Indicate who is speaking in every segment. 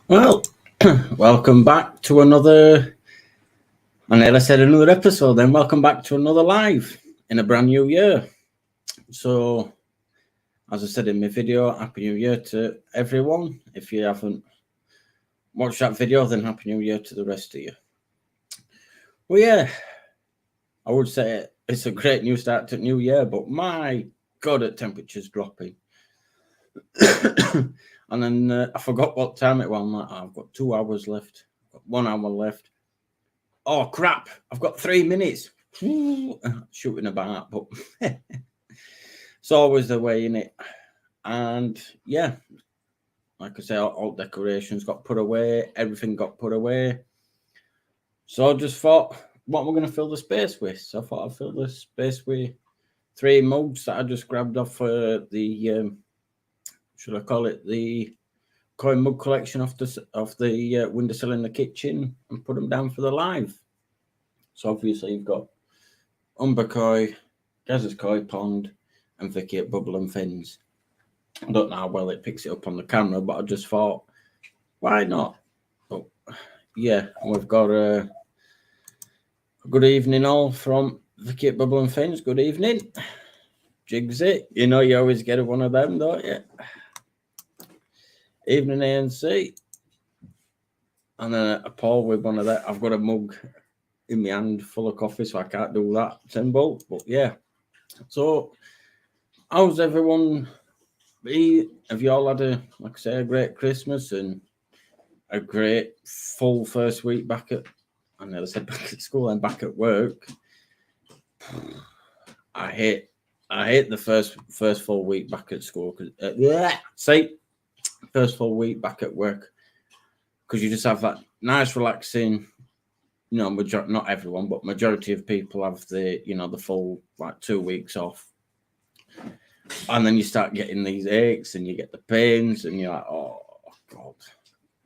Speaker 1: Well, welcome back to another, I nearly said another episode, then welcome back to another live in a brand new year. So, as I said in my video, Happy New Year to everyone. If you haven't watched that video, then Happy New Year to the rest of you. Well, yeah, I would say it's a great new start to New Year, but my God, the temperature's dropping. And then I forgot what time it was. I'm like, I've got 2 hours left, I've got 1 hour left. Oh crap, I've got 3 minutes. Shooting about, but it's always the way, innit? And yeah, like I say, all decorations got put away, everything got put away. So I just thought, what am I going to fill the space with? So I thought I'd fill the space with 3 mugs that I just grabbed off the, should I call it the coin mug collection off the windowsill in the kitchen, and put them down for the live. So obviously you've got Umber Koi, Gaz's Koi Pond, and Vicky at Bubble and Fins. I don't know how well it picks it up on the camera, but I just thought, why not? But yeah, we've got a good evening all from Vicky at Bubble and Fins. Good evening. Jigsy, you know you always get one of them, don't you? Evening ANC. And then a Paul with one of that. I've got a mug in my hand full of coffee, so I can't do that symbol. But yeah. So how's everyone? Have you all had a great Christmas and a great full first week back at, I never said back at school and back at work? I hate the first full week back at school because first full week back at work, because you just have that nice relaxing, not everyone, but majority of people have the full 2 weeks off. And then you start getting these aches and you get the pains and you're like, oh, God.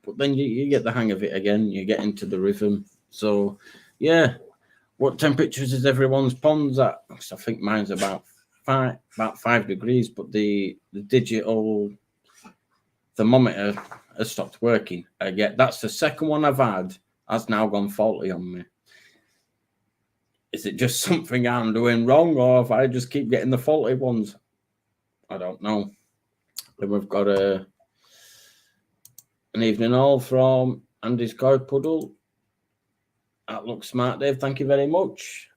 Speaker 1: But then you get the hang of it again. You get into the rhythm. So, yeah. What temperatures is everyone's ponds at? I think mine's about 5 degrees, but the digital thermometer has stopped working. That's the second one I've had has now gone faulty on me. Is it just something I'm doing wrong, or if I just keep getting the faulty ones? I don't know. Then we've got an evening all from Andy's Coy Puddle. That looks smart, Dave. Thank you very much.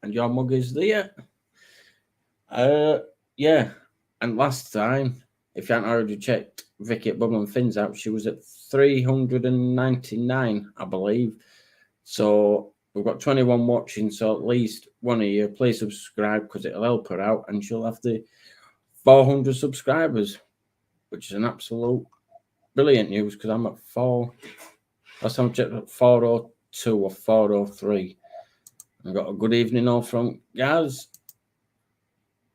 Speaker 1: And your mug is there. Yeah. And last time, if you haven't already checked Vicky at Bubble and Fins out, she was at 399, I believe. So we've got 21 watching. So at least one of you, please subscribe because it'll help her out, and she'll have the 400 subscribers, which is an absolute brilliant news because I'm at 4. Last time I checked, at 402 or 403. I got a good evening all from Gaz.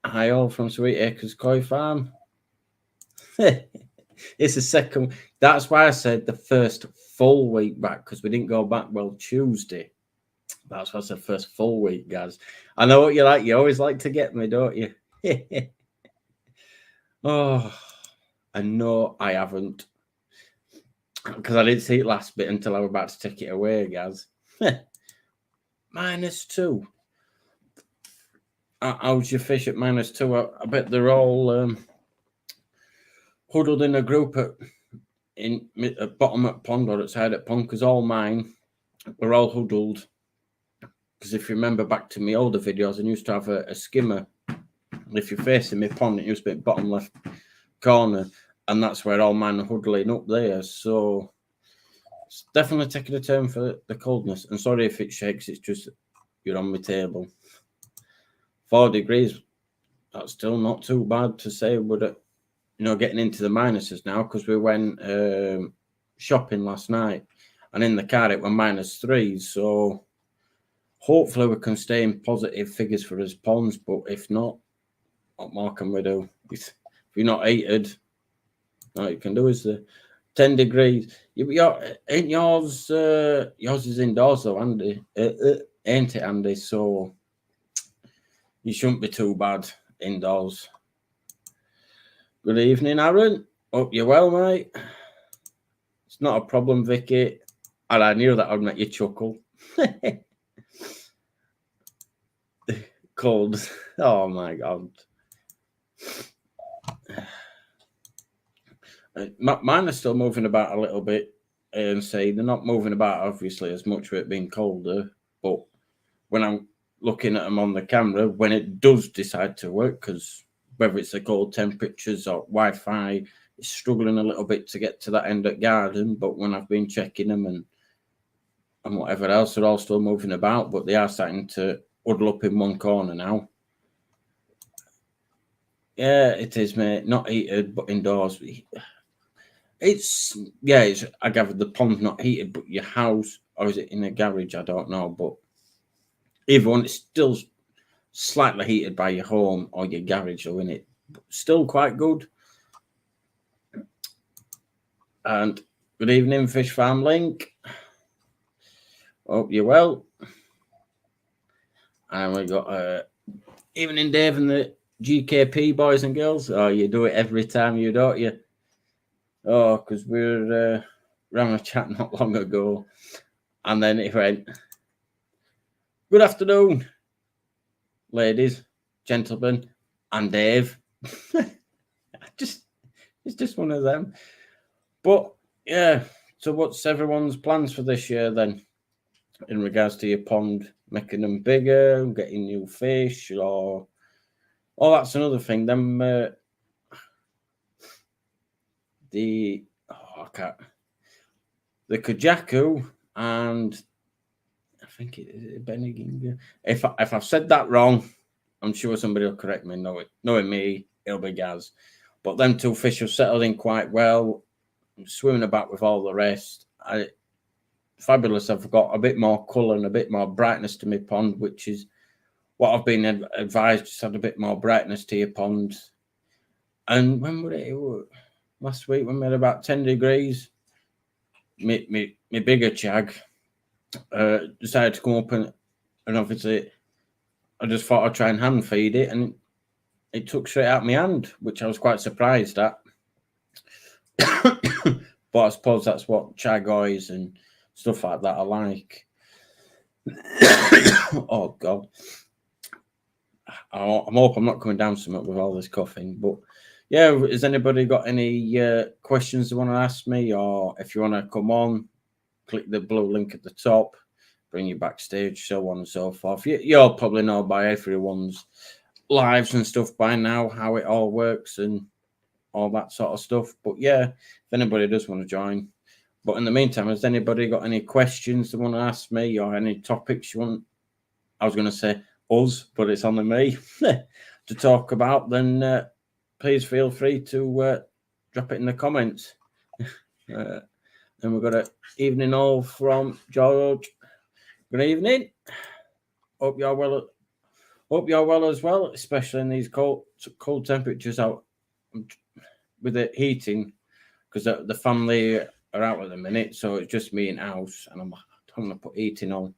Speaker 1: Hi all from Sweet Acres Koi Farm. It's the second. That's why I said the first full week back, because we didn't go back Tuesday. That's why I said first full week, Gaz. I know what you like. You always like to get me, don't you? Oh, and no, I haven't, because I didn't see it last bit until I was about to take it away, Gaz. -2. How's your fish at -2? I bet they're all huddled in a group at bottom at pond or at side at pond, because all mine were all huddled. Because if you remember back to my older videos, I used to have a skimmer. If you're facing my pond, it used to be bottom left corner, and that's where all mine are huddling up there. So it's definitely taking a turn for the coldness. And sorry if it shakes, it's just you're on my table. 4 degrees, that's still not too bad to say, but getting into the minuses now, because we went shopping last night, and in the car it was -3. So hopefully we can stay in positive figures for us ponds, but if not, what more can we do? If you're not heated, all you can do is the 10 degrees. Ain't yours is indoors though, Andy? Ain't it, Andy? So you shouldn't be too bad indoors. Good evening, Aaron. Hope you're well, mate. It's not a problem, Vicky. And I knew that would make you chuckle. Cold. Oh my God. Mine are still moving about a little bit, and say they're not moving about obviously as much with it being colder, but when I'm looking at them on the camera, when it does decide to work, because whether it's the cold temperatures or Wi-Fi, it's struggling a little bit to get to that end at garden. But when I've been checking them and whatever else, they're all still moving about, but they are starting to huddle up in one corner now. Yeah, it is, mate. Not heated, but indoors. It's I gather the pond's not heated, but your house, or is it in a garage? I don't know, but either one, it's still slightly heated by your home or your garage, though, isn't it? But still quite good. And good evening, Fish Farm Link. Hope you're well. And we got evening, Dave, and the GKP boys and girls. Oh, you do it every time, you don't you? Oh, because we're having a chat not long ago, and then it went, good afternoon, ladies, gentlemen, and Dave. It's just one of them. But yeah, so what's everyone's plans for this year then, in regards to your pond, making them bigger, getting new fish, or that's another thing. Them the Kajaku, and I think it is Benniginger. If I've said that wrong, I'm sure somebody will correct me. Knowing me, it'll be Gaz. But them two fish have settled in quite well. I'm swimming about with all the rest. Fabulous. I've got a bit more colour and a bit more brightness to my pond, which is what I've been advised. Just add a bit more brightness to your pond. And when were it? Last week when we had about 10 degrees, my bigger chag decided to come up and obviously I just thought I'd try and hand feed it, and it took straight out my hand, which I was quite surprised at. But I suppose that's what chagoys and stuff like that are like. Oh God, I hope I'm not coming down something with all this coughing. But yeah, has anybody got any questions they want to ask me, or if you want to come on, click the blue link at the top, bring you backstage, so on and so forth. You'll probably know by everyone's lives and stuff by now how it all works and all that sort of stuff. But yeah, if anybody does want to join. But in the meantime, has anybody got any questions they want to ask me, or any topics you want? I was going to say us, but it's only me to talk about. Then please feel free to drop it in the comments. And we've got an evening all from George. Good evening. Hope you're well. Hope you're well as well, especially in these cold temperatures out with the heating, because the family are out at the minute, so it's just me in house, and I'm going to put heating on.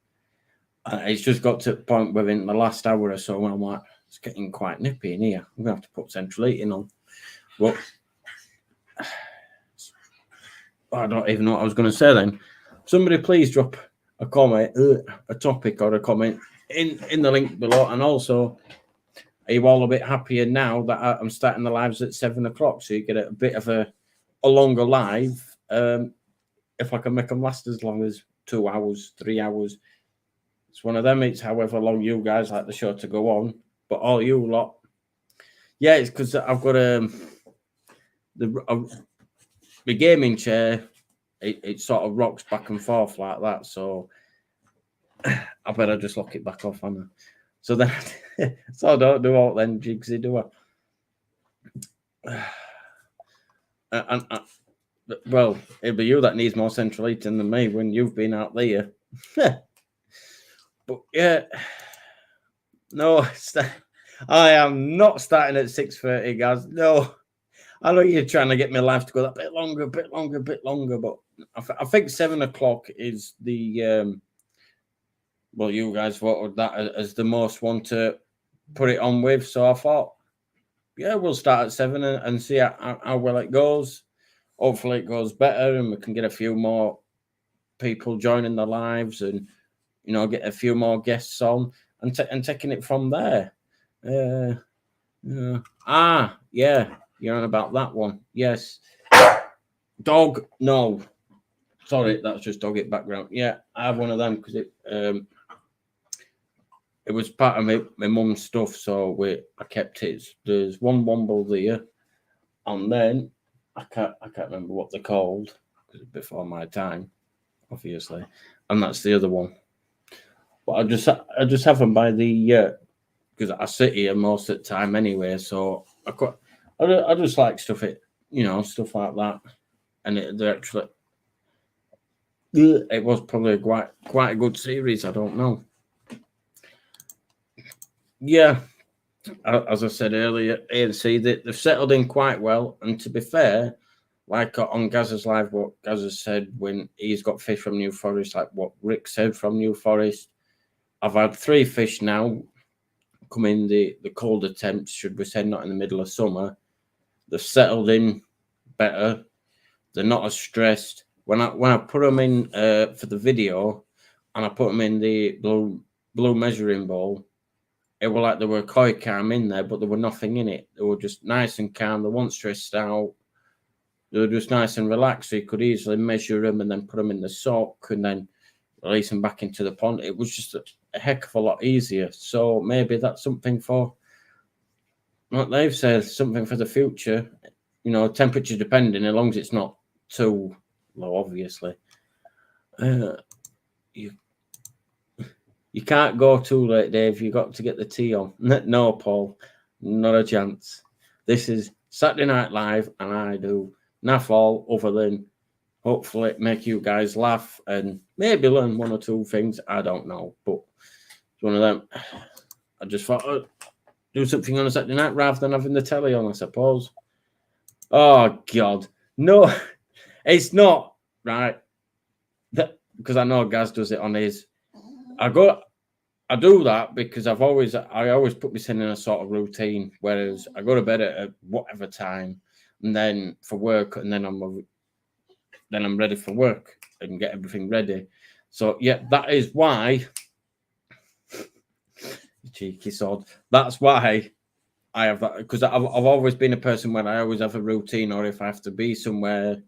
Speaker 1: It's just got to the point within the last hour or so when I'm like, it's getting quite nippy in here. I'm going to have to put central heating on. But I don't even know what I was going to say then. Somebody please drop a comment, a topic or a comment in the link below. And also, are you all a bit happier now that I'm starting the lives at 7 o'clock, so you get a bit of a longer live? If I can make them last as long as 2 hours, 3 hours, it's one of them. It's however long you guys like the show to go on. But all you lot, yeah, it's because I've got the gaming chair. It sort of rocks back and forth like that, so I better just lock it back off, Anna. So then, so I don't do all them jigsy, do I? Well, it'll be you that needs more central heating than me when you've been out there. But yeah, no, I am not starting at 6:30, guys. No, I know you're trying to get my life to go that bit longer, but I think 7 o'clock is the well, you guys voted that as the most one to put it on with. So I thought, yeah, we'll start at 7 and see how well it goes. hopefully it goes better and we can get a few more people joining the lives and, you know, get a few more guests on and taking it from there. Yeah, you're on about that one. Yes. Dog, no. Sorry, that's just dog it background. Yeah, I have one of them because it was part of my mum's stuff, so I kept it. There's one womble there, and then I can't remember what they're called because it's before my time, obviously, and that's the other one. But I just have them by the because I sit here most of the time anyway, so I just like stuff stuff like that, and they're actually. It was probably quite a good series. I don't know. Yeah, as I said earlier, ANC they've settled in quite well. And to be fair, like on Gazza's live, what Gazza said when he's got fish from New Forest, like what Rick said from New Forest. I've had 3 fish now come in the colder temps, should we say, not in the middle of summer. They've settled in better. They're not as stressed. When I put them in for the video, and I put them in the blue measuring bowl, it was like there were koi carp in there, but there were nothing in it. They were just nice and calm. They weren't stressed out. They were just nice and relaxed. So you could easily measure them and then put them in the sock and then release them back into the pond. It was just a heck of a lot easier. So maybe that's something for what they've said, something for the future. You know, temperature depending, as long as it's not too low, obviously. You can't go too late, Dave. You got to get the tea on. No, Paul, not a chance. This is Saturday Night Live, and I do naff all other than hopefully make you guys laugh and maybe learn 1 or 2 things. I don't know, but it's one of them. I just thought I'd do something on a Saturday night rather than having the telly on, I suppose. Oh, God. No, it's not, right? Because I know Gaz does it on his. I do that because I always put myself in a sort of routine, whereas I go to bed at whatever time, and then for work, and then I'm ready for work and get everything ready. So yeah, that is why, cheeky sod. That's why I have that, because I've always been a person when I always have a routine, or if I have to be somewhere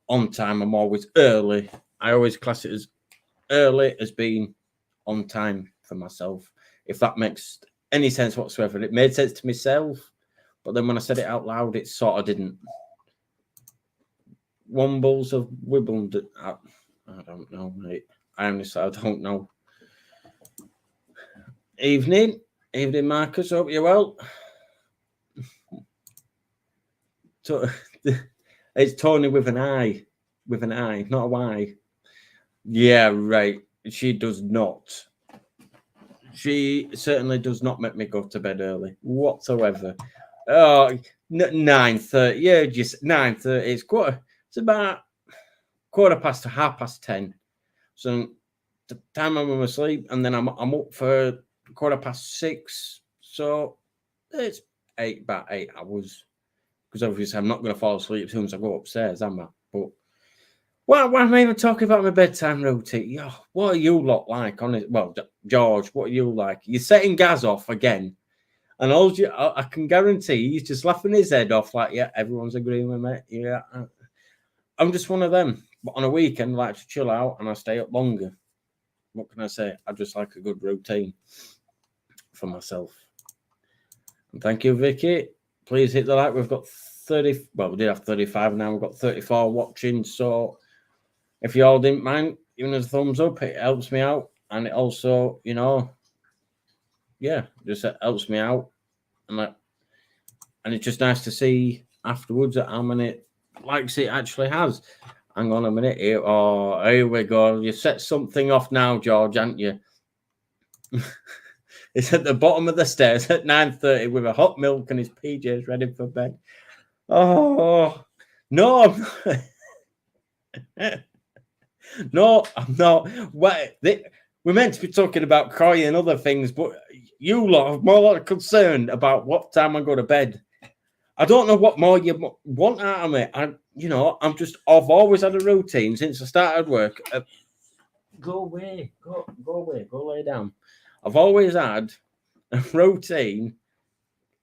Speaker 1: on time, I'm always early. I always class it as early as being on time for myself, if that makes any sense whatsoever. It made sense to myself, but then when I said it out loud, it sort of didn't. Wombles of Wimbledon. I don't know, mate. I don't know. Evening, Marcus. Hope you're well. It's Tony with an I, not a Y. Yeah, right. She does not. She certainly does not make me go to bed early whatsoever. Oh, 9:30. Yeah, just 9:30. It's about 10:15. So the time I'm asleep, and then I'm up for 6:15. So it's about 8 hours. Because obviously I'm not going to fall asleep as soon as I go upstairs, am I? But why am I even talking about my bedtime routine? Yo, what are you lot like on it? Well, George, what are you like? You're setting Gaz off again. And I can guarantee he's just laughing his head off like, yeah, everyone's agreeing with me. Yeah. I'm just one of them. But on a weekend, I like to chill out and I stay up longer. What can I say? I just like a good routine for myself. And thank you, Vicky. Please hit the like. We've got 30. Well, we did have 35 now. We've got 34 watching. So if you all didn't mind giving us a thumbs up, it helps me out. And it also, just helps me out. And it's just nice to see afterwards how many likes it actually has. Hang on a minute here. Oh, here we go. You set something off now, George, haven't you? It's at the bottom of the stairs at 9:30 with a hot milk and his PJs ready for bed. Oh, no, I'm not. No, I'm not. We're meant to be talking about koi and other things, but you lot are more concerned about what time I go to bed. I don't know what more you want out of me. you know, I've always had a routine since I started work. Go away, go away, go lay down. I've always had a routine,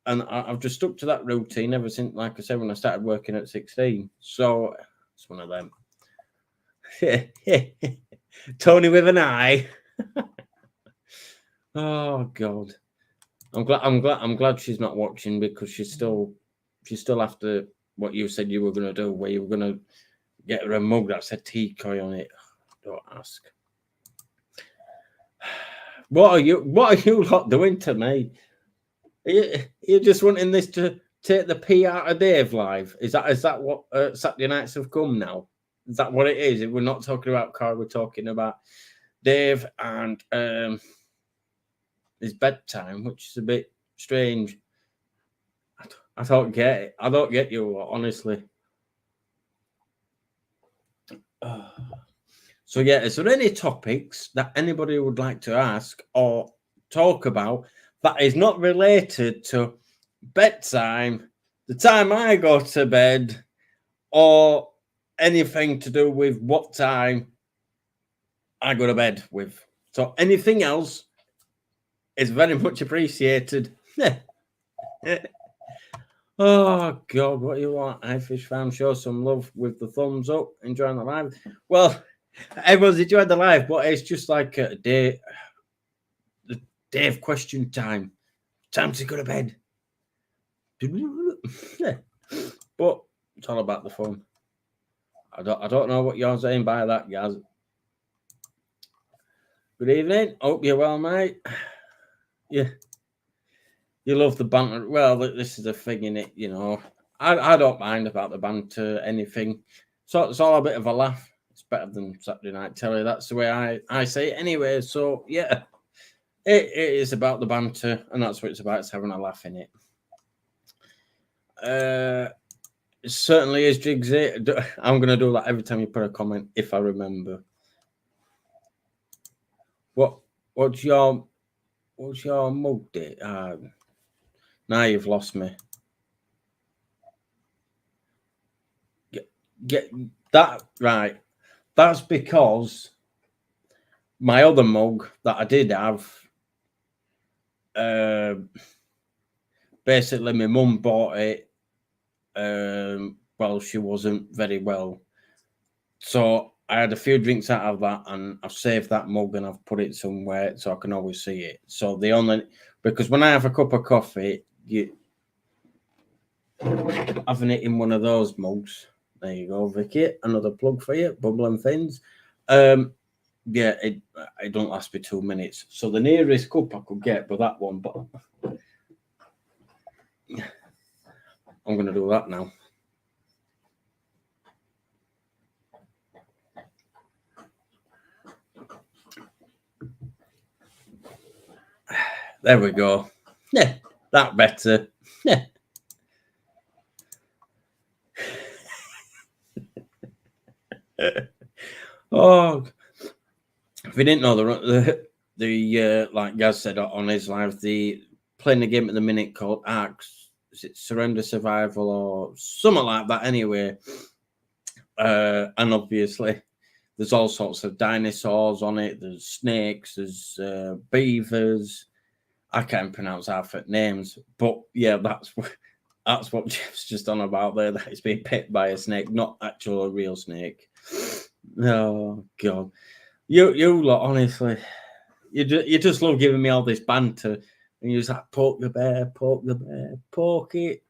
Speaker 1: and I've just stuck to that routine ever since, like I said, when I started working at 16. So it's one of them. Tony with an eye. Oh God. I'm glad she's not watching, because she's still after what you said you were gonna do, where you were gonna get her a mug that said Decoy on it. Don't ask. What are you lot doing to me? You're just wanting this to take the P out of Dave live? Is that what Saturday nights have come now? Is that what it is? We're not talking about Carl, we're talking about Dave and his bedtime, which is a bit strange. I don't get it. I don't get you, honestly. So yeah, is there any topics that anybody would like to ask or talk about that is not related to bedtime, the time I go to bed, or anything to do with what time I go to bed with? So anything else is very much appreciated. Oh God, what do you want? iFish Farm, show some love with the thumbs up, enjoying the live. Well, everyone's enjoyed the live, but it's just like a day, the Dave question time. Time to go to bed. But it's all about the fun. I don't know what you're saying by that, guys. Good evening. Hope you're well, mate. Yeah. You love the banter. Well, this is a thing in it, you know. I don't mind about the banter, anything. So it's all a bit of a laugh. It's better than Saturday night telly. That's the way I say it anyway. So yeah, it is about the banter, and that's what it's about. It's having a laugh in it. It certainly is, Jigsy. I'm gonna do that every time you put a comment, if I remember. What's your mug date? Now you've lost me. Get that right. That's because my other mug that I did have, basically my mum bought it while she wasn't very well. So I had a few drinks out of that, and I've saved that mug and I've put it somewhere so I can always see it. So because when I have a cup of coffee, you having it in one of those mugs. There you go, Vicky. Another plug for you, bubbling thins. Yeah, it don't last me 2 minutes. So the nearest cup I could get, but that one. But I'm gonna do that now. There we go. Yeah, that better. Yeah. Oh, if you didn't know, the like Gaz said on his live, the playing a game at the minute called Arcs. Is it Surrender Survival or something like that? Anyway, and obviously there's all sorts of dinosaurs on it. There's snakes. There's beavers. I can't pronounce half the names, but yeah, that's what Jeff's just on about there. That it's being bit by a snake, not actual a real snake. Oh God, you lot, honestly, you just love giving me all this banter, and you just like poke the bear, poke it.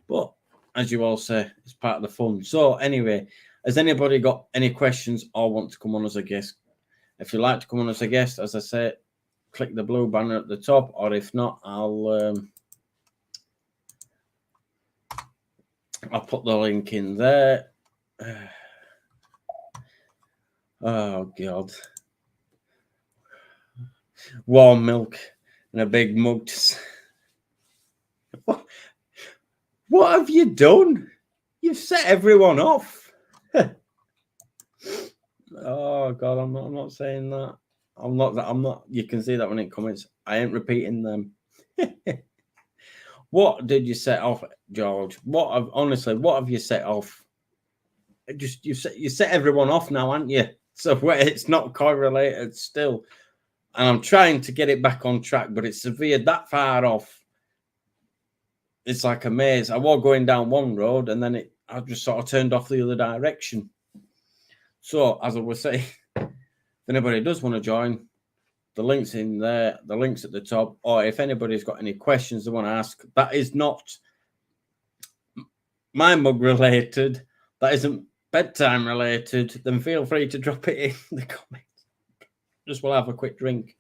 Speaker 1: But as you all say, it's part of the fun. So anyway, has anybody got any questions or want to come on as a guest? If you'd like to come on as a guest, as I said, click the blue banner at the top, or if not, I'll put the link in there. Oh God, warm milk in a big mug. What have you done? You've set everyone off. Oh God, I'm not saying that. I'm not. You can see that when it comments. I ain't repeating them. What did you set off, George? What have you set off? You set everyone off now, aren't you? So it's not correlated still. And I'm trying to get it back on track, but it's veered that far off. It's like a maze. I was going down one road, and then I just sort of turned off the other direction. So, as I was saying, if anybody does want to join, the link's in there, the link's at the top, or if anybody's got any questions they want to ask, that is not my mug related, that isn't bedtime related, then feel free to drop it in the comments. Just we'll have a quick drink.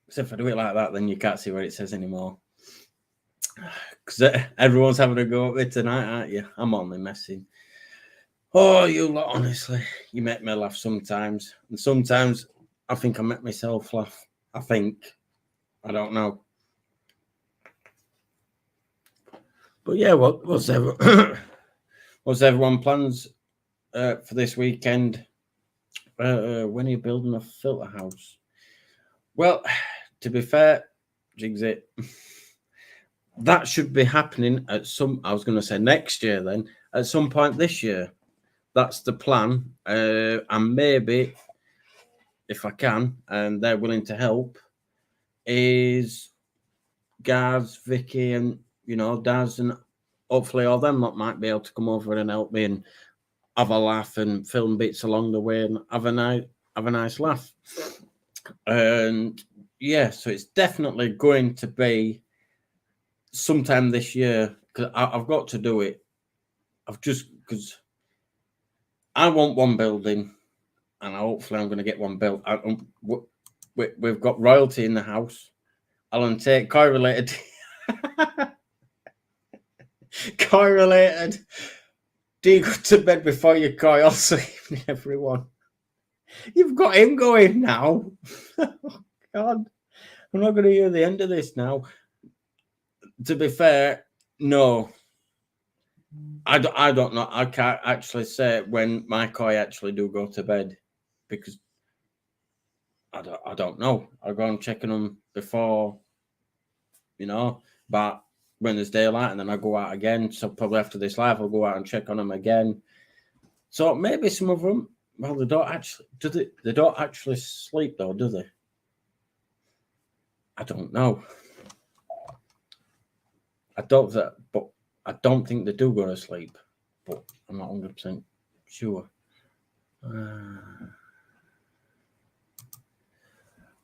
Speaker 1: So if I do it like that, then you can't see what it says anymore. Because everyone's having a go at me tonight, aren't you? I'm only messing. Oh, you lot, honestly, you make me laugh sometimes. And sometimes I think I make myself laugh. I don't know. But yeah, what's everyone plans for this weekend? When are you building a filter house? Well, to be fair, Jigsy, that should be happening I was going to say next year then, at some point this year. That's the plan. And maybe, if I can, and they're willing to help, is Gaz, Vicky, and, Daz, and hopefully all them lot might be able to come over and help me and have a laugh and film bits along the way and have a nice laugh. And yeah, so it's definitely going to be sometime this year, because I've got to do it. Because I want one building, and hopefully I'm going to get one built. We've got royalty in the house. I'll take correlated. Correlated. Do you go to bed before you cry? Also, evening, everyone. You've got him going now. Oh, God. I'm not going to hear the end of this now. To be fair, no. I don't know. I can't actually say when my koi actually do go to bed, because I don't know. I'll go and check on them before, but when there's daylight, and then I go out again. So probably after this live, I'll go out and check on them again. So maybe some of them, well, they don't actually sleep though, do they? I don't know. I don't think they do go to sleep, but I'm not 100% sure.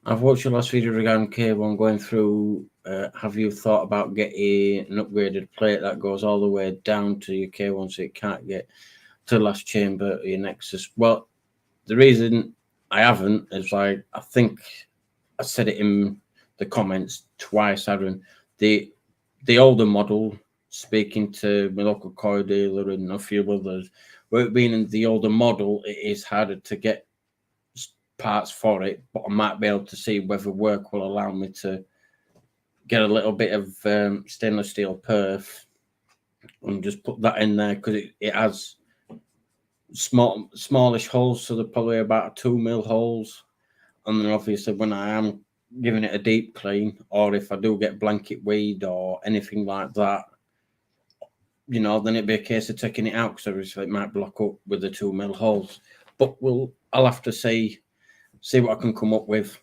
Speaker 1: I've watched your last video regarding K1 going through. Have you thought about getting an upgraded plate that goes all the way down to your K1 so it can't get to the last chamber of your Nexus? Well, the reason I haven't is I think I said it in the comments twice, Aaron. The older model, speaking to my local car dealer and a few others, where it being in the older model, it is harder to get parts for it, but I might be able to see whether work will allow me to get a little bit of stainless steel perf and just put that in there, because it has smallish holes, so they're probably about 2 mil holes. And then obviously when I am giving it a deep clean, or if I do get blanket weed or anything like that, then it'd be a case of taking it out, because obviously it might block up with the 2 mil holes. But I'll have to see what I can come up with.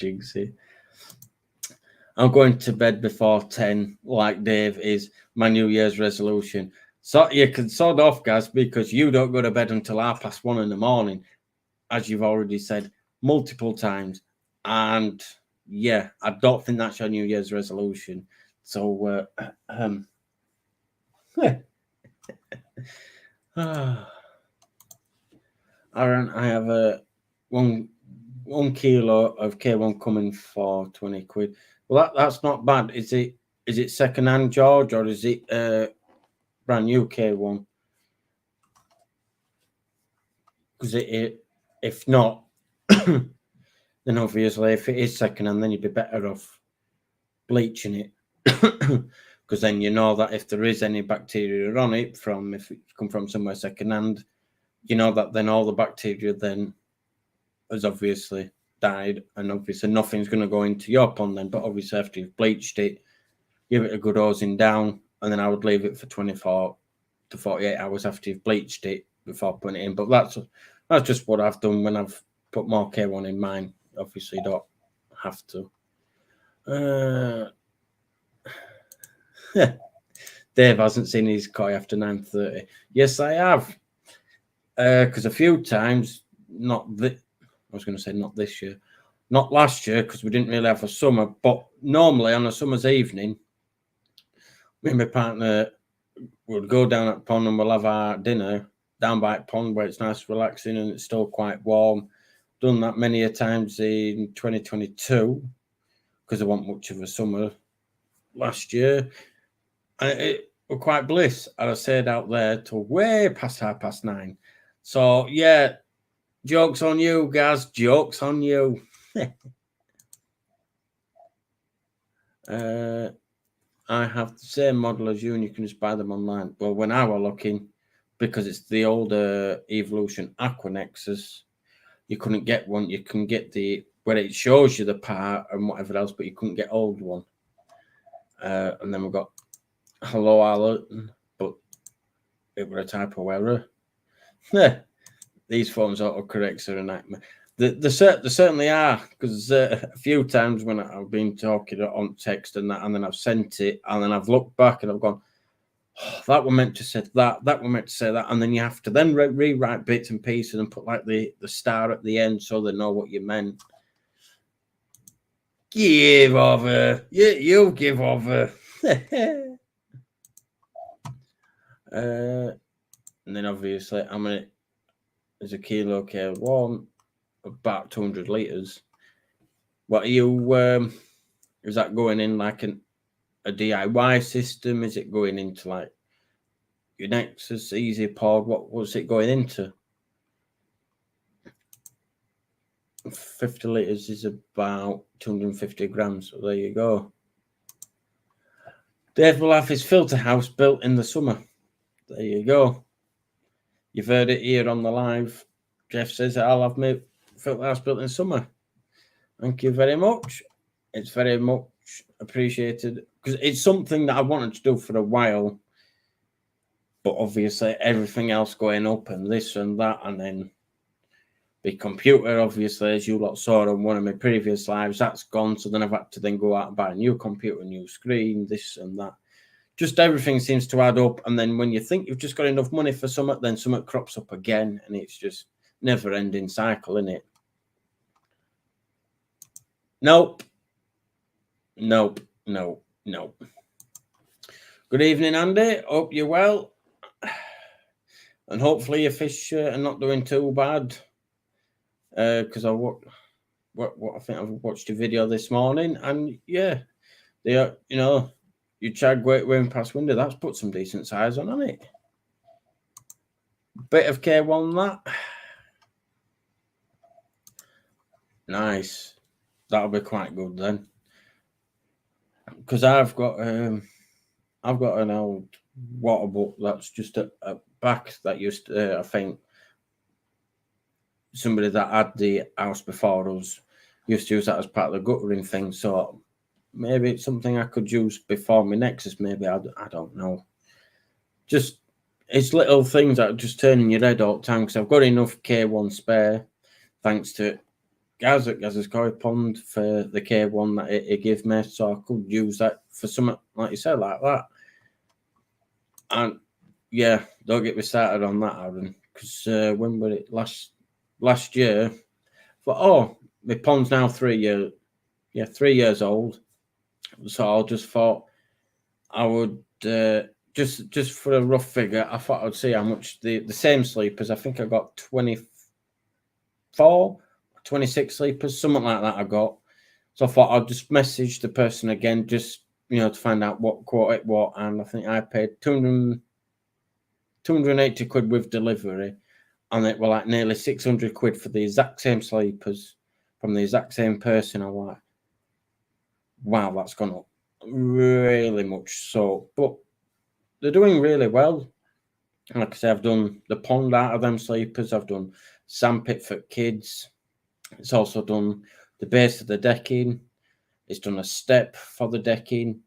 Speaker 1: Jigsy. I'm going to bed before 10, like Dave, is my New Year's resolution. So you can sod off, guys, because you don't go to bed until 1:30 in the morning, as you've already said multiple times. And yeah, I don't think that's your New Year's resolution. So, Aaron, I have a 1 kilo of K1 coming for 20 quid. Well, that's not bad. Is it second hand, George, or is it brand new K1? Because if not, then obviously if it is second hand, then you'd be better off bleaching it. because then you know that if there is any bacteria on it from if it come from somewhere secondhand, you know that then all the bacteria then has obviously died, and obviously nothing's going to go into your pond then. But obviously after you've bleached it, give it a good hosing down, and then I would leave it for 24 to 48 hours after you've bleached it before putting it in. But that's just what I've done when I've put more K1 in mine. Obviously you don't have to. Dave hasn't seen his koi after 9:30. Yes, I have. Because a few times, I was going to say not this year, not last year, because we didn't really have a summer, but normally on a summer's evening, me and my partner would go down at pond and we'll have our dinner down by pond where it's nice, relaxing, and it's still quite warm. Done that many a times in 2022 because I wasn't much of a summer last year. And it was quite bliss. And I stayed out there till way past 9:30. So, yeah, joke's on you, guys. Joke's on you. I have the same model as you, and you can just buy them online. Well, when I were looking, because it's the older Evolution Aqua Nexus, you couldn't get one. You can get where it shows you the part and whatever else, but you couldn't get old one. And then we've got Hello Alert, but it was a typo error. These phones autocorrects are a nightmare. They certainly are, because a few times when I've been talking on text and that, and then I've sent it, and then I've looked back and I've gone, oh, that were meant to say that were meant to say that, and then you have to then rewrite bits and pieces and put like the star at the end so they know what you meant. Give over. You give over. And then obviously, how many is a kilo K1? About 200 litres. What are you, is that going in like a DIY system? Is it going into like your Nexus, Easy Pod? What was it going into? 50 litres is about 250 grams. So there you go. Dave will have his filter house built in the summer. There you go. You've heard it here on the live. Jeff says that I'll have my filter house built in summer. Thank you very much. It's very much appreciated, because it's something that I wanted to do for a while, but obviously everything else going up and this and that, and then the computer, obviously, as you lot saw on one of my previous lives, that's gone. So then I've had to then go out and buy a new computer, new screen, this and that. Just everything seems to add up, and then when you think you've just got enough money for something, then something crops up again, and it's just never-ending cycle, isn't it? Nope. Good evening, Andy. Hope you're well. And hopefully your fish are not doing too bad. Because I think I've watched a video this morning, and yeah, they are, you chag weighing past window, that's put some decent size on it. Bit of K1 that. Nice. That'll be quite good then. Because I've got an old water book that's just a back that used to, I think somebody that had the house before us used to use that as part of the guttering thing. So maybe it's something I could use before my Nexus. Maybe I don't know. Just it's little things that are just turning your head all the time, because I've got enough K1 spare, thanks to Gaz at Gaz's Koi Pond for the K1 that it gave me, so I could use that for something like you said, like that. And yeah, don't get me started on that, Aaron, because when were it last year? But my pond's now 3 years. Yeah, 3 years old. So I just thought I would just for a rough figure, I thought I'd see how much the same sleepers. I think I got 24. 26 sleepers, something like that I got. So I thought I'd just message the person again, just, to find out what quote it was. And I think I paid 280 quid with delivery. And it were like nearly 600 quid for the exact same sleepers from the exact same person. I'm like, wow, that's gone up. really much so. But they're doing really well. Like I say, I've done the pond out of them sleepers. I've done sandpit for kids. It's also done the base of the decking. It's done a step for the decking.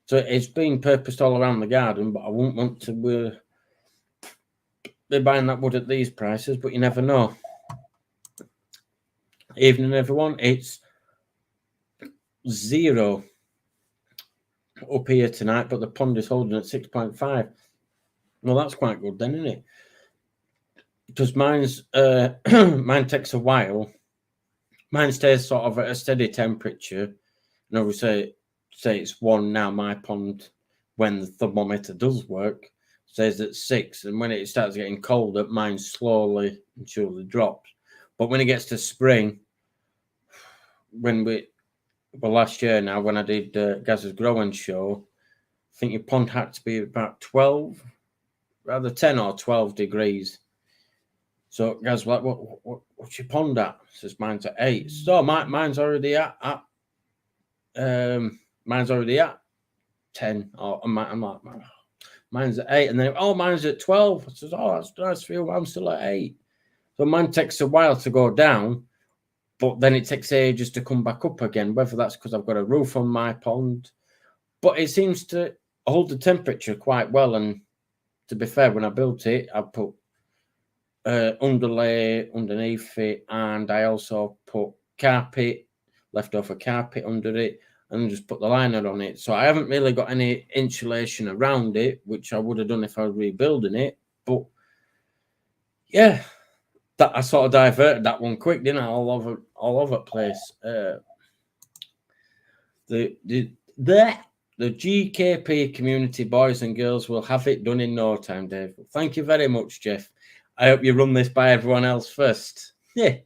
Speaker 1: So it's been purposed all around the garden, but I wouldn't want to be buying that wood at these prices, but you never know. Evening, everyone. It's 0 up here tonight, but the pond is holding at 6.5. Well, that's quite good then, isn't it? Because mine's mine takes a while. Mine stays sort of at a steady temperature. And we say it's 1 now. My pond, when the thermometer does work, stays at 6. And when it starts getting colder, mine slowly and surely drops. But when it gets to spring, last year now, when I did Gaz's growing show, I think your pond had to be about 12, rather 10 or 12 degrees. So Gaz was like, what's your pond at? Says mine's at 8. So mine's already at mine's already at 10. Or I'm like, mine's at 8. And then mine's at 12. I says, that's nice for you. I'm still at 8. So mine takes a while to go down, but then it takes ages to come back up again, whether that's because I've got a roof on my pond. But it seems to hold the temperature quite well. And to be fair, when I built it, I put underlay underneath it, and I also put leftover carpet under it, and just put the liner on it. So I haven't really got any insulation around it, which I would have done if I was rebuilding it. But yeah, that I sort of diverted that one quick, didn't I? All over the place. The GKP community boys and girls will have it done in no time, Dave. Thank you very much, Jeff. I hope you run this by everyone else first. Yeah,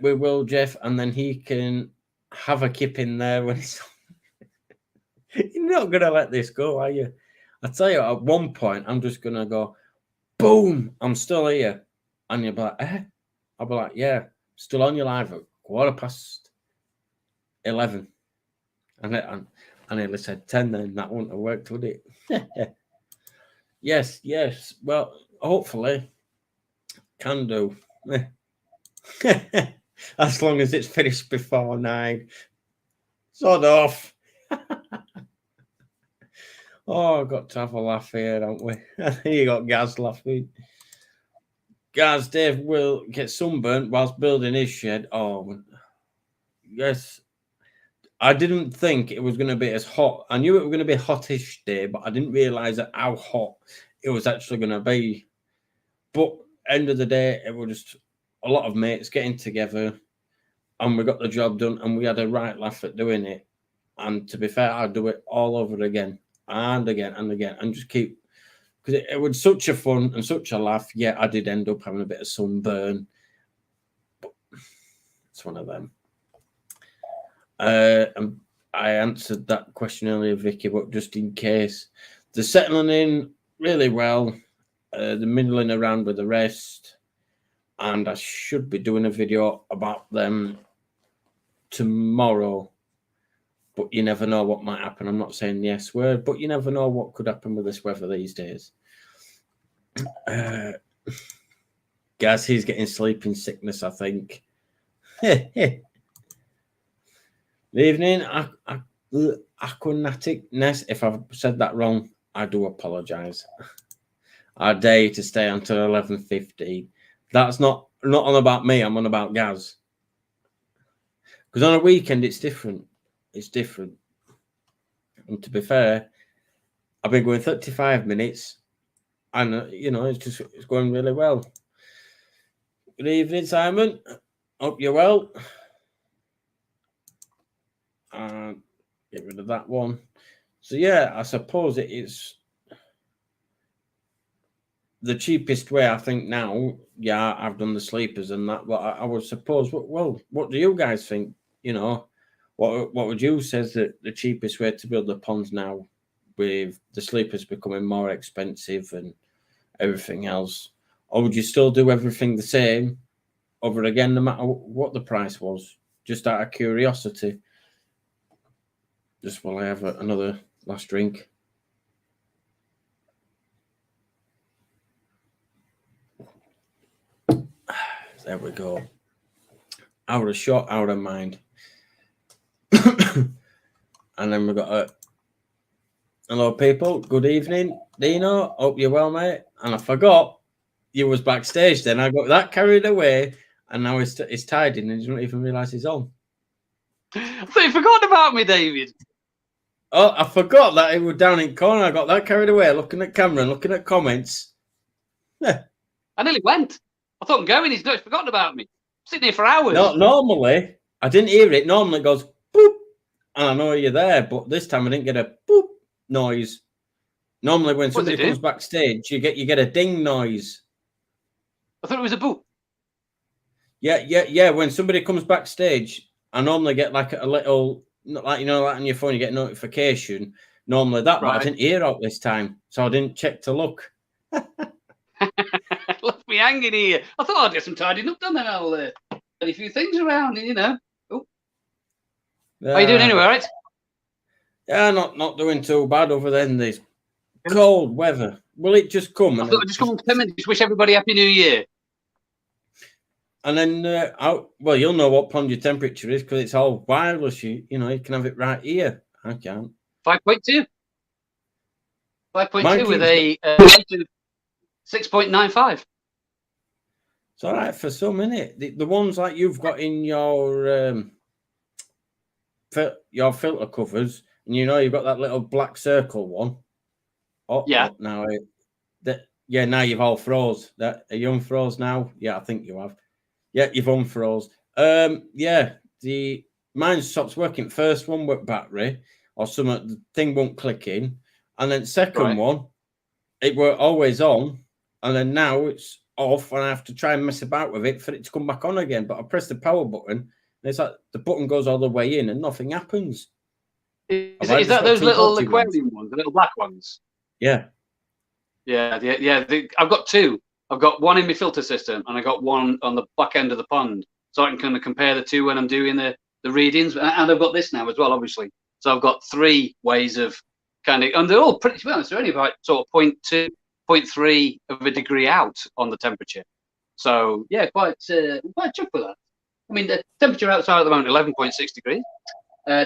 Speaker 1: we will, Jeff, and then he can have a kip in there when he's. You're not gonna let this go, are you? I tell you, at one point, I'm just gonna go, boom! I'm still here, and you'll be like, eh? I'll be like, yeah, still on your live at 11:15. And I nearly said 10 then. That wouldn't have worked, would it? Yes. Well, hopefully, can do. As long as it's finished before 9. Sod off. I've got to have a laugh here, don't we? You got Gaz laughing. Gaz, Dave will get sunburnt whilst building his shed. Oh, yes. I didn't think it was going to be as hot. I knew it was going to be a hottish day, but I didn't realise how hot it was actually going to be. But end of the day, it was just a lot of mates getting together, and we got the job done, and we had a right laugh at doing it. And to be fair, I'd do it all over again and again and again, and just keep, because it was such a fun and such a laugh. Yeah, I did end up having a bit of sunburn, but it's one of them. And I answered that question earlier, Vicky, but just in case, they're settling in really well. They're middling around with the rest, and I should be doing a video about them tomorrow. But you never know what might happen. I'm not saying the S word, but you never know what could happen with this weather these days. Guys, he's getting sleeping sickness, I think. The evening, aquanaticness. If I've said that wrong, I do apologise. I dare you to stay until 11:15. That's not on about me. I'm on about Gaz. Because on a weekend, it's different. It's different. And to be fair, I've been going 35 minutes, and it's going really well. Good evening, Simon. Hope you're well. Get rid of that one. So yeah, I suppose it is the cheapest way, I think now. Yeah, I've done the sleepers and that, but I would suppose. Well, what do you guys think? What would you say is the cheapest way to build the ponds now, with the sleepers becoming more expensive and everything else? Or would you still do everything the same over again, no matter what the price was, just out of curiosity? just while I have another last drink. There we go. Out of shot, out of mind. And then we've got a hello, people. Good evening, Dino. Hope you're well, mate. And I forgot you was backstage. Then I got that carried away, and now it's tied in, and you don't even realise he's on.
Speaker 2: So you forgot about me, David.
Speaker 1: Oh, I forgot that he was down in corner. I got that carried away, looking at camera and looking at comments.
Speaker 2: I nearly went. I thought I'm going. He's forgotten about me. I'm sitting here for hours.
Speaker 1: No, normally I didn't hear it. Normally it goes boop, and I know you're there. But this time I didn't get a boop noise. Normally when somebody comes backstage, you get a ding noise.
Speaker 2: I thought it was a boop.
Speaker 1: Yeah. When somebody comes backstage, I normally get like a little, like like on your phone, you get a notification. Normally that, but I didn't hear out this time, so I didn't check to look.
Speaker 2: Left me hanging here. I thought I'd get some tidying up done, then I'll get a few things around, Oh. How are you doing anyway, right?
Speaker 1: Yeah, not doing too bad over there in this cold weather. Will it just come?
Speaker 2: I thought I'd just come 10 minutes, wish everybody Happy New Year.
Speaker 1: And then, well, you'll know what pond your temperature is because it's all wireless. You can have it right here. I can't.
Speaker 2: 5.2. 5.2 with a 6.95.
Speaker 1: It's all right for some, innit? The ones like you've got in your filter covers, and you've got that little black circle one. Oh,
Speaker 2: yeah.
Speaker 1: Now you've all froze. Are you unfroze now? Yeah, I think you have. Yeah, you've unfroze. Mine stops working. First one with battery or something, the thing won't click in. And then second one, it were always on. And then now it's off and I have to try and mess about with it for it to come back on again. But I press the power button and it's like the button goes all the way in and nothing happens.
Speaker 2: Is that those little aquarium ones, the little black ones?
Speaker 1: Yeah.
Speaker 2: Yeah. I've got two. I've got one in my filter system and I got one on the back end of the pond. So I can kind of compare the two when I'm doing the readings. And I've got this now as well, obviously. So I've got 3 ways of and they're all pretty, to be honest, they're only about sort of 0.2, 0.3 of a degree out on the temperature. So yeah, quite chuffed with that. I mean, the temperature outside at the moment, 11.6 degrees.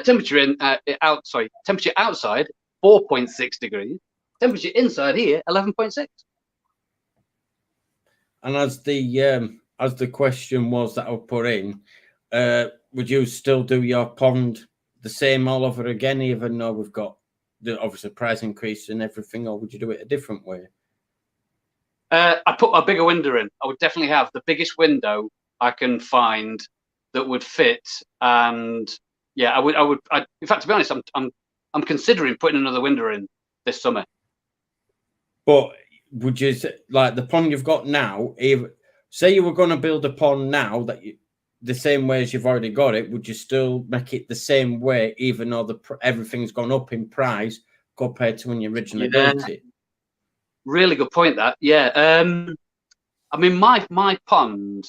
Speaker 2: Temperature outside, 4.6 degrees. Temperature inside here, 11.6.
Speaker 1: And as the question was that I put in, would you still do your pond the same all over again, even though we've got the obviously price increase and everything, or would you do it a different way?
Speaker 2: I put a bigger window in. I would definitely have the biggest window I can find that would fit. And yeah, I would. In fact, to be honest, I'm considering putting another window in this summer.
Speaker 1: But would you like the pond you've got now? Say you were going to build a pond now the same way as you've already got it, would you still make it the same way, even though everything's gone up in price compared to when you originally built it?
Speaker 2: Really good point. That I mean, my pond.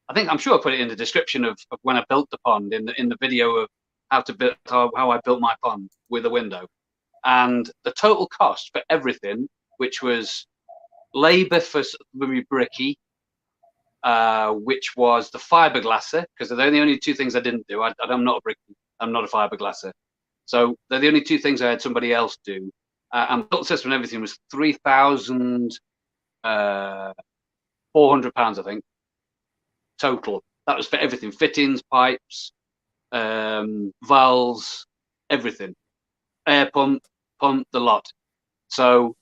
Speaker 2: I'm sure I put it in the description of when I built the pond in the video of how I built my pond with a window, and the total cost for everything, which was labour for bricky, which was the fiberglasser, because they're the only 2 things I didn't do. I'm not a bricky. I'm not a fiberglasser. So they're the only 2 things I had somebody else do. And built system and everything was £3,400, I think, total. That was for everything: fittings, pipes, valves, everything, air pump, the lot. So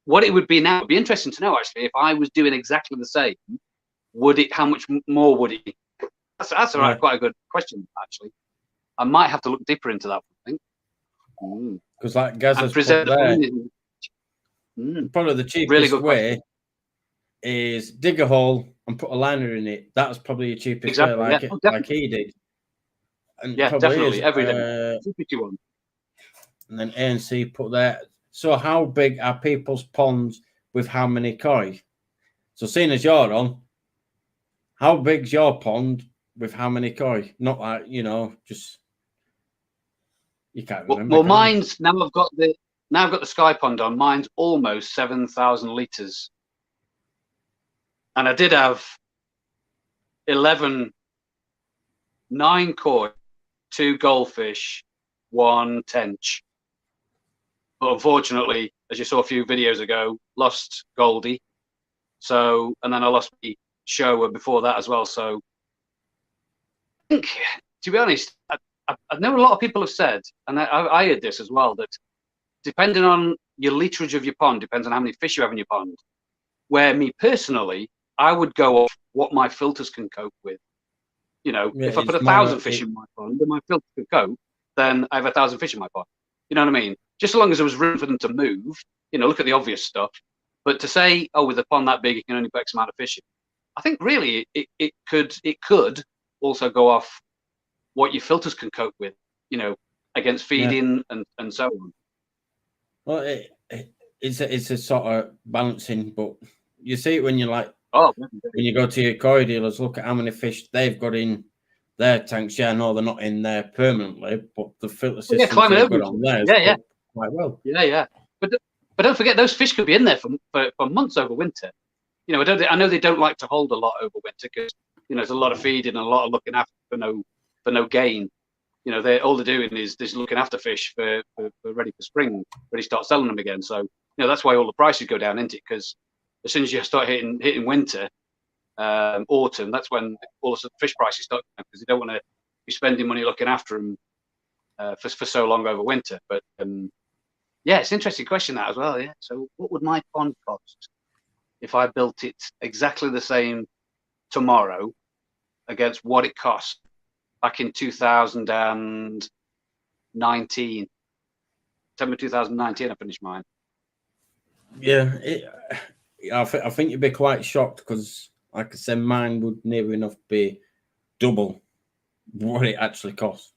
Speaker 2: what it would be now, it'd be interesting to know actually if I was doing exactly the same. How much more would it be? That's quite a good question actually. I might have to look deeper into that, I think.
Speaker 1: Because like Gazza's put there, probably the cheapest way is dig a hole and put a liner in it. That's probably the cheapest way, like he did. And
Speaker 2: yeah, definitely every day.
Speaker 1: And then ANC put there. So how big are people's ponds with how many koi? So seeing as you're on, how big's your pond with how many koi? Not like, just You can't remember.
Speaker 2: Well,
Speaker 1: Can you?
Speaker 2: mine's now I've got the sky pond on. Mine's almost 7,000 litres, and I did have 9 koi, 2 goldfish, 1 tench. But unfortunately, as you saw a few videos ago, lost Goldie. So, and then I lost the show before that as well. So, I think, to be honest, I know a lot of people have said, and I heard this as well, that depending on your literage of your pond, depends on how many fish you have in your pond. Where me personally, I would go off what my filters can cope with. You know,
Speaker 1: Yeah,
Speaker 2: if I put 1,000 fish in my pond and my filter can cope, then I have 1,000 fish in my pond. You know what I mean? Just as long as there was room for them to move, you know, look at the obvious stuff. But to say, oh, with a pond that big, you can only put X amount of fish in, I think really it could also go off what your filters can cope with, you know, against feeding and so on.
Speaker 1: Well, it's a sort of balancing, but you see it when you're like, when you go to your koi dealers, look at how many fish they've got in their tanks. Yeah, no, they're not in there permanently, but the filter systems they've got on theirs quite well.
Speaker 2: Yeah. But don't forget, those fish could be in there for months over winter. You know, I know they don't like to hold a lot over winter because, you know, there's a lot of feeding and a lot of looking after for no gain. You know, all they're doing is looking after fish for ready for spring, ready to start selling them again. So, you know, that's why all the prices go down, isn't it? Because as soon as you start hitting winter, autumn, that's when all the fish prices start, because they don't want to be spending money looking after them for so long over winter. But yeah, it's an interesting question that as well. Yeah. So, what would my pond cost if I built it exactly the same tomorrow against what it cost back in 2019? September 2019, I finished mine.
Speaker 1: Yeah, I think you'd be quite shocked because, like I said, mine would near enough be double what it actually costs.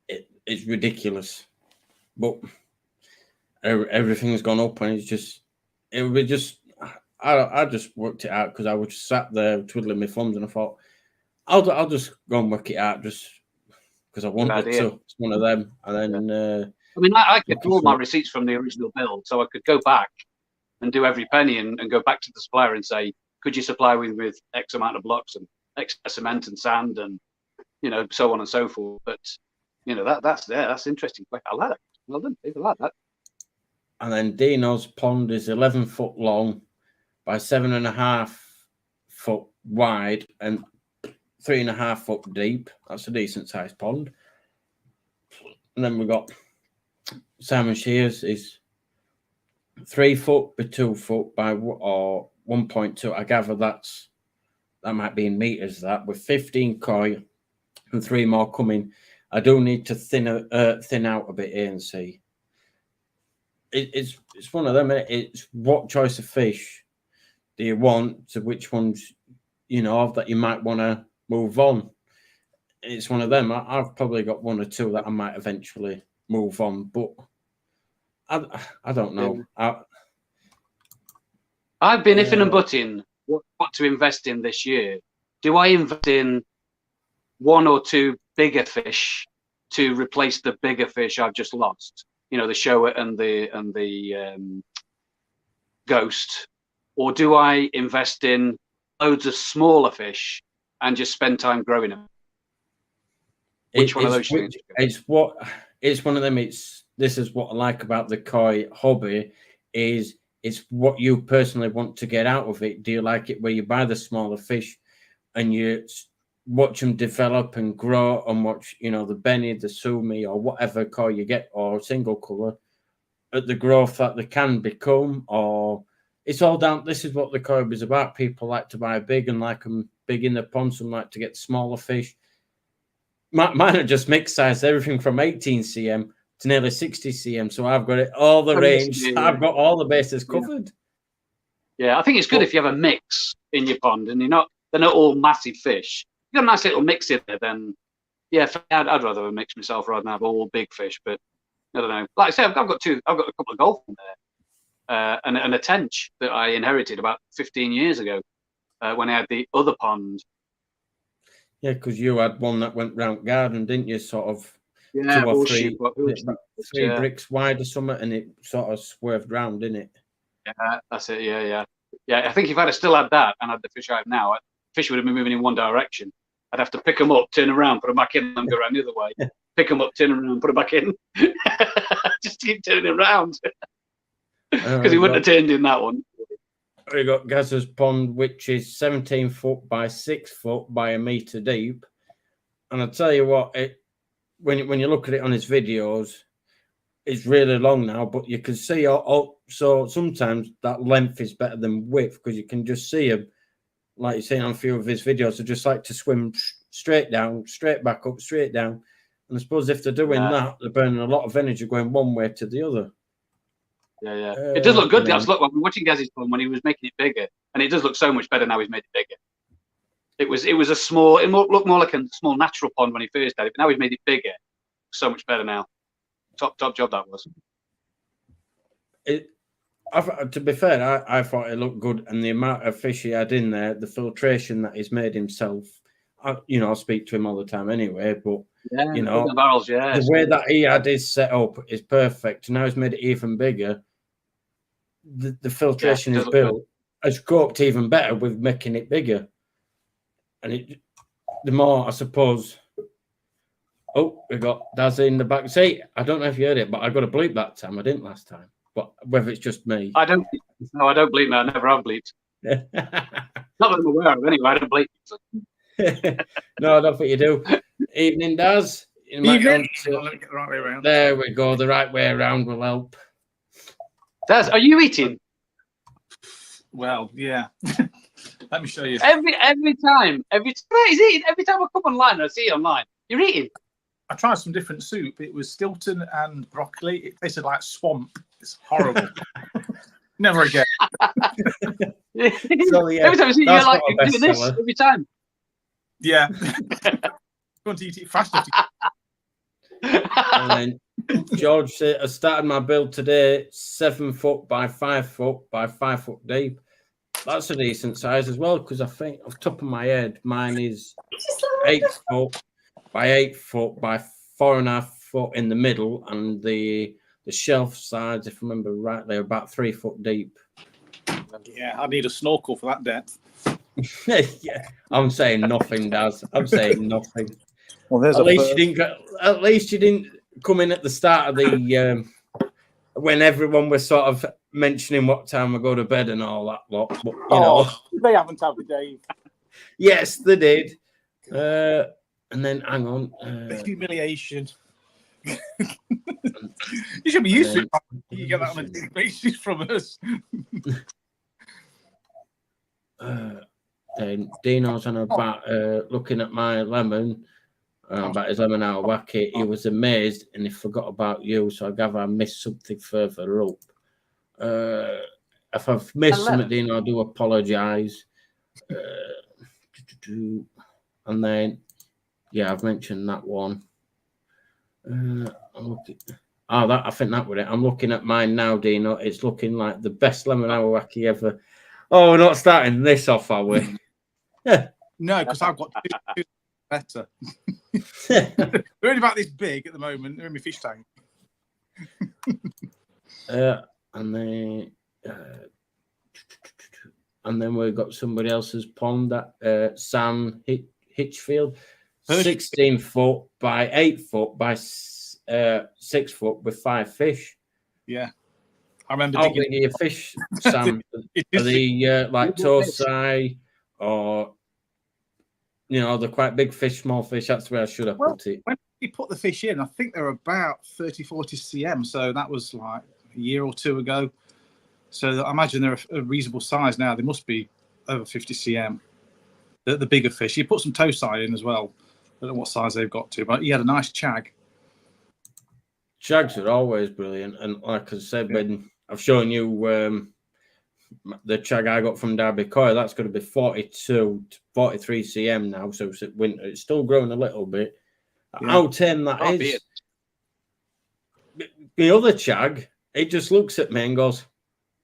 Speaker 1: It's ridiculous, but everything's gone up, and it would be just. I just worked it out because I was sat there twiddling my thumbs, and I thought, I'll just go and work it out just because I wanted to. It's one of them, and then.
Speaker 2: I mean, I kept all my receipts from the original build, so I could go back and do every penny and go back to the supplier and say, could you supply with X amount of blocks and X cement and sand and, you know, so on and so forth. But, you know, that's interesting. I like that. Well done. People like that.
Speaker 1: And then Dino's pond is 11 foot long by 7.5 foot wide and 3.5 foot deep. That's a decent sized pond. And then we've got Simon Shears is 3 foot by 2 foot by 1.2. I gather that might be in meters. That with 15 koi and 3 more coming. I do need to thin out a bit here and see. It's one of them. It's what choice of fish do you want? To which ones, you know, that you might want to move on. It's one of them. I've probably got 1 or 2 that I might eventually move on, but I don't know.
Speaker 2: I've been iffing and butting what to invest in this year. Do I invest in 1 or 2 bigger fish to replace the bigger fish I've just lost? You know, the shower and the ghost, or do I invest in loads of smaller fish and just spend time growing them? Which one of those?
Speaker 1: It's one of them. This is what I like about the koi hobby is it's what you personally want to get out of it. Do you like it where you buy the smaller fish and you watch them develop and grow and watch, you know, the Benny, the Sumi or whatever koi you get or single color at the growth that they can become, or it's all down. This is what the koi is about. People like to buy big and like them big in the pond. Some like to get smaller fish. Mine are just mixed size, everything from 18 cm to nearly 60 cm. So I've got it all the range. Yeah. I've got all the bases covered.
Speaker 2: Yeah, I think it's good if you have a mix in your pond and they're not all massive fish. You've got a nice little mix in there, then yeah, I'd rather have a mix myself rather than have all big fish. But I don't know. Like I said, I've got a couple of golf in there, and a tench that I inherited about 15 years ago when I had the other pond.
Speaker 1: Yeah, because you had one that went round garden, didn't you? Sort of.
Speaker 2: Yeah,
Speaker 1: 2 or 3,
Speaker 2: yeah.
Speaker 1: bricks wide or something, and it sort of swerved round, didn't it?
Speaker 2: Yeah, that's it. Yeah. I think if I'd have still had that and had the fish I have now, fish would have been moving in one direction. I'd have to pick them up, turn around, put them back in, and go around the other way. Pick them up, turn around, put them back in. Just keep turning around because he wouldn't have turned in that one.
Speaker 1: We got Gazza's pond, which is 17 foot by 6 foot by 1 meter deep, and I tell you what, when you look at it on his videos, it's really long now, but you can see so sometimes that length is better than width because you can just see him, like you're saying on a few of his videos, they just like to swim straight down, straight back up, straight down. And I suppose if they're doing that, they're burning a lot of energy going one way to the other.
Speaker 2: Yeah. It does look good. I was watching Gazzy's pond when he was making it bigger, and it does look so much better now he's made it bigger. It was a small, it looked more like a small natural pond when he first had it, but now he's made it bigger. So much better now. Top job that was.
Speaker 1: To be fair, I thought it looked good, and the amount of fish he had in there, the filtration that he's made himself. I speak to him all the time anyway, but
Speaker 2: the barrels,
Speaker 1: the way that he had his set up is perfect. Now he's made it even bigger. The filtration is built has coped even better with making it bigger, and the more I suppose. Oh, we got Daz in the back. See, I don't know if you heard it, but I got a bleep that time. I didn't last time, but whether it's just me,
Speaker 2: I don't bleep. I never have bleeped. Not that I'm aware of. Anyway, I don't bleep.
Speaker 1: No, I don't think you do. Evening, Daz.
Speaker 3: Evening. The right way around.
Speaker 1: There we go. The right way around will help.
Speaker 2: Daz, are you eating?
Speaker 3: Well, yeah. Let me show you.
Speaker 2: Every time he's eating. Every time I come online and I see it online, you're eating.
Speaker 3: I tried some different soup. It was Stilton and broccoli. It tasted like swamp. It's horrible. Never again.
Speaker 1: So, yeah,
Speaker 2: every time I see you, you're like, you're doing this every time.
Speaker 3: Yeah. Want to eat it faster.
Speaker 1: And then George said, I started my build today, 7 foot by 5 foot by 5 foot deep. That's a decent size as well, because I think off the top of my head, mine is 8 foot by 8 foot by 4.5 foot in the middle, and the shelf sides, if I remember right, they're about 3 foot deep.
Speaker 3: Yeah, I need a snorkel for that depth.
Speaker 1: Yeah, I'm saying nothing, Daz. I'm saying nothing.
Speaker 3: Well, there's
Speaker 1: at least you didn't come in at the start of the when everyone was sort of mentioning what time we go to bed and all that lot. But you know,
Speaker 3: they haven't had the day.
Speaker 1: Yes, they did. And then hang on.
Speaker 3: The humiliation. You should be used to it. You get that on a daily basis from us.
Speaker 1: Then Dino's on about looking at my lemon, about his lemon out of wacky. He was amazed and he forgot about you, so I gather I missed something further up. If I've missed something, Dino, I do apologise. And then, yeah, I've mentioned that one. I think that was it. I'm looking at mine now, Dino. It's looking like the best lemon awaki ever. Oh, we're not starting this off, are we?
Speaker 3: No, because I've got two better. They're only about this big at the moment. They're in my fish tank.
Speaker 1: And then we've got somebody else's pond, that Sam Hitchfield, 16 foot by 8 foot by 6 foot with 5 fish.
Speaker 3: Yeah. I remember
Speaker 1: How big are your fish, Sam? Are they like Tosai, or they're quite big fish, small fish? That's where I should have put it.
Speaker 3: When you put the fish in, I think they're about 30-40 cm. So that was like a year or two ago. So I imagine they're a reasonable size now. They must be over 50 cm. The bigger fish. You put some Tosai in as well. I don't know what size they've got to, but he had a nice chag.
Speaker 1: Shags are always brilliant, and like I said, when I've shown you the chag I got from Derby Coy, that's going to be 42 to 43 cm now. So it's winter. It's still growing a little bit. Yeah. How tame that is. The other chag, it just looks at me and goes,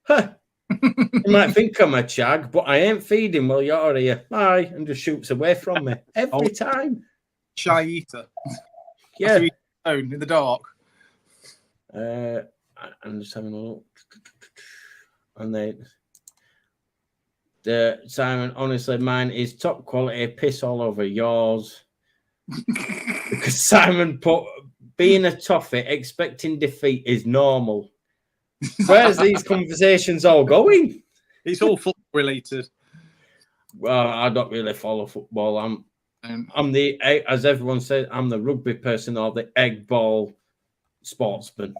Speaker 1: huh. You might think I'm a chag, but I ain't feeding while you're here. Bye, and just shoots away from me every time.
Speaker 3: Shy eater.
Speaker 1: Yeah.
Speaker 3: in the dark.
Speaker 1: I'm just having a look. And then Simon, honestly, mine is top quality. Piss all over yours. Because Simon put being a toffee, expecting defeat is normal. Where's these conversations all going?
Speaker 3: It's all football related.
Speaker 1: Well, I don't really follow football. I'm the, as everyone says, I'm the rugby person or the egg ball sportsman.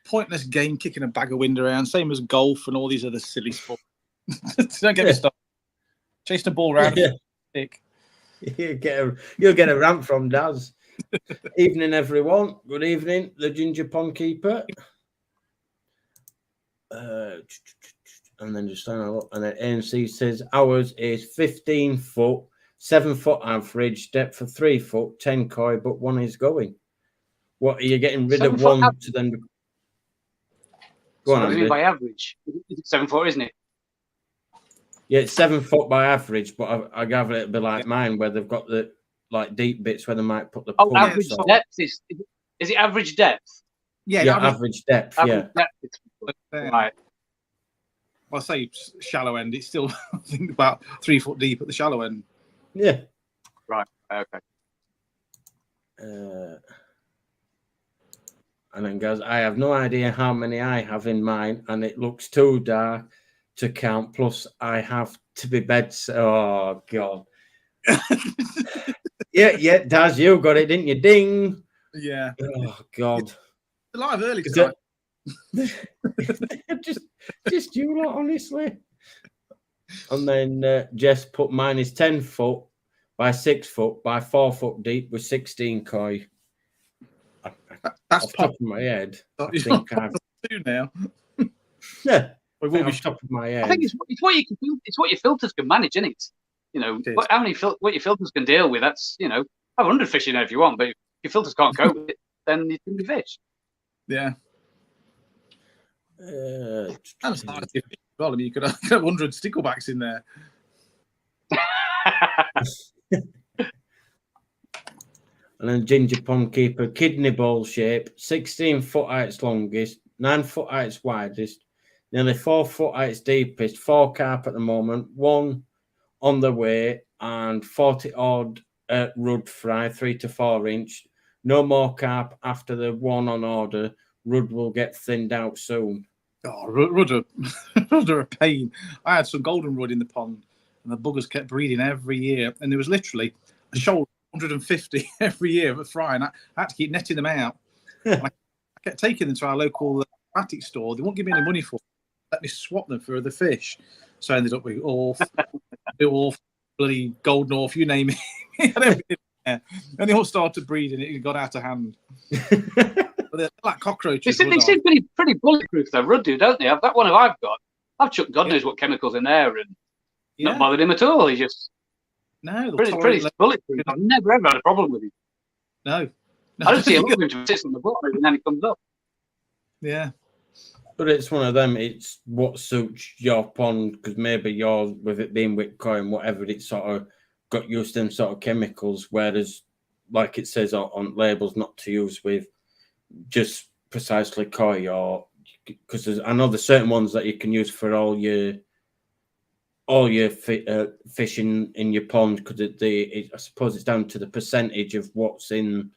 Speaker 3: Pointless game kicking a bag of wind around, same as golf and all these other silly sports. Don't get me started. Chasing the ball around.
Speaker 1: Yeah. You'll get a rant from Daz. Evening, everyone. Good evening, the Ginger Pond Keeper. And then just having a look. And then ANC says ours is 15 foot, 7 foot average, depth of 3 foot, 10 koi, but one is going. What are you getting rid of one to then? Go on,
Speaker 2: what do you mean by average? It's 7 foot, isn't it?
Speaker 1: Yeah, it's 7 foot by average, but I gather it'll be like mine, where they've got the like deep bits where they might put the.
Speaker 2: Average depth is it average depth?
Speaker 3: Yeah,
Speaker 1: average depth.
Speaker 2: Average depth. Right.
Speaker 3: Well, I say shallow end. It's still I think about 3 foot deep at the shallow end.
Speaker 1: Yeah.
Speaker 2: Right. Okay.
Speaker 1: And then guys, I have no idea how many I have in mine, and it looks too dark to count. Plus, I have to be bed. Oh God. yeah, Daz, you got it, didn't you? Ding.
Speaker 3: Yeah.
Speaker 1: Oh God.
Speaker 3: Live early tonight.
Speaker 1: just you lot, honestly. And then Jess put mine is 10 foot by 6 foot by 4 foot deep with 16 koi.
Speaker 3: That's
Speaker 1: off the top of my head. I think I've
Speaker 3: two now.
Speaker 1: Yeah,
Speaker 3: we will be
Speaker 1: top of my head.
Speaker 2: I think it's what you can. It's what your filters can manage, isn't it? You know, what your filters can deal with. That's have 100 fish in there if you want, but if your filters can't cope with it, then you can be fish.
Speaker 3: Yeah.
Speaker 2: And
Speaker 3: well, I mean, you could have 100 sticklebacks in there.
Speaker 1: And then Ginger Pond Keeper, kidney bowl shape, 16 foot at its longest, 9 foot at its widest, nearly 4 foot at its deepest, 4 carp at the moment, 1 on the way, and 40 odd rudd fry, 3 to 4 inch. No more carp after the 1 on order. Rudd will get thinned out soon.
Speaker 3: Oh, rudd are a pain. I had some golden rudd in the pond, and the buggers kept breeding every year, and there was literally a shoal 150 every year for frying. I had to keep netting them out. I kept taking them to our local aquatic store. They won't give me any money for them. Let me swap them for other fish. So I ended up with Orf, bloody Golden Orf, you name it. And they all started breeding. It got out of hand. But they're like cockroaches.
Speaker 2: They seem pretty bulletproof, though, rudd do, don't they? That one I've got. I've chucked God knows what chemicals in there and not bothered him at all. He just pretty bulletproof. I've never ever had a problem with him.
Speaker 3: No.
Speaker 2: I don't see a lot of him to sit on the bottom and then he comes up.
Speaker 3: Yeah.
Speaker 1: But it's one of them, it's what suits your pond, because maybe yours, with it being with koi and whatever, it sort of got used to them sort of chemicals, whereas, like it says on labels, not to use with just precisely koi, or because I know there's certain ones that you can use for all your fishing in your pond, because I suppose it's down to the percentage of what's in.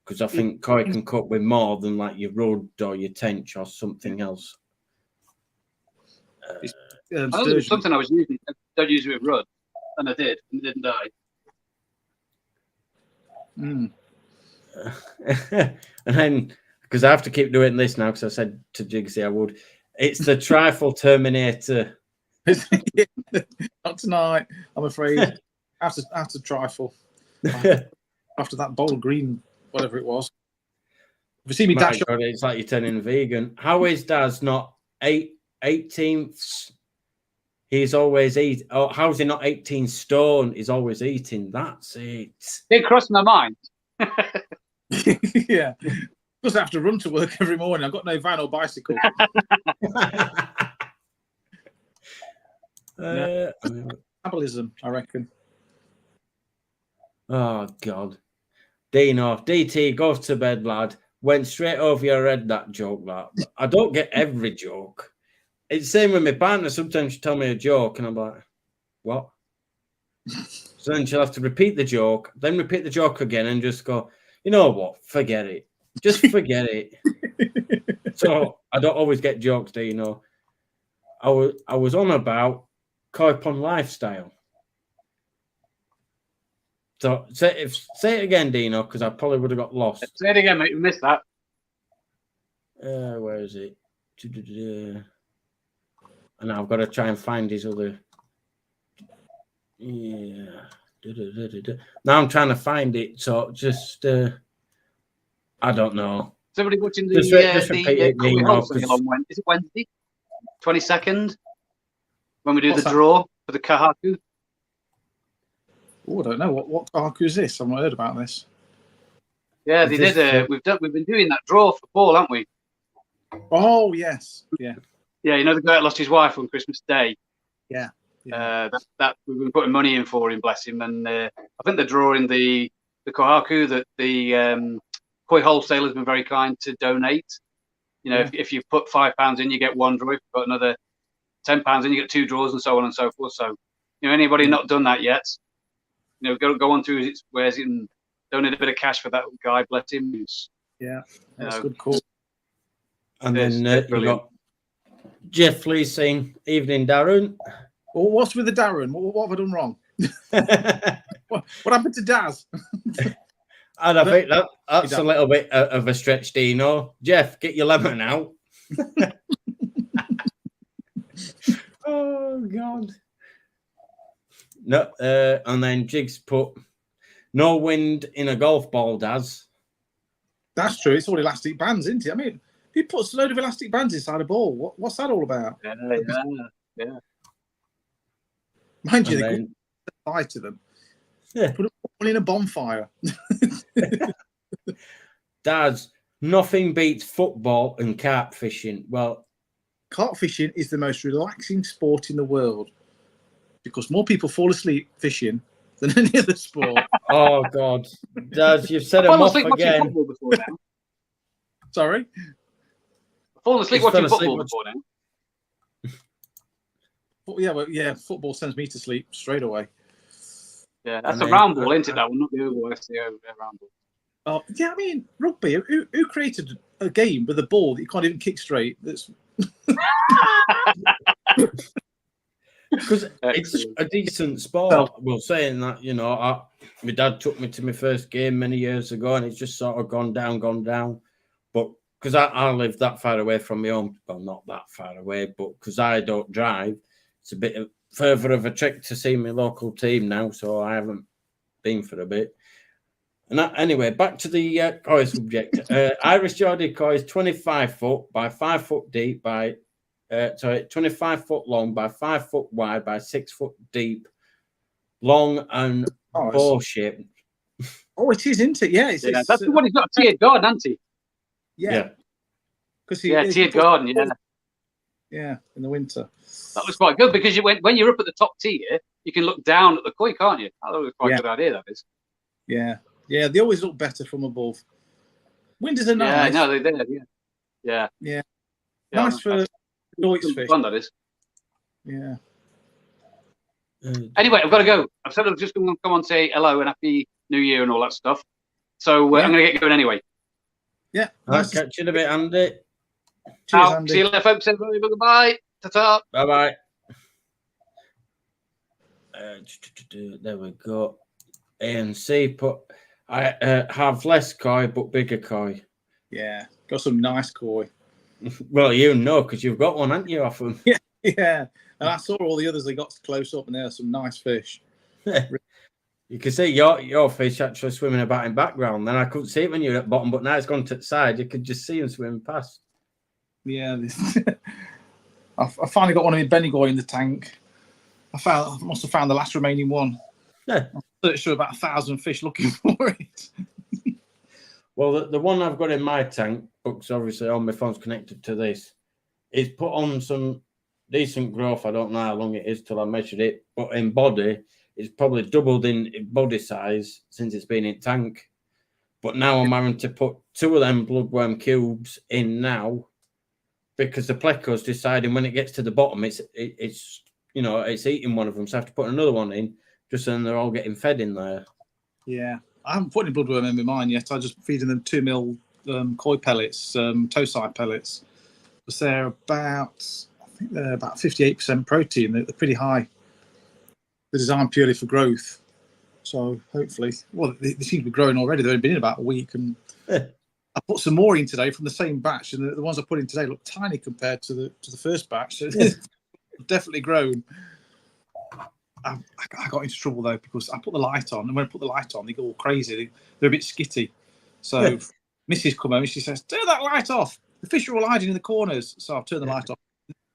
Speaker 1: Because I think koi can cope with more than like your rudd or your tench or something else.
Speaker 2: I know there was something I was using. Don't use it with rudd, and I did, and it didn't die.
Speaker 1: And then, because I have to keep doing this now, because I said to Jigsy I would. It's the trifle terminator.
Speaker 3: Not tonight, I'm afraid. After trifle. After that bowl of green, whatever it was. Have you seen me dash
Speaker 1: God, it's like you're turning vegan. How is Daz not 18th? He's always eating. Oh, how's he not 18 stone? He's always eating. That's it.
Speaker 2: It crossed my mind.
Speaker 3: Yeah. Because I have to run to work every morning. I've got no van or bicycle. Metabolism, I reckon.
Speaker 1: Oh God. Dino, DT, goes to bed, lad. Went straight over your head, that joke, that. I don't get every joke. It's the same with my partner. Sometimes she tell me a joke, and I'm like, what? So then she'll have to repeat the joke, then repeat the joke again, and just go, you know what? Forget it. Just forget it. So I don't always get jokes, Dino. I was on about koi pond lifestyle. So say it again, Dino, because I probably would have got lost.
Speaker 2: Say it again, mate. You missed that.
Speaker 1: Where is it? And I've got to try and find his other. Yeah. Now I'm trying to find it. So just, I don't know.
Speaker 2: Is everybody watching the
Speaker 1: Dino,
Speaker 2: wholesale on Wednesday? Is it Wednesday? 22nd? When we do
Speaker 3: What's
Speaker 2: the
Speaker 3: that?
Speaker 2: draw for the Kahaku?
Speaker 3: Oh, I don't know what Kahaku is this. I've not heard about this.
Speaker 2: Yeah,
Speaker 1: Is
Speaker 2: they
Speaker 1: this
Speaker 2: did. We've been doing that draw for Paul, haven't we?
Speaker 3: Oh yes, yeah.
Speaker 2: Yeah, you know the guy that lost his wife on Christmas Day.
Speaker 3: Yeah.
Speaker 2: That we've been putting money in for him, bless him. And I think they're drawing the Kohaku that the koi wholesaler has been very kind to donate. You know, if you put £5 in, you get one draw. If you put another £10 in, you get 2 draws, and so on and so forth. So, you know, anybody not done that yet, you know, go on through his wares and donate a bit of cash for that guy. Bless him.
Speaker 3: That's a good call.
Speaker 1: And then you got Jeff Lee saying, "Evening, Darren."
Speaker 3: Well, what's with the Darren? What have I done wrong? What happened to Daz?
Speaker 1: And I think that's a little bit of a stretch, Dino. Jeff, get your lemon out. Oh, God. No, and then Jigs put, no wind in a golf ball, Daz.
Speaker 3: That's true. It's all elastic bands, isn't it? I mean, who puts a load of elastic bands inside a ball? What's that all about?
Speaker 2: Yeah.
Speaker 3: Mind you, they could apply to them.
Speaker 1: Yeah.
Speaker 3: Put them in a bonfire.
Speaker 1: Daz, nothing beats football and carp fishing. Well,
Speaker 3: Carp fishing is the most relaxing sport in the world because more people fall asleep fishing than any other sport.
Speaker 1: oh, God. Daz, you've said
Speaker 2: I've
Speaker 1: him
Speaker 2: fallen
Speaker 1: off
Speaker 2: asleep watching
Speaker 1: again.
Speaker 2: football before now.
Speaker 3: Sorry?
Speaker 2: I've fallen asleep watching football before now.
Speaker 3: Yeah, football sends me to sleep straight away.
Speaker 2: Yeah, that's a round ball, isn't it? That one, not the oval. That's the round ball.
Speaker 3: Oh, yeah, I mean, rugby. Who created a game with a ball that you can't even kick straight? That's
Speaker 1: because it's a decent sport. Well, saying that, you know, my dad took me to my first game many years ago, and it's just sort of gone down. But because I live that far away from my home, well, not that far away, but because I don't drive, it's a bit further of a trek to see my local team now, so I haven't been for a bit. And anyway, back to the koi subject. Irish Geordie koi is 25 foot by 5 foot deep by 25 foot long by 5 foot wide by 6 foot deep, long and bow shaped.
Speaker 3: Oh, it is, isn't it? Yeah,
Speaker 2: that's the one. He's got a tiered garden, hasn't he?
Speaker 3: Yeah.
Speaker 2: Tiered garden.
Speaker 3: Yeah, in the winter.
Speaker 2: That was quite good because when you're up at the top tier, you can look down at the koi, can't you? That was quite a good idea. That is.
Speaker 3: Yeah, they always look better from above. Windows are nice.
Speaker 2: Yeah, no, they did. Yeah.
Speaker 3: Nice for Deutsch fish.
Speaker 2: Fun, that is.
Speaker 3: Yeah.
Speaker 2: Anyway, I've got to go. I've said I'm just going to come on and say hello and happy New Year and all that stuff. So I'm going to get going anyway.
Speaker 3: Yeah.
Speaker 1: Nice. Catch you in a bit, Andy.
Speaker 3: Cheers, Andy.
Speaker 2: See you later, folks. Everybody, goodbye. Ta-ta.
Speaker 1: Bye-bye. There we go. ANC put, I have less koi but bigger koi.
Speaker 3: Yeah, got some nice koi.
Speaker 1: Well, you know, because you've got one, haven't you, off them?
Speaker 3: Yeah. And I saw all the others they got close up, and there are some nice fish.
Speaker 1: You can see your fish actually swimming about in background. Then I couldn't see it when you were at bottom, but now it's gone to the side. You could just see them swimming past.
Speaker 3: Yeah. I finally got one of my Benigoi in the tank. I must have found the last remaining one.
Speaker 1: Yeah.
Speaker 3: I'm pretty sure about 1,000 fish looking for it.
Speaker 1: Well, the one I've got in my tank, because obviously all my phone's connected to this, is put on some decent growth. I don't know how long it is till I measured it, but in body, it's probably doubled in body size since it's been in tank. But now I'm having to put 2 of them bloodworm cubes in now because the pleco's deciding when it gets to the bottom, it's eating one of them. So I have to put another one in just so they're all getting fed in there.
Speaker 3: Yeah, I haven't put any bloodworm in mine yet. I just feeding them 2 mil koi pellets, toe-side pellets. Because they're about, I think they're about 58% protein. They're pretty high. They're designed purely for growth. So hopefully, well, they seem to be growing already. They've only been in about a week, and I put some more in today from the same batch, and the ones I put in today look tiny compared to the first batch. So they've definitely grown. I got into trouble though because I put the light on, and when I put the light on, they go all crazy. They're a bit skitty. So Mrs. come home and she says, "Turn that light off. The fish are all hiding in the corners." So I've turned the light off.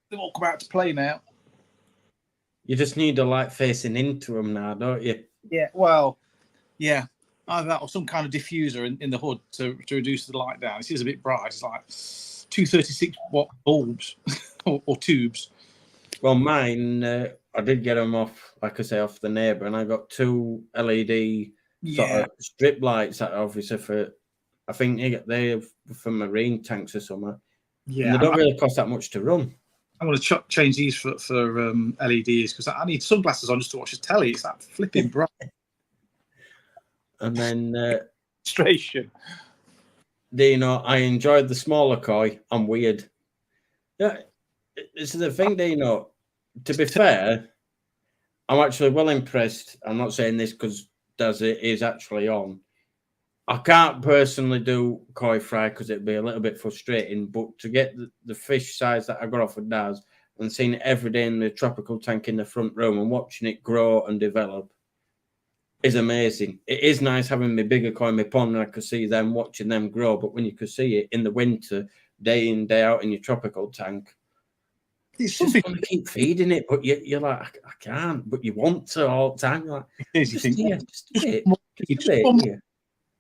Speaker 3: They've all come out to play now.
Speaker 1: You just need a light facing into them now, don't you?
Speaker 3: Yeah, well, yeah. Either that or some kind of diffuser in the hood to reduce the light down. It is a bit bright. It's like 236 watt bulbs or tubes.
Speaker 1: Well, mine, I did get them off, like I say, off the neighbour, and I got 2 LED sort of strip lights that obviously I think they're for marine tanks or something.
Speaker 3: Yeah,
Speaker 1: and they don't really cost that much to run.
Speaker 3: I'm going to change these for LEDs because I need sunglasses on just to watch the telly. It's that flipping bright.
Speaker 1: And then
Speaker 3: Demonstration.
Speaker 1: Dino, I enjoyed the smaller koi. I'm weird. Yeah, this is the thing, Dino. To be fair, I'm actually well impressed. I'm not saying this because Daz is actually on. I can't personally do koi fry because it'd be a little bit frustrating, but to get the fish size that I got off of Daz and seeing it every day in the tropical tank in the front room and watching it grow and develop is amazing. It is nice having my bigger koi in my pond and I could see them, watching them grow, but when you could see it in the winter, day in, day out in your tropical tank, it's just want to keep feeding it, but you're like, I can't, but you want to all the time. You're like, just do it.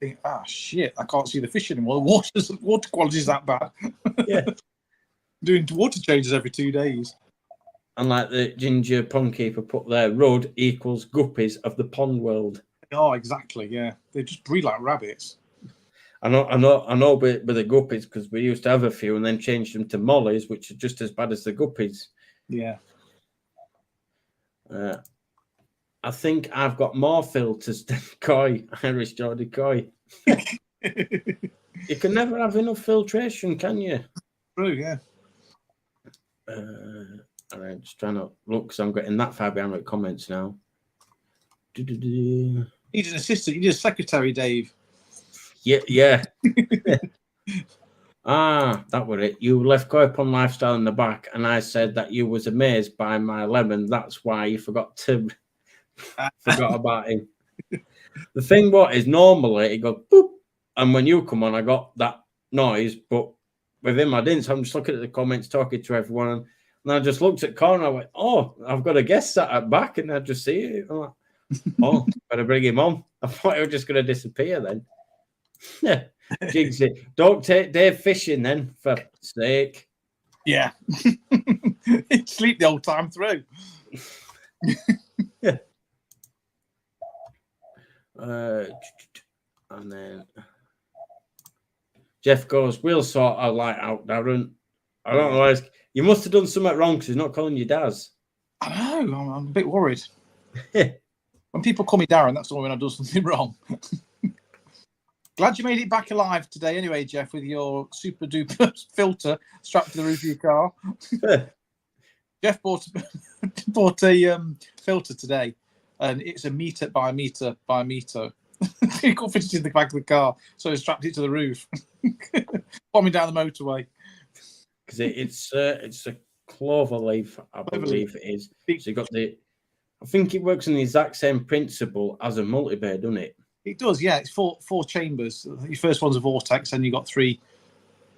Speaker 3: Think, shit, I can't see the fish anymore. The water quality is that bad.
Speaker 1: Yeah.
Speaker 3: Doing water changes every 2 days.
Speaker 1: And like the ginger pond keeper put there, Rudd equals guppies of the pond world.
Speaker 3: Oh, exactly, yeah. They just breed like rabbits.
Speaker 1: I know with the guppies because we used to have a few and then changed them to mollies, which are just as bad as the guppies.
Speaker 3: Yeah.
Speaker 1: I think I've got more filters than koi, Irish Geordie koi. You can never have enough filtration, can you?
Speaker 3: True, yeah.
Speaker 1: I'm just trying to look because I'm getting that far behind with comments now.
Speaker 3: You need an assistant. You need a secretary, Dave.
Speaker 1: Yeah. That was it. You left Koi Pond Lifestyle in the back, and I said that you was amazed by my lemon. That's why you forgot about him. The thing is normally it goes boop, and when you come on, I got that noise, but with him I didn't. So I'm just looking at the comments, talking to everyone, and I just looked at Connor. I went, "Oh, I've got a guest sat at back," and I just see it. I'm like, "Oh, better bring him on." I thought he was just going to disappear then. Yeah, Jigsy, don't take Dave fishing then, for sake.
Speaker 3: Yeah, he'd sleep the whole time through.
Speaker 1: Yeah. And then Jeff goes, "We'll sort our light out, Darren." I don't know. You must have done something wrong because he's not calling you Daz.
Speaker 3: I know. I'm a bit worried. When people call me Darren, that's all when I've done something wrong. Glad you made it back alive today anyway, Jeff, with your super duper filter strapped to the roof of your car. Jeff bought a filter today, and it's a meter by meter by meter. He couldn't fit it in the back of the car, so he strapped it to the roof. Bombing down the motorway.
Speaker 1: Because it's a clover leaf, I believe it is. So you got I think it works on the exact same principle as a multi-bay, doesn't it?
Speaker 3: It does, yeah. It's four chambers. Your first one's a vortex, and you got 3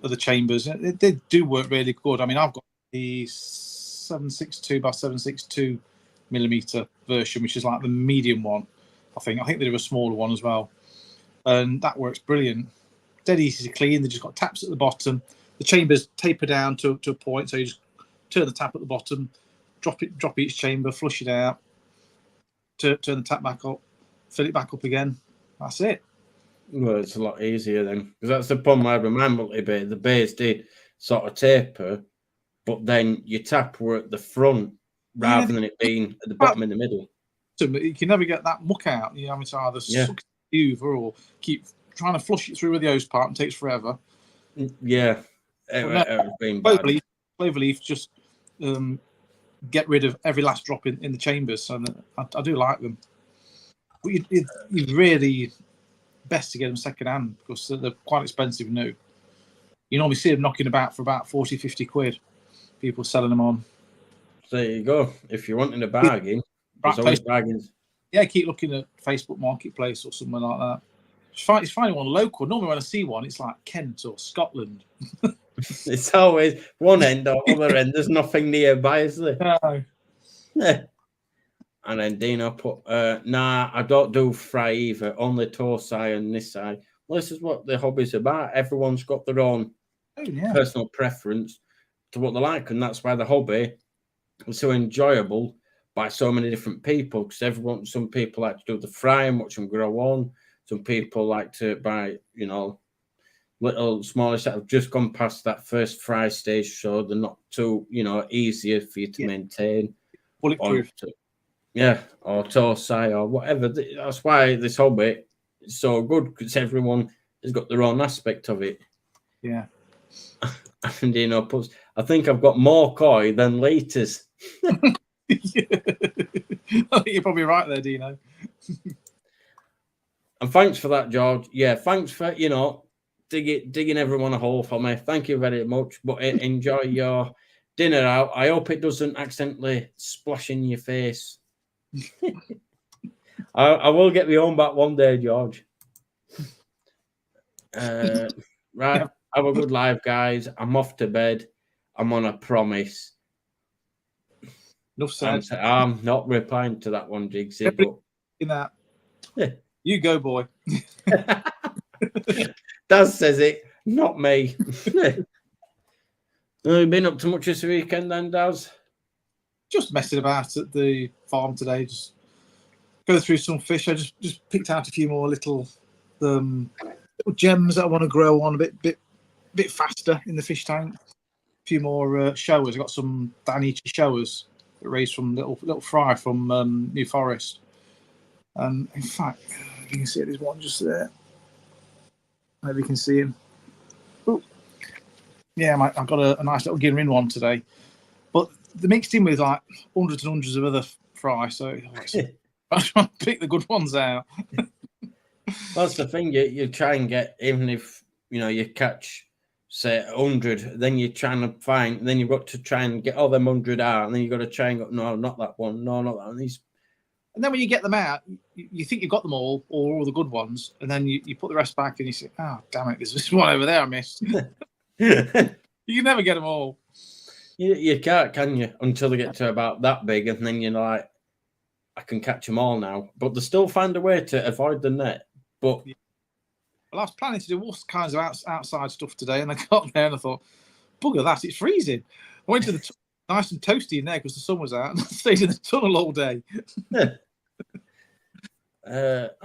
Speaker 3: other chambers. They do work really good. I mean, I've got the 762 by 762 millimeter version, which is like the medium one. I think they do a smaller one as well, and that works brilliant. Dead easy to clean. They just got taps at the bottom. The chambers taper down to a point, so you just turn the tap at the bottom, drop each chamber, flush it out, turn the tap back up, fill it back up again. That's it.
Speaker 1: Well, it's a lot easier then, because that's the problem I remember. The base did sort of taper, but then your tap were at the front rather than it being at the bottom in the middle.
Speaker 3: You can never get that muck out. You having to either suck it over or keep trying to flush it through with the hose pipe, and takes forever.
Speaker 1: Yeah, it been bad.
Speaker 3: Cloverleaf just get rid of every last drop in the chambers, and I do like them. But you really best to get them second hand because they're quite expensive new. You normally see them knocking about for about 40, 50 quid. People selling them on.
Speaker 1: So there you go. If you're wanting a bargain, there's always bargains.
Speaker 3: Yeah, keep looking at Facebook Marketplace or something like that. It's finding one local. Normally when I see one, it's like Kent or Scotland.
Speaker 1: It's always one end or other end. There's nothing nearby, is there?
Speaker 3: No.
Speaker 1: Yeah. And then Dino put, nah, I don't do fry either. Only toe side and this side. Well, this is what the hobby's about. Everyone's got their own personal preference to what they like, and that's why the hobby is so enjoyable by so many different people. Because some people like to do the fry and watch them grow on. Some people like to buy, little smallish that have just gone past that first fry stage, so they're not too, easier for you to maintain.
Speaker 3: Bulletproof.
Speaker 1: Or torsi or whatever. That's why this hobby is so good, because everyone has got their own aspect of it.
Speaker 3: Yeah.
Speaker 1: And I think I've got more koi than litres.
Speaker 3: I think you're probably right there, Dino.
Speaker 1: And thanks for that, George. Yeah, thanks for, digging everyone a hole for me. Thank you very much. But enjoy your dinner out. I hope it doesn't accidentally splash in your face. I will get my own back one day, George. Right. Have a good life, guys. I'm off to bed. I'm on a promise.
Speaker 3: Enough said.
Speaker 1: I'm not replying to that one, Jigsy. But...
Speaker 3: In that. You go, boy.
Speaker 1: Daz says it, not me. Have you been up to much this weekend then, Daz?
Speaker 3: Just messing about at the farm today. Just go through some fish. I just picked out a few more little gems that I want to grow on a bit faster in the fish tank. A few more showers. I got some Danichi showers that raised from little fry from New Forest. In fact, you can see there's one just there. Maybe you can see him. Ooh. Yeah, I've got a nice little genural one today. But they're mixed in with like hundreds and hundreds of other fry, so I try to pick the good ones out.
Speaker 1: That's the thing. You try and get, even if you catch, say, 100, then you're trying to find, then you've got to try and get all them 100 out, and then you've got to try and go, no, not that one, no, not that one.
Speaker 3: And then when you get them out, you think you've got them all, or all the good ones, and then you put the rest back and you say, oh, damn it, there's one over there I missed. You can never get them all.
Speaker 1: You can't, can you? Until they get to about that big, and then you're like, I can catch them all now. But they still find a way to avoid the net. But
Speaker 3: well, I was planning to do all kinds of outside stuff today, and I got there and I thought, bugger that, it's freezing. I went to the nice and toasty in there because the sun was out, and I stayed in the tunnel all day.
Speaker 1: That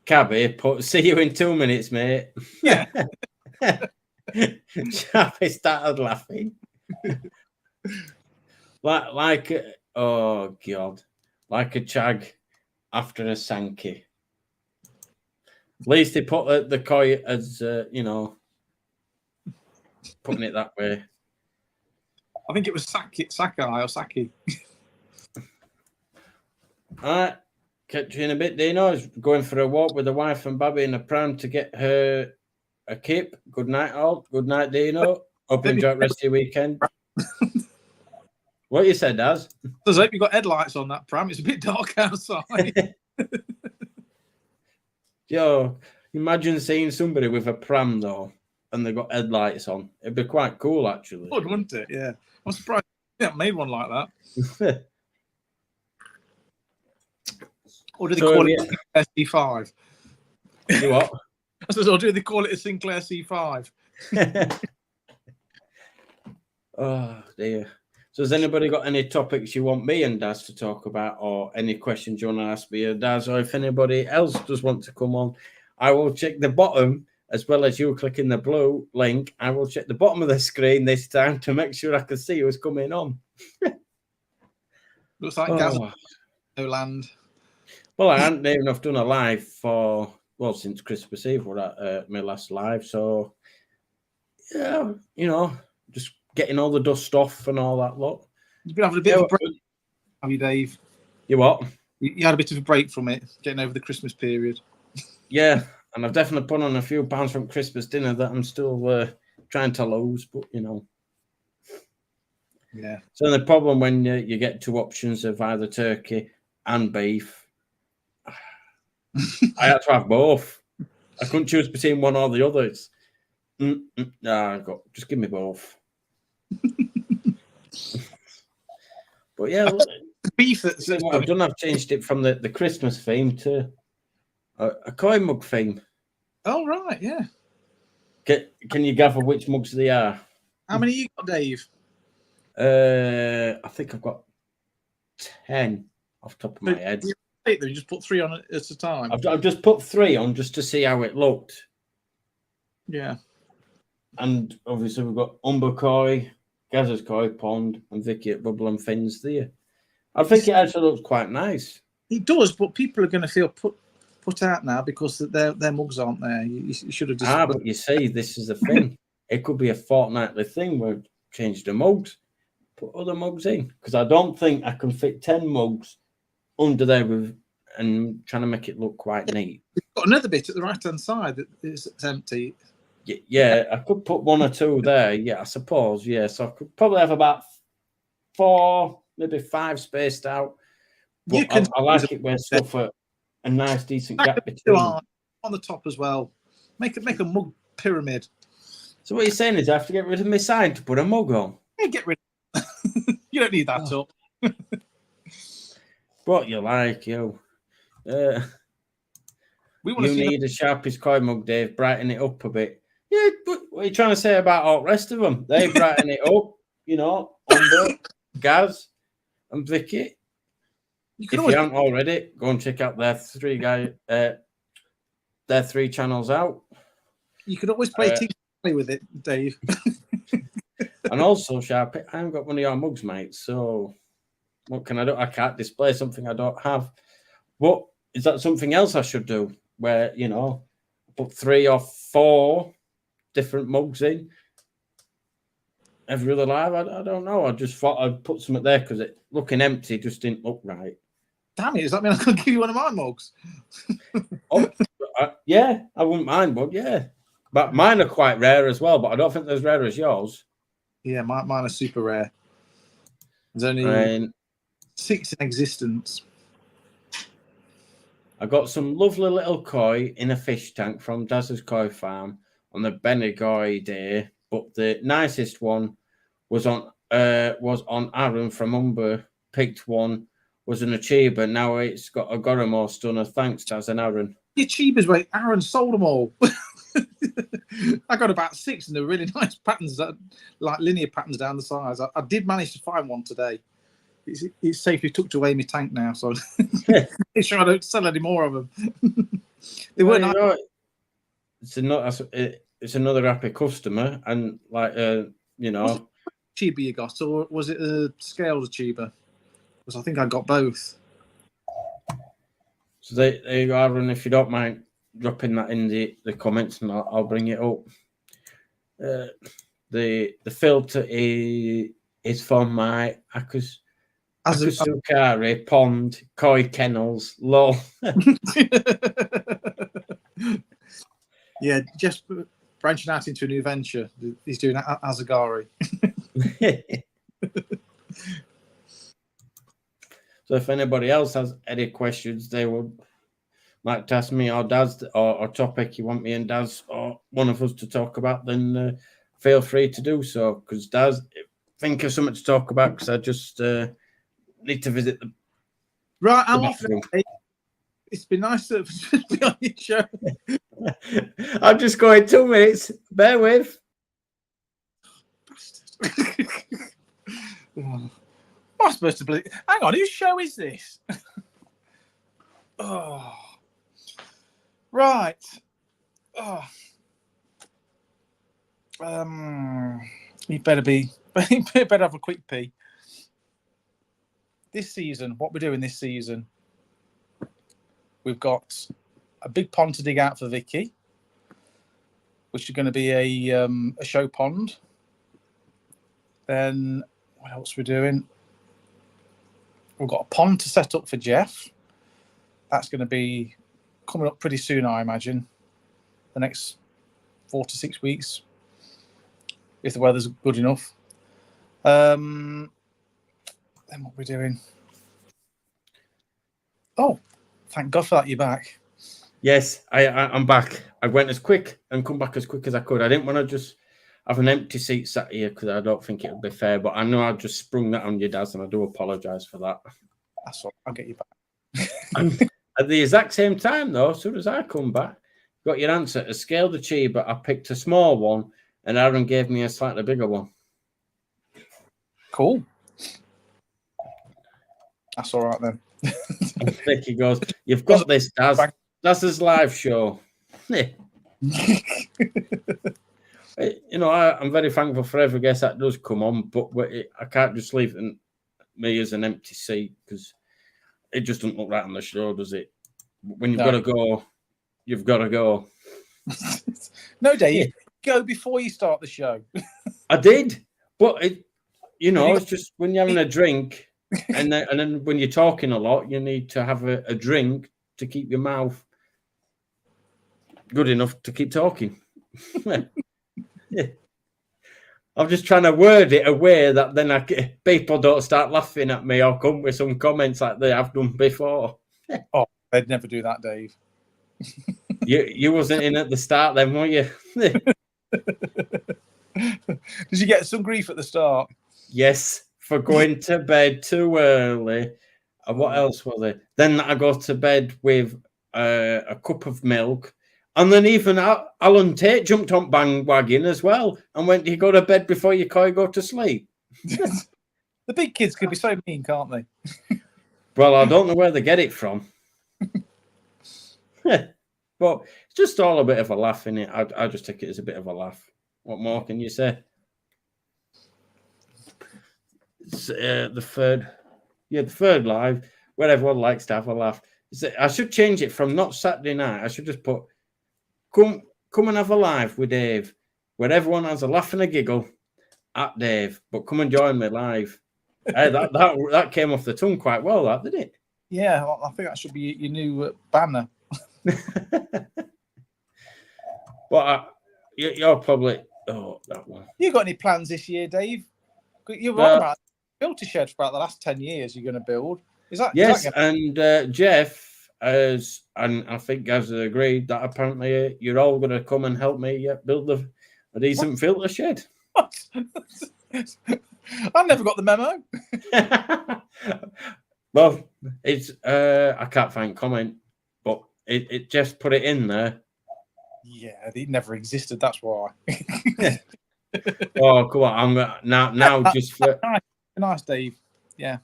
Speaker 1: Cabby put, see you in 2 minutes, mate.
Speaker 3: Yeah.
Speaker 1: Chappie started laughing. like oh God, like a chag after a Sankey. At least they put the koi as putting it that way.
Speaker 3: I think it was Sakai or Saki.
Speaker 1: All right, catch you in a bit. Dino is going for a walk with the wife and Babby in a pram to get her a kip. Good night, all. Good night, Dino. Hope you enjoy the rest of your weekend. What you said, Daz?
Speaker 3: I hope you got headlights on that pram. It's a bit dark outside.
Speaker 1: Yo, imagine seeing somebody with a pram though, and they got headlights on. It'd be quite cool, actually.
Speaker 3: Good, wouldn't it? Yeah. I'm surprised they haven't made one like that. Or do they call it a C5?
Speaker 1: Do what?
Speaker 3: I said, or do they call it a Sinclair C5?
Speaker 1: Oh dear. So has anybody got any topics you want me and Daz to talk about, or any questions you want to ask me or Daz, or if anybody else does want to come on, I will check the bottom, as well as you clicking the blue link. I will check the bottom of the screen this time to make sure I can see who's coming on.
Speaker 3: Looks like Gaz no land.
Speaker 1: Well, I hadn't even done a live for, well, since Christmas Eve were at my last live. So, yeah, you know, just getting all the dust off and all that lot.
Speaker 3: You've been having a bit of a break, have you, Dave?
Speaker 1: You what?
Speaker 3: You had a bit of a break from it, getting over the Christmas period.
Speaker 1: Yeah, and I've definitely put on a few pounds from Christmas dinner that I'm still trying to lose, but, you know.
Speaker 3: Yeah.
Speaker 1: So the problem when you get two options of either turkey and beef, I had to have both. I couldn't choose between one or the other. It's just give me both. But yeah,
Speaker 3: beef.
Speaker 1: What I've done, I've changed it from the Christmas theme to a coin mug theme.
Speaker 3: Oh right, yeah.
Speaker 1: Can you gather which mugs they are?
Speaker 3: How many you got, Dave?
Speaker 1: I think I've got 10 off the top of my head.
Speaker 3: You just put 3 on at a time.
Speaker 1: I've just put 3 on just to see how it looked.
Speaker 3: Yeah.
Speaker 1: And obviously we've got Umber Koi, Gaz's Koi Pond, and Vicky at Bubble and Fins there. I think it actually looks quite nice.
Speaker 3: It does, but people are going to feel put out now because their mugs aren't there. You should have just.
Speaker 1: But you see, this is the thing. It could be a fortnightly thing where change the mugs, put other mugs in, because I don't think I can fit 10 mugs under there and trying to make it look quite neat.
Speaker 3: You've got another bit at the right hand side that is empty.
Speaker 1: Yeah, I could put 1 or 2 there. Yeah, I suppose. Yeah, so I could probably have about 4, maybe 5 spaced out. But I like it where stuff a nice, decent gap between.
Speaker 3: On the top as well. Make a mug pyramid.
Speaker 1: So what you're saying is I have to get rid of my sign to put a mug on?
Speaker 3: Yeah, get rid of it. You don't need that up.
Speaker 1: What you like, yo. You need a Sharpie's Koi mug, Dave. Brighten it up a bit. Yeah, but what are you trying to say about all the rest of them? They brighten it up, you know, Umber, Gaz, and Vicky. If you haven't already, go and check out their 3 channels out. You
Speaker 3: could always play with it, Dave.
Speaker 1: And also, Sharpie, I haven't got one of your mugs, mate. So what can I do? I can't display something I don't have. What is that? Something else I should do? Where, you know, put 3 or 4 different mugs in every other live. I don't know. I just thought I'd put something there because it looking empty just didn't look right.
Speaker 3: Damn it! Does that mean I can give you one of my mugs?
Speaker 1: Yeah, I wouldn't mind, but yeah. But mine are quite rare as well, but I don't think they're as rare as yours.
Speaker 3: Yeah, mine are super rare. There's only 6 in existence.
Speaker 1: I got some lovely little koi in a fish tank from Daz's Koi Farm on the Bendigo Day, but the nicest one was on Aaron from Umber. Picked one, was an Achiba. Now it's got a Goramo stunner. Thanks, Daz and Aaron.
Speaker 3: The Achibas, mate. Aaron sold them all. I got about 6 and they're really nice patterns, like linear patterns down the sides. I did manage to find one today. It's safely tucked away in my tank now, so make sure I don't sell any more of them. They weren't.
Speaker 1: It's another happy customer, and like you know,
Speaker 3: Chiba you got, or was it a scaled Chiba? Because I think I got both.
Speaker 1: So there you go, Aaron. If you don't mind dropping that in the comments, and I'll bring it up. The filter is from my Akusukari Pond Koi Kennels. Lol.
Speaker 3: Yeah, just branching out into a new venture. He's doing Azagari.
Speaker 1: So if anybody else has any questions, they would like to ask me or Daz or topic you want me and Daz or one of us to talk about, then feel free to do so. Because Daz, think of something to talk about because I just need to visit the.
Speaker 3: Right, I'm off. It's been nice to be on your show.
Speaker 1: I'm just going 2 minutes. Bear with.
Speaker 3: What am I supposed to believe? Hang on, whose show is this? Oh, right. Oh. You better have a quick pee. This season, what we're doing this season, we've got a big pond to dig out for Vicky, which is going to be a show pond. Then what else we're doing? We've got a pond to set up for Jeff. That's going to be coming up pretty soon, I imagine. The next 4 to 6 weeks, if the weather's good enough. Then what we're doing? Oh, thank God for that, you're back.
Speaker 1: Yes, I'm back. I went as quick and come back as quick as I could. I didn't want to just have an empty seat sat here because I don't think it would be fair. But I know I just sprung that on you, Daz, and I do apologise for that.
Speaker 3: That's all. I'll get you back.
Speaker 1: And at the exact same time, though, as soon as I come back, got your answer. A scaled achiever, I picked a small one, and Aaron gave me a slightly bigger one.
Speaker 3: Cool. That's all right then.
Speaker 1: And Vicky goes, "You've got this, Daz. Daz's live show." You know, I'm very thankful for every guest that does come on, but I can't just leave me as an empty seat because it just doesn't look right on the show, does it? When you've got to go, you've got to go.
Speaker 3: No, Dave, go before you start the show.
Speaker 1: I did, but it's just when you're having a drink, and then when you're talking a lot, you need to have a drink to keep your mouth good enough to keep talking. Yeah. I'm just trying to word it a way that then people don't start laughing at me or come with some comments like they have done before.
Speaker 3: Oh, they'd never do that, Dave.
Speaker 1: You wasn't in at the start then, were you?
Speaker 3: Did you get some grief at the start?
Speaker 1: Yes, for going to bed too early. And what else was it? Then I go to bed with a cup of milk. And then even Alan Tate jumped on bandwagon as well and went, "You go to bed before you go to sleep."
Speaker 3: The big kids can be so mean, can't they?
Speaker 1: Well, I don't know where they get it from. But it's just all a bit of a laugh, innit? I just take it as a bit of a laugh. What more can you say? It's the third live, where everyone likes to have a laugh. I should change it from not Saturday night. I should just put, Come and have a live with Dave, where everyone has a laugh and a giggle at Dave. But come and join me live. Hey, that came off the tongue quite well, that did it?
Speaker 3: Yeah, I think that should be your new banner.
Speaker 1: But you're probably that one.
Speaker 3: You got any plans this year, Dave? You're right about filter shed for about the last 10 years. You're going to build. Is that
Speaker 1: yes?
Speaker 3: Is that
Speaker 1: and Jeff. And I think guys have agreed that apparently you're all going to come and help me build a decent filter shed.
Speaker 3: What? I never got the memo.
Speaker 1: Well, it's I can't find comment, but it just put it in there.
Speaker 3: Yeah, it never existed. That's why.
Speaker 1: Oh, come on! I'm now just for...
Speaker 3: nice, Dave. Yeah.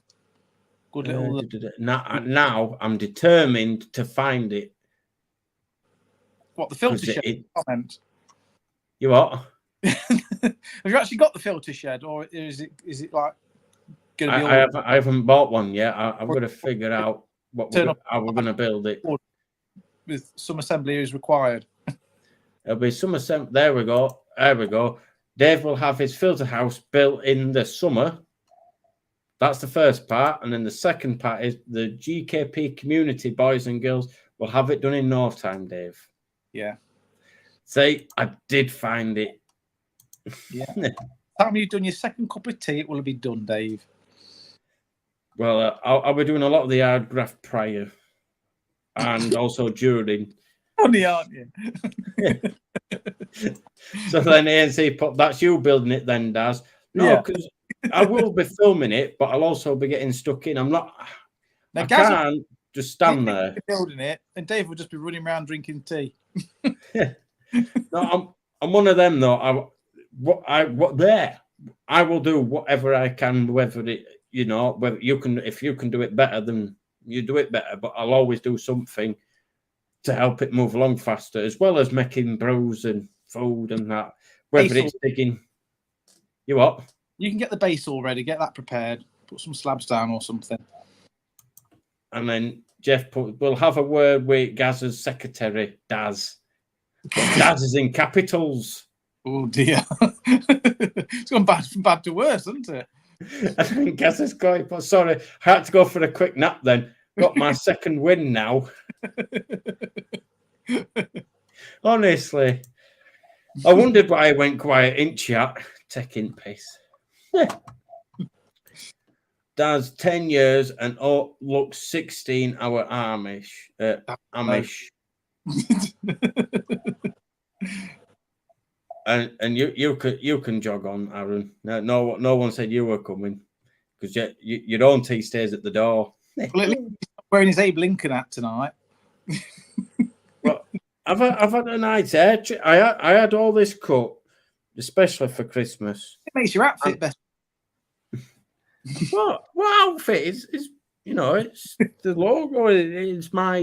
Speaker 3: Good little.
Speaker 1: Now I'm determined to find it.
Speaker 3: What, the filter shed? Comment.
Speaker 1: You what?
Speaker 3: Have you actually got the filter shed, or is it like going to be?
Speaker 1: I haven't bought one yet. I'm going to figure out how we're going to build it.
Speaker 3: With some assembly is required.
Speaker 1: There'll be some assembly. There we go. Dave will have his filter house built in the summer. That's the first part. And then the second part is the GKP community boys and girls will have it done in no time, Dave.
Speaker 3: Yeah.
Speaker 1: See, I did find it.
Speaker 3: Yeah. Time you've done your second cup of tea, it will be done, Dave.
Speaker 1: Well, I'll be doing a lot of the hard graft prior and also during.
Speaker 3: Funny, aren't you?
Speaker 1: So then ANC put, that's you building it then, Daz. No, because I will be filming it, but I'll also be getting stuck in. I'm not. I can't just stand there
Speaker 3: building it, and Dave will just be running around drinking tea.
Speaker 1: No, I'm one of them though. I will do whatever I can, whether it, whether you can, if you can do it better, then you do it better. But I'll always do something to help it move along faster, as well as making brews and food and that. Whether it's digging, you what?
Speaker 3: You can get the base all ready, get that prepared, put some slabs down or something.
Speaker 1: And then Jeff we'll have a word with Gaz's secretary, Daz. Daz is in capitals.
Speaker 3: Oh dear. It's gone from bad to worse, hasn't it?
Speaker 1: I think Gaz is going, but sorry, I had to go for a quick nap then. Got my second win now. Honestly. I wondered why I went quiet in chat. Taking piss. Daz 10 years and looks 16 hour Amish. And you can jog on, Aaron. No one said you were coming because your own tea stays at the door.
Speaker 3: Well, he's wearing his Abe Lincoln hat tonight.
Speaker 1: Well, I've had a nice hair. I had all this cut, especially for Christmas.
Speaker 3: It makes your outfit better.
Speaker 1: What outfit is it's the logo. It's my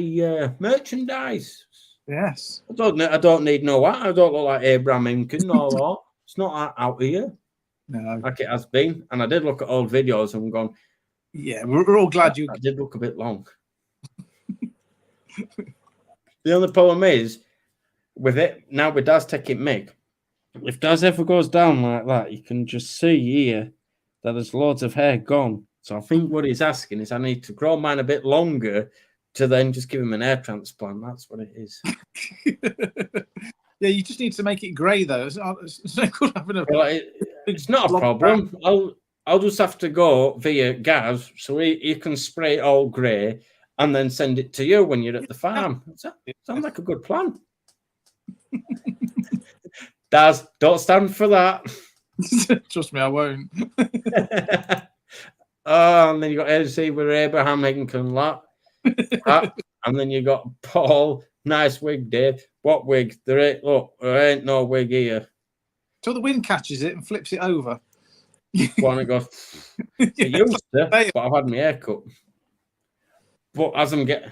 Speaker 1: merchandise.
Speaker 3: Yes.
Speaker 1: I don't need no hat. I don't look like Abraham Lincoln or that. It's not out here.
Speaker 3: No.
Speaker 1: Like it has been. And I did look at old videos and gone,
Speaker 3: yeah, we're all glad
Speaker 1: I did look a bit long. The only problem is with it now with Daz taking Mick, if Daz ever goes down like that, you can just see here that there's loads of hair gone. So I think what he's asking is I need to grow mine a bit longer to then just give him an hair transplant. That's what it is.
Speaker 3: Yeah, you just need to make it grey though. It's no good having a.
Speaker 1: Well, it's not a problem. I'll just have to go via Gaz, so he can spray it all grey and then send it to you when you're at the farm. Sounds like a good plan. Daz, don't stand for that.
Speaker 3: Trust me, I won't.
Speaker 1: Oh, and then you got AC with Abraham Lincoln, and then you got Paul. Nice wig, Dave. What wig? There ain't no wig here.
Speaker 3: Till the wind catches it and flips it over.
Speaker 1: One it goes. It used to, but I've had my hair cut. But as I'm
Speaker 3: the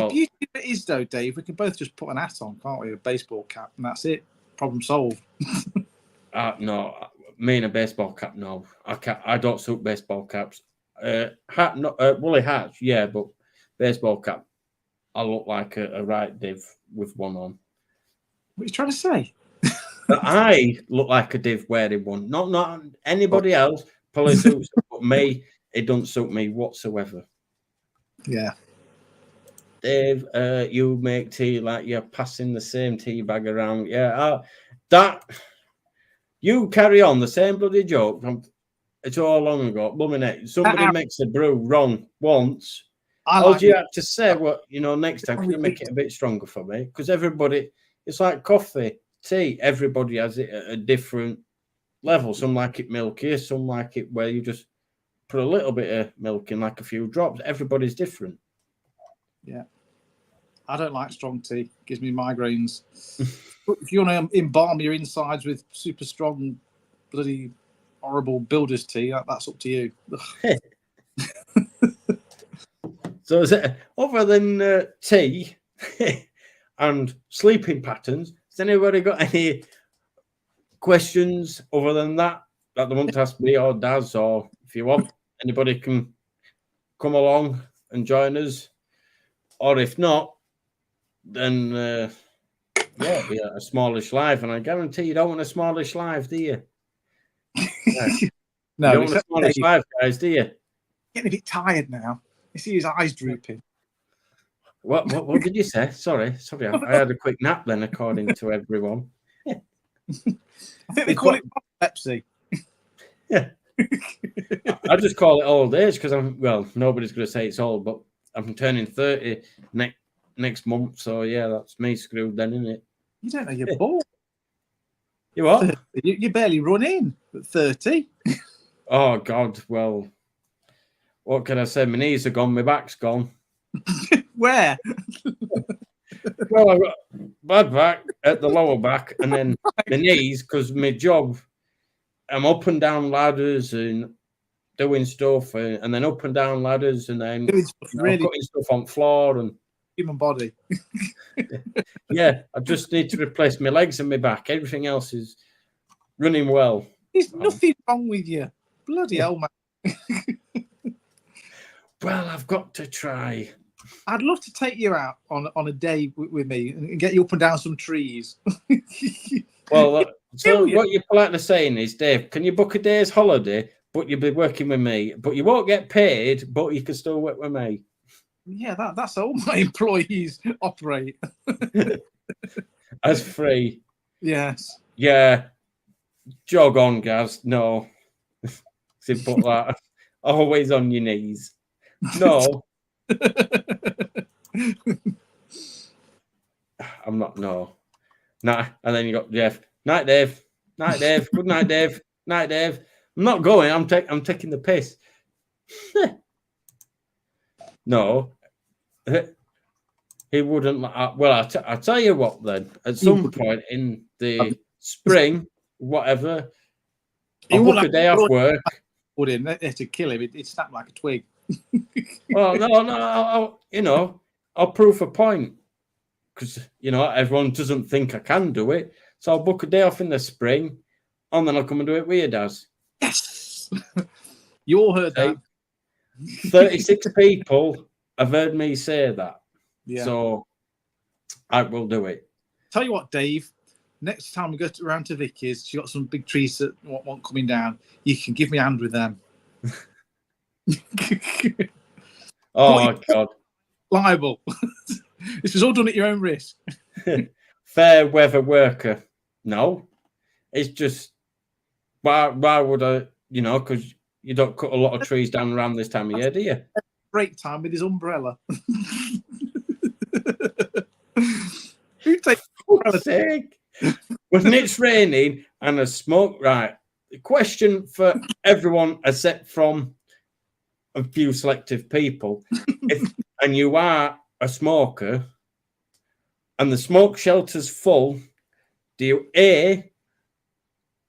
Speaker 3: beauty of it is though, Dave, we can both just put an hat on, can't we? A baseball cap, and that's it. Problem solved.
Speaker 1: No, me and a baseball cap. No, I don't suit baseball caps. Hat, no, woolly hats, yeah, but baseball cap. I look like a right div with one on.
Speaker 3: What are you trying to say?
Speaker 1: I look like a div wearing one. Not anybody else. Probably suits, but me, it doesn't suit me whatsoever.
Speaker 3: Yeah.
Speaker 1: Dave, you make tea like you're passing the same tea bag around. Yeah, that you carry on the same bloody joke. It's all long ago. Somebody makes a brew wrong once. All you have to say, next time, can you make it a bit stronger for me? Because everybody, it's like coffee, tea. Everybody has it at a different level. Some like it milky, some like it where you just put a little bit of milk in, like a few drops. Everybody's different.
Speaker 3: Yeah. I don't like strong tea. It gives me migraines. If you want to embalm your insides with super strong, bloody horrible builder's tea, that's up to you.
Speaker 1: So is it, other than tea and sleeping patterns, has anybody got any questions other than that they want to ask me or Daz? Or if you want, anybody can come along and join us. Or if not, then it'll be a smallish live. And I guarantee you don't want a smallish live, do you? Yeah.
Speaker 3: No,
Speaker 1: you don't want a smallish live, guys, do you?
Speaker 3: Getting a bit tired now. You see his eyes drooping.
Speaker 1: What did you say? Sorry. I had a quick nap then, according to everyone.
Speaker 3: I think they call it epilepsy.
Speaker 1: Yeah. I just call it old age because nobody's going to say it's old, but I'm turning 30 next month, so yeah, that's me screwed then, isn't it?
Speaker 3: You don't know you're bored.
Speaker 1: You what?
Speaker 3: You barely run in at 30.
Speaker 1: Oh God, well, what can I say? My knees are gone, my back's gone.
Speaker 3: Where?
Speaker 1: Well, I've got bad back, at the lower back, and then the knees, because my job, I'm up and down ladders and doing stuff, and then up and down ladders, and then
Speaker 3: really
Speaker 1: putting stuff on floor, and
Speaker 3: human body.
Speaker 1: yeah, I just need to replace my legs and my back. Everything else is running well.
Speaker 3: There's nothing wrong with you. Bloody hell, man.
Speaker 1: Well, I've got to try.
Speaker 3: I'd love to take you out on a day with me and get you up and down some trees.
Speaker 1: Well, so what you're politely saying is, Dave, can you book a day's holiday, but you'll be working with me, but you won't get paid, but you can still work with me?
Speaker 3: Yeah, that's how all my employees operate.
Speaker 1: As free.
Speaker 3: Yes.
Speaker 1: Yeah. Jog on, Gaz. No. Simple that. Always on your knees. No. I'm not. No. Nah. And then you got Jeff. Night, Dave. Night, Dave. Good night, Dave. Night, Dave. I'm not going. I'm taking the piss. No. He wouldn't. Well, I'll tell you what then. At some point in the spring, whatever, I'll book a day off work.
Speaker 3: Put in there to kill him. It snapped like a twig.
Speaker 1: Well, no. I'll prove a point because everyone doesn't think I can do it. So I'll book a day off in the spring, and then I'll come and do it with you, Daz.
Speaker 3: Yes. You all heard that.
Speaker 1: 36 people have heard me say that.
Speaker 3: Yeah.
Speaker 1: So I will do it.
Speaker 3: Tell you what, Dave. Next time we go around to Vicky's, she got some big trees that want coming down. You can give me a hand with them.
Speaker 1: Oh, God.
Speaker 3: Liable. This was all done at your own risk.
Speaker 1: Fair weather worker. No. It's just, why would I, because you don't cut a lot of trees down around this time of year, do you?
Speaker 3: Break time with his umbrella. Who takes umbrella?
Speaker 1: Sake. When it's raining and there's smoke, right? The question for everyone, except from a few selective people, and you are a smoker, and the smoke shelter's full, do you A,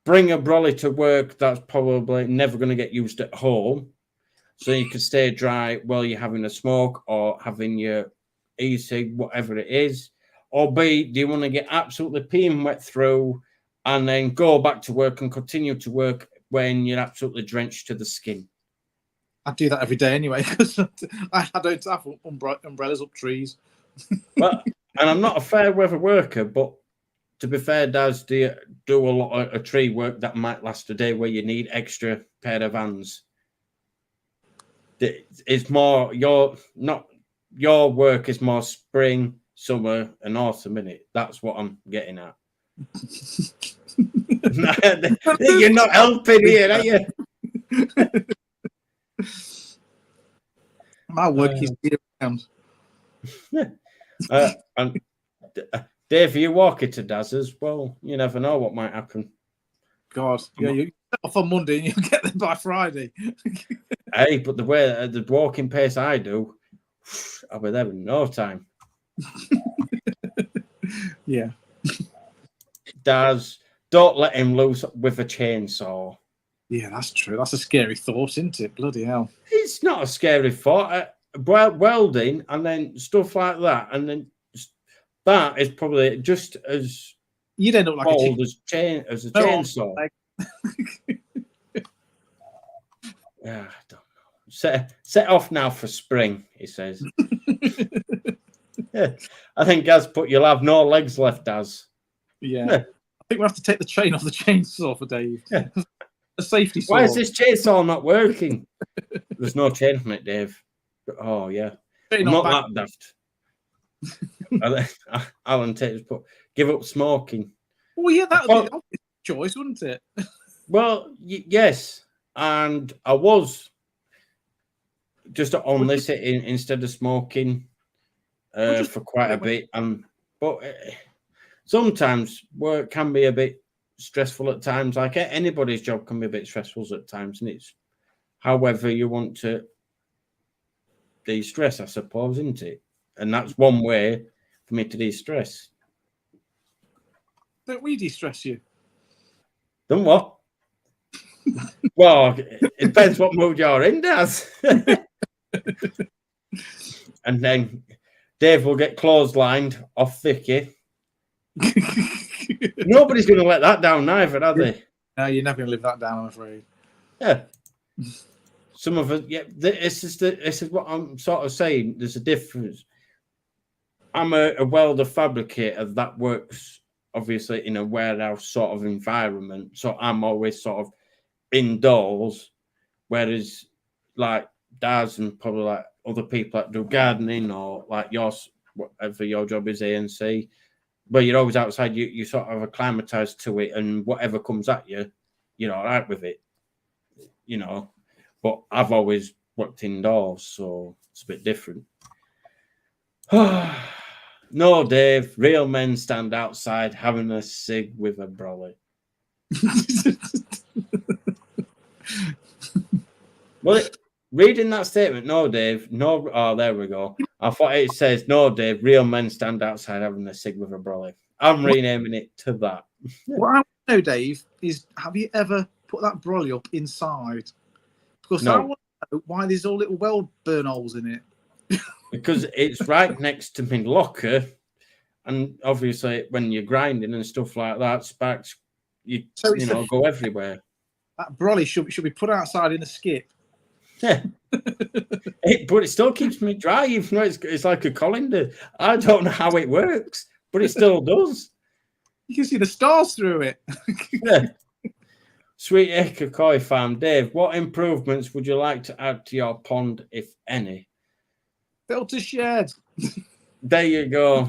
Speaker 1: bring a brolly to work that's probably never going to get used at home, so you can stay dry while you're having a smoke or having your e-cig, whatever it is? Or B, do you want to get absolutely peeing wet through and then go back to work and continue to work when you're absolutely drenched to the skin?
Speaker 3: I do that every day anyway. I don't have umbrellas up trees.
Speaker 1: Well, and I'm not a fair weather worker, but to be fair, Daz, do you do a lot of tree work that might last a day where you need extra pair of hands? It's more your work is more spring, summer, and autumn, innit? That's what I'm getting at. You're not helping here, are you?
Speaker 3: My work is year round.
Speaker 1: And Dave, you walk it to Daz's, well, you never know what might happen.
Speaker 3: God, yeah, you set off on Monday and you'll get there by Friday.
Speaker 1: Hey, but the way the walking pace I do, I'll be there in no time.
Speaker 3: Yeah.
Speaker 1: Daz, don't let him loose with a chainsaw.
Speaker 3: Yeah, that's true. That's a scary thought, isn't it? Bloody hell.
Speaker 1: It's not a scary thought. Welding and then stuff like that, and then that is probably just as
Speaker 3: you'd end up like
Speaker 1: bold as a chainsaw. Yeah, I don't know. Set off now for spring, he says. Yeah, I think Gaz put you'll have no legs left, Daz.
Speaker 3: Yeah. I think we'll have to take the chain off the chainsaw for Dave. Yeah. A safety saw.
Speaker 1: Why is this chainsaw not working? There's no chain on it, Dave. Oh, yeah. Not that daft. Alan Tate's put, give up smoking.
Speaker 3: Oh, yeah, that would be a choice, wouldn't it?
Speaker 1: Well, yes. And I was just on this instead of smoking for quite a bit. But sometimes work can be a bit stressful at times. Like anybody's job can be a bit stressful at times. And it's however you want to de-stress, I suppose, isn't it? And that's one way for me to de-stress.
Speaker 3: Don't we de-stress you?
Speaker 1: Then what? Well, it depends what mood you're in, Daz. And then Dave will get clotheslined off Vicky. Nobody's going to let that down either, are they?
Speaker 3: No, you're never going to live that down, I'm afraid.
Speaker 1: Yeah. Some of us, yeah, this is what I'm sort of saying. There's a difference. I'm a welder fabricator that works, obviously, in a warehouse sort of environment. So I'm always sort of indoors, whereas like Daz and probably like other people that do gardening or like yours, whatever your job is, ANC, but you're always outside, you sort of acclimatized to it, and whatever comes at you, you're all right with it, you know. But I've always worked indoors, so it's a bit different. No, Dave, real men stand outside having a cig with a brolly. Well, reading that statement, no, Dave, no. Oh, there we go. I thought it says, no, Dave, real men stand outside having a cig with a brolly. I'm renaming it to that.
Speaker 3: What I want to know, Dave, is have you ever put that brolly up inside? Because
Speaker 1: No.
Speaker 3: I want to know why there's all little weld burn holes in it.
Speaker 1: Because it's right next to my locker, and obviously when you're grinding and stuff like that, sparks, you know, go everywhere.
Speaker 3: That brolly should be put outside in a skip.
Speaker 1: Yeah, but it still keeps me dry, even though it's like a colander. I don't know how it works, but it still does.
Speaker 3: You can see the stars through it.
Speaker 1: Yeah. Sweet Acre Koi Farm, Dave, what improvements would you like to add to your pond, if any?
Speaker 3: Filter shed.
Speaker 1: There you go.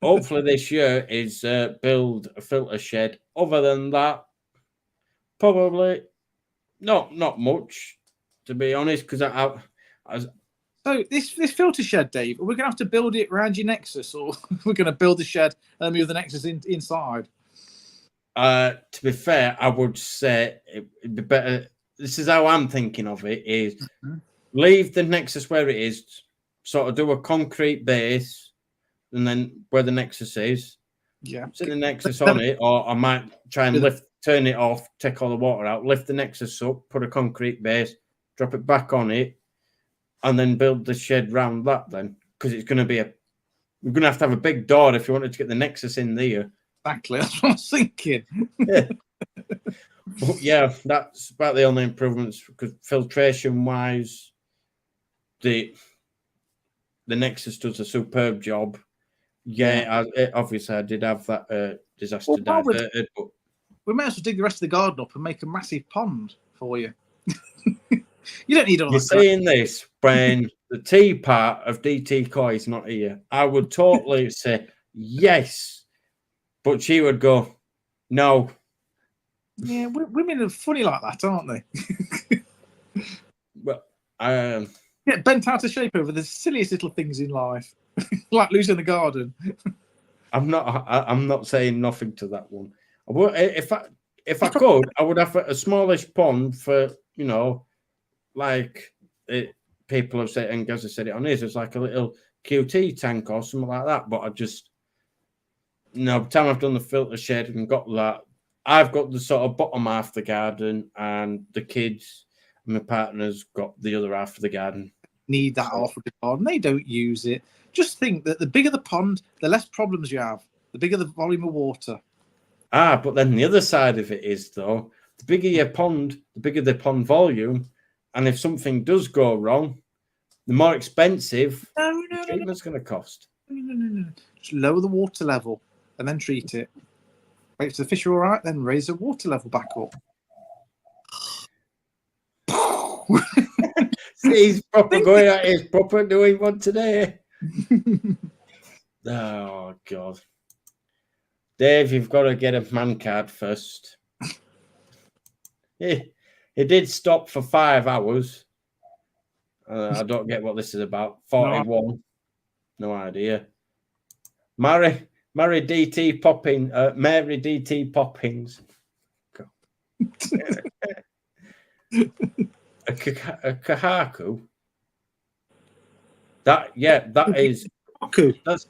Speaker 1: Hopefully this year is build a filter shed. Other than that, probably not much, to be honest, because
Speaker 3: So this filter shed, Dave, are we going to have to build it around your Nexus, or we're going to build the shed and move the Nexus inside?
Speaker 1: To be fair, I would say it'd be better. This is how I'm thinking of it: is leave the Nexus where it is, sort of do a concrete base, and then where the Nexus is, set the Nexus on it, or I might try and turn it off, take all the water out, lift the Nexus up, put a concrete base, drop it back on it, and then build the shed round that. Then, because it's going to be we're going to have a big door if you wanted to get the Nexus in there.
Speaker 3: Exactly, that's what I was thinking.
Speaker 1: Yeah. But yeah, that's about the only improvements, because filtration wise, the Nexus does a superb job. Yeah, obviously I did have that disaster diverted, but
Speaker 3: we might as well dig the rest of the garden up and make a massive pond for you. You don't need all
Speaker 1: you're
Speaker 3: that.
Speaker 1: saying this when the T part of DT Koi is not here. I would totally say yes. But she would go, no.
Speaker 3: Yeah, women are funny like that, aren't they?
Speaker 1: Well,
Speaker 3: get bent out of shape over the silliest little things in life, like losing the garden.
Speaker 1: I'm not saying nothing to that one. If I could, I would have a smallish pond for, you know, like people have said, and Gaza said it on his. It's like a little QT tank or something like that. But by the time I've done the filter shed and got that, I've got the sort of bottom half of the garden, and the kids and my partner's got the other half of the garden.
Speaker 3: Need that half of the garden. They don't use it. Just think that the bigger the pond, the less problems you have. The bigger the volume of water.
Speaker 1: But then the other side of it is, though, the bigger your pond, the bigger the pond volume. And if something does go wrong, the more expensive the treatment's going to cost.
Speaker 3: No. Just lower the water level and then treat it. Wait till the fish are all right, then raise the water level back up.
Speaker 1: See, he's proper going at his proper doing one today. Oh, God. Dave, you've got to get a man card first. He did stop for 5 hours. I don't get what this is about. 41. No idea. Mary DT Popping, Mary DT Poppings. A kahaku. That is.
Speaker 3: Kahaku.
Speaker 1: That's.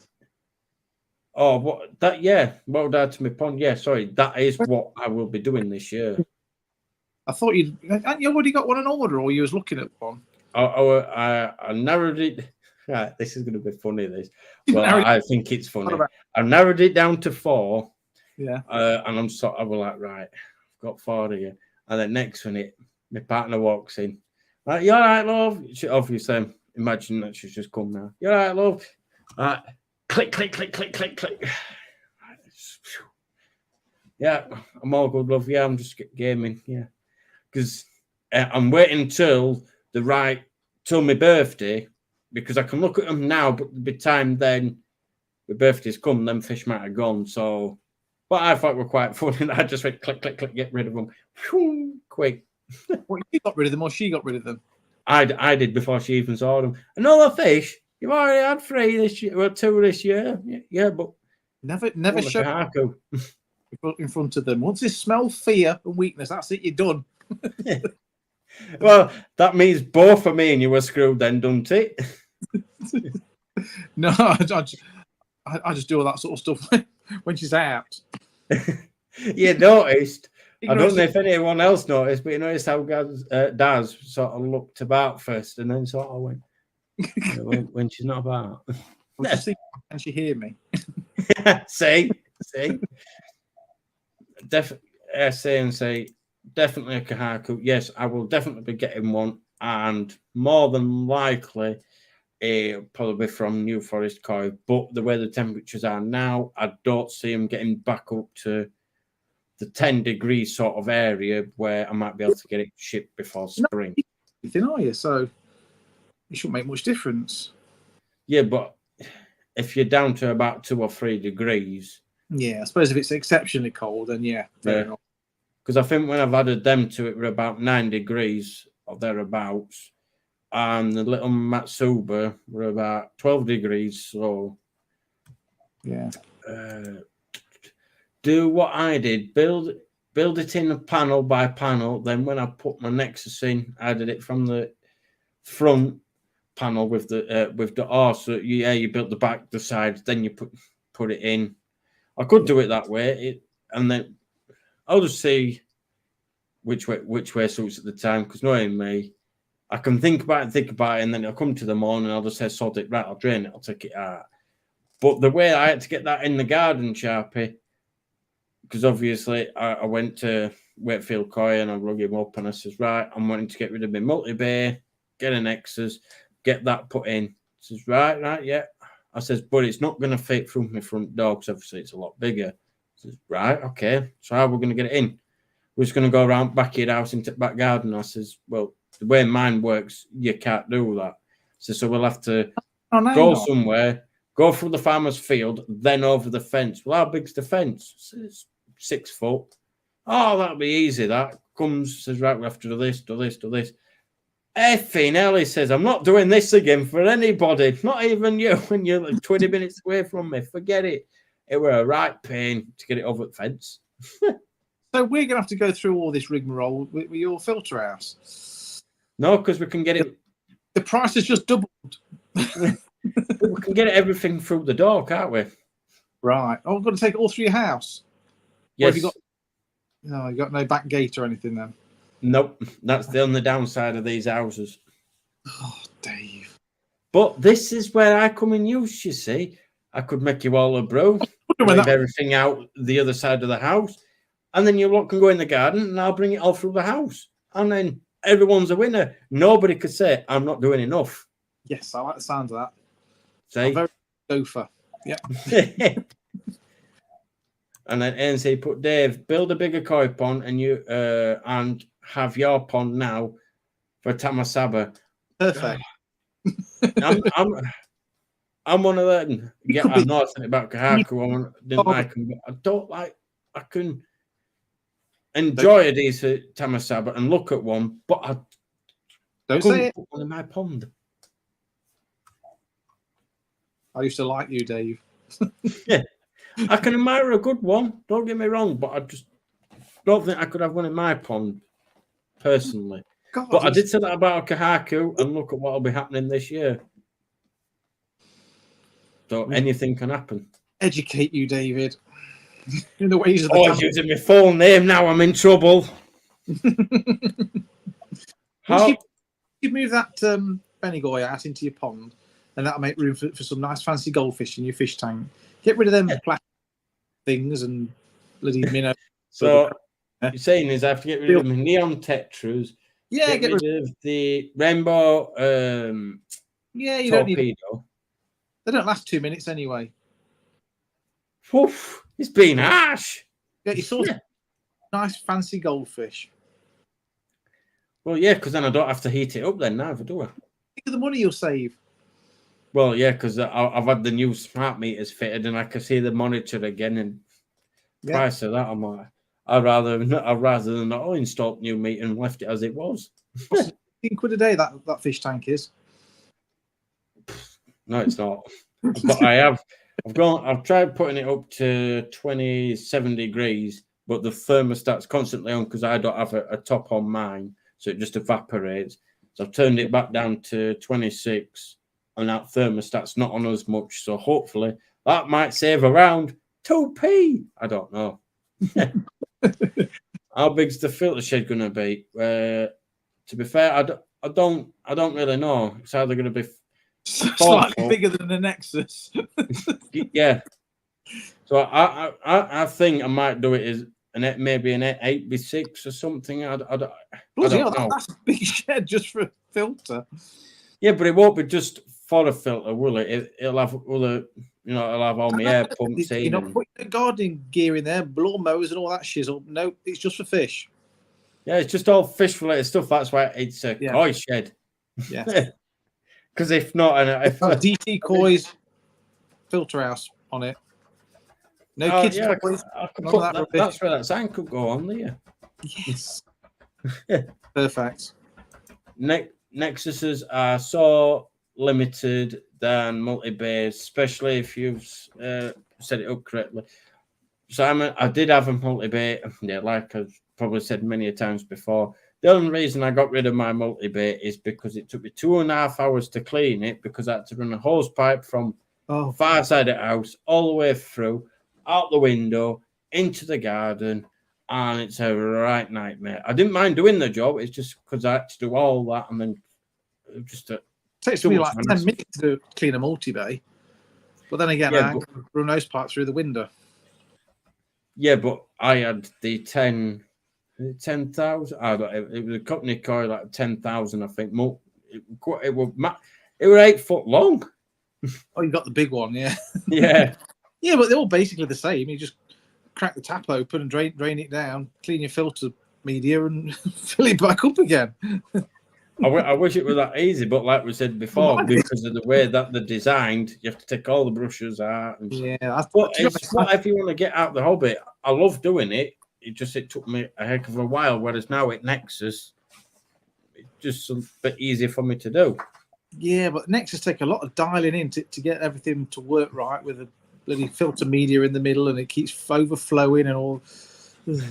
Speaker 1: Oh, what that? Yeah, well done to my pond. Yeah, sorry, that is what I will be doing this year.
Speaker 3: I thought hadn't you already got one in order, or you was looking at one?
Speaker 1: I narrowed it. Right, this is going to be funny. This, well, I think it's funny. I narrowed it down to 4.
Speaker 3: Yeah.
Speaker 1: And I'm sort of like, right, I've got 4 here. And then next minute, my partner walks in. Like, you all right, love? She obviously imagine that she's just come now. You all right, love? Right, click, click, click, click, click, click. Yeah, I'm all good, love. Yeah, I'm just gaming. Yeah, because I'm waiting till my birthday, because I can look at them now, but by the time then the birthday's come, them fish might have gone. So, but I thought were quite funny. I just went click, click, click, get rid of them. Whew, quick.
Speaker 3: What, you got rid of them, or she got rid of them?
Speaker 1: I did before she even saw them. Another fish. You've already had 3 this year, well, 2 this year. Yeah, but
Speaker 3: never show in front of them. Once they smell fear and weakness, that's it. You're done.
Speaker 1: Well, that means both of me and you were screwed then, doesn't it?
Speaker 3: No, I just do all that sort of stuff when she's out.
Speaker 1: You noticed. I don't know if anyone else noticed, but you noticed how Daz sort of looked about first and then sort of went when she's not about.
Speaker 3: Can she hear me?
Speaker 1: See? Say definitely a kahaku. Yes, I will definitely be getting one, and more than likely probably from New Forest Koi. But the way the temperatures are now, I don't see them getting back up to the 10 degrees sort of area where I might be able to get it shipped before spring.
Speaker 3: No, are you? So it shouldn't make much difference.
Speaker 1: Yeah, but if you're down to about 2 or 3 degrees.
Speaker 3: Yeah, I suppose if it's exceptionally cold, then yeah.
Speaker 1: Because I think when I've added them to it, we're about 9 degrees or thereabouts. And the little Matsuba were about 12 degrees. So,
Speaker 3: yeah.
Speaker 1: Do what I did, build it in panel by panel. Then when I put my Nexus in, I did it from the front panel with the R. So you built the back, the sides, then you put it in. I could do it that way, and then I'll just see which way suits at the time. Because knowing me, I can think about it, and then I'll come to the morning. I'll just say, sod it, right? I'll drain it. I'll take it out. But the way I had to get that in the garden, Sharpie. Because obviously I went to Wakefield Koi and I rung him up and I says, right, I'm wanting to get rid of my multi-bay, get an Nexus, get that put in. He says, right, yeah. I says, but it's not going to fit through my front door because obviously it's a lot bigger. He says, right, okay. So how are we going to get it in? We're just going to go around back of your house into the back garden. I says, well, the way mine works, you can't do that. So we'll have to go somewhere, go through the farmer's field, then over the fence. Well, how big's the fence? It's 6 foot. Oh, that'll be easy. That comes, says, right, we have to do this. Effing hell, he says, I'm not doing this again for anybody, not even you, when you're like 20 minutes away from me. Forget it. It were a right pain to get it over the fence.
Speaker 3: So we're going to have to go through all this rigmarole with your filter house.
Speaker 1: No, because we can get it.
Speaker 3: The price has just doubled.
Speaker 1: We can get everything through the door, can't we?
Speaker 3: Right. Oh, we've got to take it all through your house.
Speaker 1: Yes.
Speaker 3: You got no back gate or anything then?
Speaker 1: Nope. That's the only downside of these houses.
Speaker 3: Oh, Dave.
Speaker 1: But this is where I come in use, you see. I could make you all a brew, leave everything out the other side of the house, and then you lot can go in the garden and I'll bring it all through the house. And then everyone's a winner. Nobody could say, I'm not doing enough.
Speaker 3: Yes, I like the sound of that.
Speaker 1: See?
Speaker 3: Very sofa. Yeah.
Speaker 1: And then ANC put, Dave, build a bigger koi pond and have your pond now for Tamasaba.
Speaker 3: Perfect.
Speaker 1: I'm one of them. Yeah, I know something about Kahaku. I didn't like them, but I don't like. I can enjoy a decent Tamasaba and look at one, but I
Speaker 3: don't say it.
Speaker 1: Put one in my pond.
Speaker 3: I used to like you, Dave.
Speaker 1: Yeah, I can admire a good one. Don't get me wrong, but I just don't think I could have one in my pond personally. God, but I did say that about a Kahaku, and look at what will be happening this year. So anything can happen.
Speaker 3: educate you, David, in the ways of
Speaker 1: Oh,
Speaker 3: the
Speaker 1: he's using my full name now. I'm in trouble. How?
Speaker 3: You move that Bennygoy out into your pond, and that'll make room for some nice fancy goldfish in your fish tank. Get rid of them plastic things and bloody minnows.
Speaker 1: So you're saying is I have to get rid of the neon tetras.
Speaker 3: Yeah,
Speaker 1: get rid of the rainbow
Speaker 3: you
Speaker 1: torpedo.
Speaker 3: don't need. They don't last 2 minutes anyway.
Speaker 1: Oof, it's been harsh.
Speaker 3: Get yourself nice fancy goldfish.
Speaker 1: Well, yeah, because then I don't have to heat it up then neither, do I?
Speaker 3: Think of the money you'll save.
Speaker 1: Well, yeah, because I've had the new smart meters fitted and I can see the monitor again and price of that. I'm like, I'd rather than not install new meter and left it as it was.
Speaker 3: £15 a day that fish tank is.
Speaker 1: No, it's not. But I've tried putting it up to 27 degrees, but the thermostat's constantly on because I don't have a top on mine, so it just evaporates. So I've turned it back down to 26, and that thermostat's not on as much. So hopefully that might save around 2p. I don't know. How big's the filter shed going to be? To be fair, I don't really know. It's either going to be
Speaker 3: slightly bigger than the Nexus.
Speaker 1: Yeah. So I think I might do it as maybe an 8x6 or something. I don't know.
Speaker 3: That's a big shed just for a filter.
Speaker 1: Yeah, but it won't be just for a filter, will it? It'll have it'll have all my air pumps in.
Speaker 3: You're not putting the gardening gear in there, lawnmowers and all that shizzle. No, it's just for fish.
Speaker 1: Yeah, it's just all fish related stuff. That's why it's a koi shed.
Speaker 3: Yeah.
Speaker 1: Because if not,
Speaker 3: DT Koi's filter house on it. No kids' toys.
Speaker 1: That's where that sign could go on there.
Speaker 3: Yes. Perfect.
Speaker 1: Nexuses are so limited than multi-bays, especially if you've set it up correctly. So I did have a multi-bay. Yeah, like I've probably said many times before. The only reason I got rid of my multi-bay is because it took me 2.5 hours to clean it because I had to run a hose pipe from far side of the house all the way through, out the window, into the garden, and it's a right nightmare. I didn't mind doing the job. It's just because I had to do all that and then just
Speaker 3: it takes me like 10 minutes to clean a multi-bay. But then again, I can run hose pipe through the window.
Speaker 1: Yeah, but I had the 10,000. It was a company coil like 10,000, I think. It was 8 foot long.
Speaker 3: Oh, you got the big one, yeah.
Speaker 1: Yeah.
Speaker 3: Yeah, but they're all basically the same. You just crack the tap open and drain it down, clean your filter media, and fill it back up again.
Speaker 1: I wish it was that easy, but like we said before, because of the way that they're designed, you have to take all the brushes out. But it's whatever you want to get out of the hobby. I love doing it. It took me a heck of a while, whereas now at Nexus, it's just a bit easier for me to do.
Speaker 3: Yeah, but Nexus take a lot of dialing in to get everything to work right with a bloody filter media in the middle, and it keeps overflowing and all.
Speaker 1: To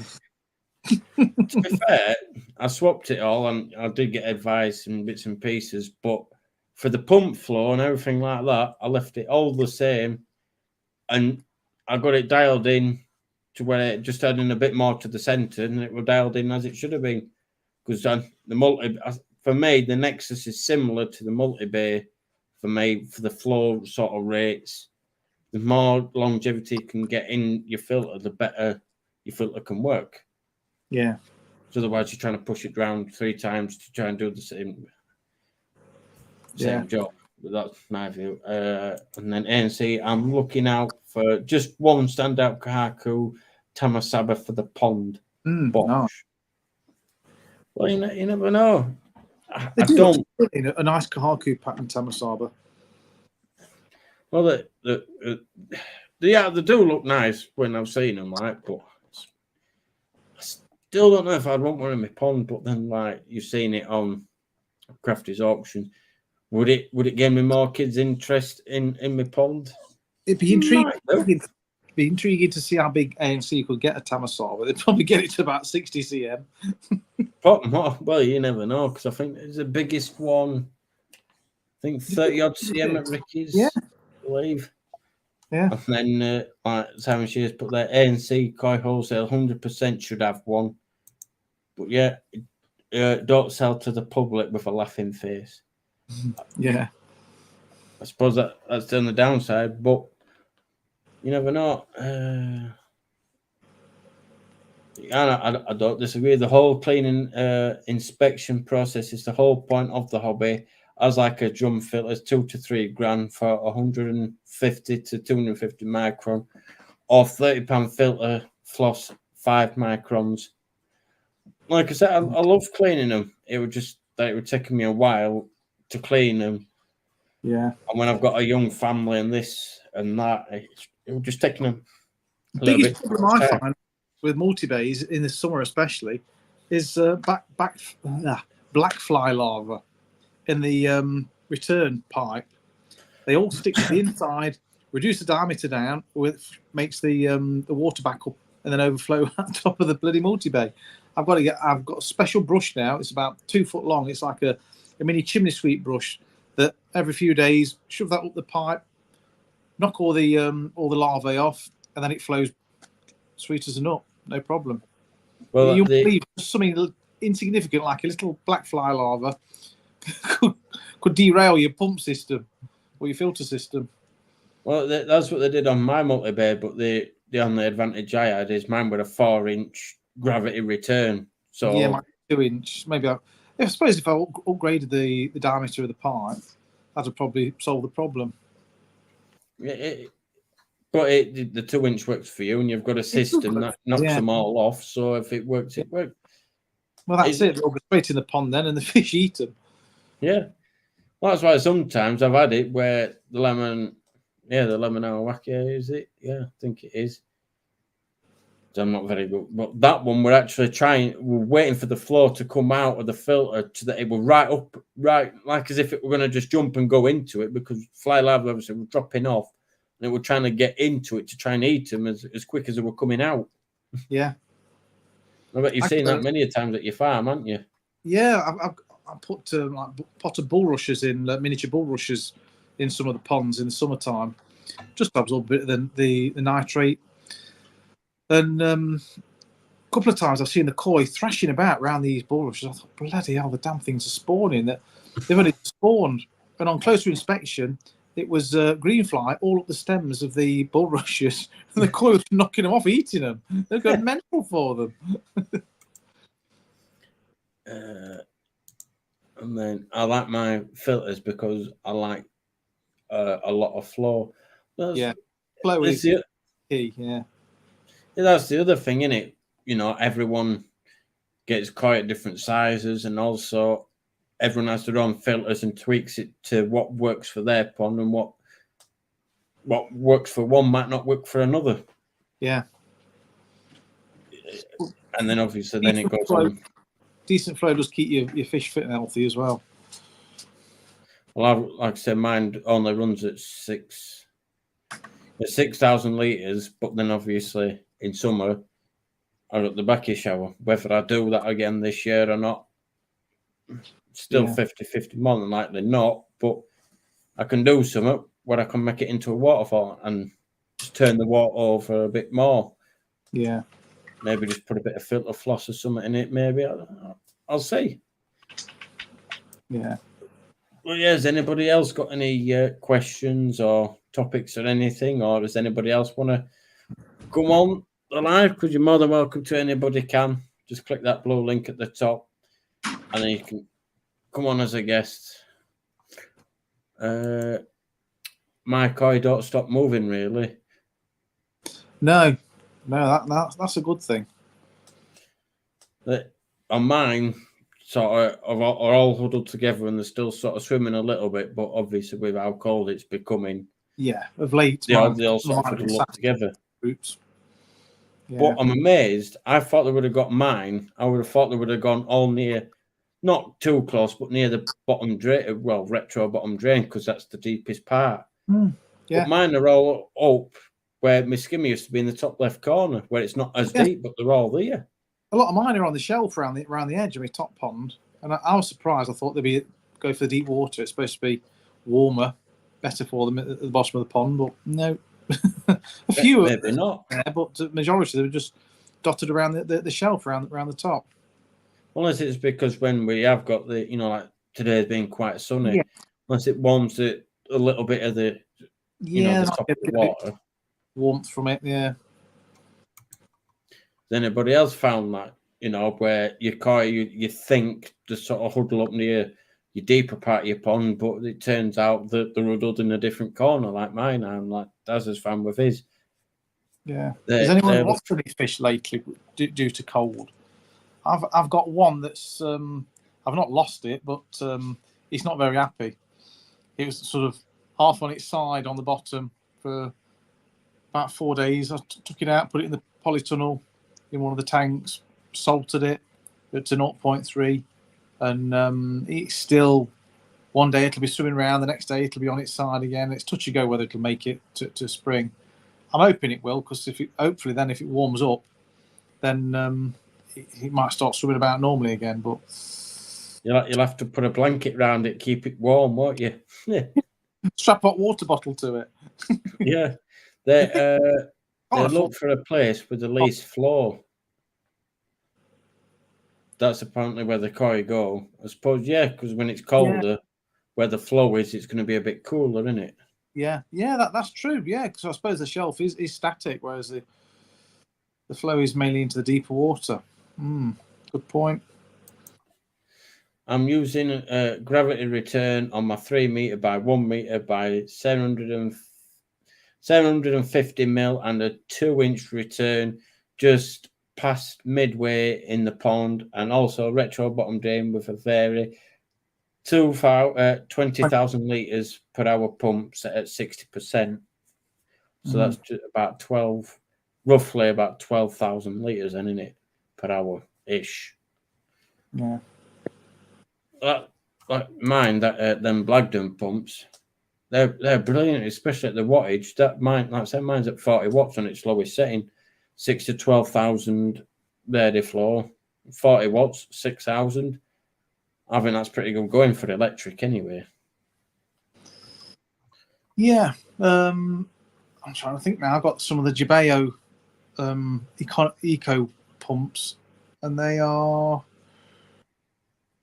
Speaker 1: be fair, I swapped it all and I did get advice and bits and pieces, but for the pump flow and everything like that, I left it all the same and I got it dialed in to where it just adding a bit more to the center and it was dialed in as it should have been. Because for me, the Nexus is similar to the multi-bay for me, for the flow sort of rates. The more longevity you can get in your filter, the better your filter can work.
Speaker 3: Yeah.
Speaker 1: So otherwise, you're trying to push it around 3 times to try and do the same job. But that's my view. And then ANC, I'm looking out for just one standout Kahaku Tamasaba for the pond.
Speaker 3: No.
Speaker 1: Well, you never know. I
Speaker 3: don't. A nice Kahaku pattern Tamasaba.
Speaker 1: Well, they do look nice when I've seen them, right? But I still don't know if I'd want one in my pond. But then, like you've seen it on Crafty's auction, would it give me more kids' interest in my pond?
Speaker 3: It'd be intriguing. It'd be intriguing to see how big ANC could get a Tamasaba. They'd probably get it to about 60 cm.
Speaker 1: Well, you never know because I think it's the biggest one. I think 30 odd cm at Ricky's.
Speaker 3: Yeah.
Speaker 1: I believe.
Speaker 3: Yeah.
Speaker 1: And then, like Simon Shears put there, ANC koi wholesale 100% should have one. But yeah, don't sell to the public with a laughing face.
Speaker 3: Yeah.
Speaker 1: I suppose that's on the downside, but you never know. I don't disagree. The whole cleaning inspection process is the whole point of the hobby. As like a drum filter, it's 2 to 3 grand for 150 to 250 micron, or £30 filter floss 5 microns. Like I said, I love cleaning them. It would take me a while to clean them.
Speaker 3: Yeah.
Speaker 1: And when I've got a young family and this and that, it would just take them a little
Speaker 3: Biggest
Speaker 1: bit.
Speaker 3: problem I find with multi-bays in the summer especially is black fly larvae in the return pipe. They all stick to the inside, reduce the diameter down, which makes the water back up and then overflow on top of the bloody multi-bay. I've got a special brush now. It's about 2 foot long. It's like a mini chimney sweep brush that every few days shove that up the pipe, knock all the larvae off, and then it flows sweet as a nut, no problem.
Speaker 1: Well,
Speaker 3: you believe something insignificant like a little black fly larva could derail your pump system or your filter system.
Speaker 1: Well, that's what they did on my multi-bay, but the only advantage I had is mine with a 4-inch gravity return. So
Speaker 3: yeah, my 2-inch. Maybe I suppose if I upgraded the diameter of the pipe, that'd probably solve the problem.
Speaker 1: But the 2-inch works for you, and you've got a system that knocks them all off. So if it works, it works.
Speaker 3: Well, that's it. They'll go straight in the pond then, and the fish eat them.
Speaker 1: Yeah. Well, that's why sometimes I've had it where the lemon awaki, is it? Yeah, I think it is. I'm not very good, but that one we're actually we're waiting for the flow to come out of the filter so that it will right like as if it were going to just jump and go into it, because fly larvae obviously were dropping off and it were trying to get into it to try and eat them as quick as they were coming out.
Speaker 3: Yeah.
Speaker 1: I bet you've seen that many times at your farm, haven't you?
Speaker 3: Yeah, I put like potted bulrushes in, miniature bulrushes in some of the ponds in the summertime, just to absorb a bit of the nitrate. And a couple of times I've seen the koi thrashing about around these bulrushes. I thought, bloody hell, the damn things are spawning. That they've only spawned. And on closer inspection, it was green fly all up the stems of the bulrushes, and the koi was knocking them off, eating them. They've got mental for them.
Speaker 1: And then I like my filters because I like a lot of flow.
Speaker 3: Flow is key. Yeah,
Speaker 1: that's the other thing, isn't it? You know, everyone gets koi at different sizes, and also everyone has their own filters and tweaks it to what works for their pond, and what works for one might not work for another.
Speaker 3: Yeah.
Speaker 1: And then obviously then it goes on.
Speaker 3: Decent flow does keep your fish fit and healthy as well.
Speaker 1: Well, like I said, mine only runs at 6,000 litres, but then obviously in summer I'm at the backy shower. Whether I do that again this year or not, still 50-50, more than likely not, but I can do something where I can make it into a waterfall and just turn the water over a bit more.
Speaker 3: Yeah.
Speaker 1: Maybe just put a bit of filter floss or something in it, maybe. I'll see.
Speaker 3: Yeah.
Speaker 1: Well, yeah, has anybody else got any questions or topics or anything? Or does anybody else want to come on the live? Because you're more than welcome to. Anybody can. Just click that blue link at the top and then you can come on as a guest. My koi don't stop moving, really.
Speaker 3: No, that's a good thing.
Speaker 1: On mine, sort of are all huddled together and they're still sort of swimming a little bit, but obviously with how cold it's becoming,
Speaker 3: of late
Speaker 1: they all sort of huddle up together.
Speaker 3: Groups. Yeah.
Speaker 1: But I'm amazed. I thought they would have got mine. I would have thought they would have gone all near, not too close, but near the bottom drain. Well, retro bottom drain, because that's the deepest part.
Speaker 3: Yeah.
Speaker 1: But mine are all up where my skimmer used to be in the top left corner, where it's not as deep, but they're all there.
Speaker 3: A lot of mine are on the shelf around the edge of my top pond, and I was surprised. I thought they'd go for the deep water. It's supposed to be warmer, better for them at the bottom of the pond, but no, A few
Speaker 1: maybe not.
Speaker 3: there, but the majority they were just dotted around the shelf around the top.
Speaker 1: Unless it's because when we have got the, like today's been quite sunny,
Speaker 3: Yeah.
Speaker 1: once it warms it a little bit of the,
Speaker 3: Yeah,
Speaker 1: the top of the water.
Speaker 3: Warmth from it, yeah.
Speaker 1: Has anybody else found that, where your koi, you think just sort of huddle up near your deeper part of your pond, but it turns out that they're huddled in a different corner like mine. I'm like Daz has found with his.
Speaker 3: Yeah. Has anyone lost any fish lately due to cold? I've got one that's I've not lost it, but it's not very happy. It was sort of half on its side on the bottom for about 4 days. I took it out, put it in the polytunnel in one of the tanks, salted it to 0.3, and it's still, one day it'll be swimming around, the next day it'll be on its side again. It's touch and go whether it'll make it to spring. I'm hoping it will, because hopefully then if it warms up, then it might start swimming about normally again. But
Speaker 1: you'll have to put a blanket around it, keep it warm, won't you?
Speaker 3: Strap a hot water bottle to it.
Speaker 1: Yeah, they look for a place with the least flow. That's apparently where the koi go. I suppose, yeah, because when it's colder, where the flow is, it's going to be a bit cooler, isn't it?
Speaker 3: Yeah, that's true. Yeah, because I suppose the shelf is static, whereas the flow is mainly into the deeper water. Good point.
Speaker 1: I'm using a gravity return on my 3 meter by 1 meter by 750 mil and a 2-inch return just past midway in the pond, and also retro bottom drain with a very 20,000 litres per hour pump set at 60%. So that's just about roughly about 12,000 litres, isn't it, per hour ish?
Speaker 3: Yeah.
Speaker 1: Like mine, them Blagden pumps, they're brilliant, especially at the wattage. That mine, like I said, mine's at 40 watts on its lowest setting, 6 to 12,000 ready flow, 40 watts, 6,000. I think that's pretty good going for electric anyway.
Speaker 3: Yeah. I'm trying to think now. I've got some of the Jabeo eco pumps, and they are,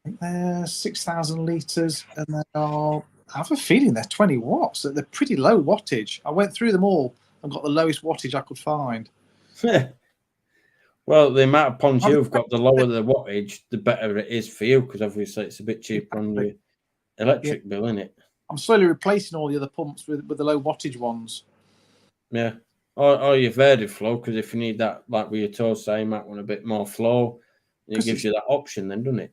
Speaker 3: I think they're 6,000 litres, and they are, I have a feeling they're 20 watts. They're pretty low wattage. I went through them all and got the lowest wattage I could find.
Speaker 1: Well, the amount of ponds you've got, the lower the wattage, the better it is for you, because obviously it's a bit cheaper on your electric bill, isn't it?
Speaker 3: I'm slowly replacing all the other pumps with the low wattage ones.
Speaker 1: Yeah. Or your Verdi flow, because if you need that, like with your toes, say you might want a bit more flow. It gives you that option then, doesn't it?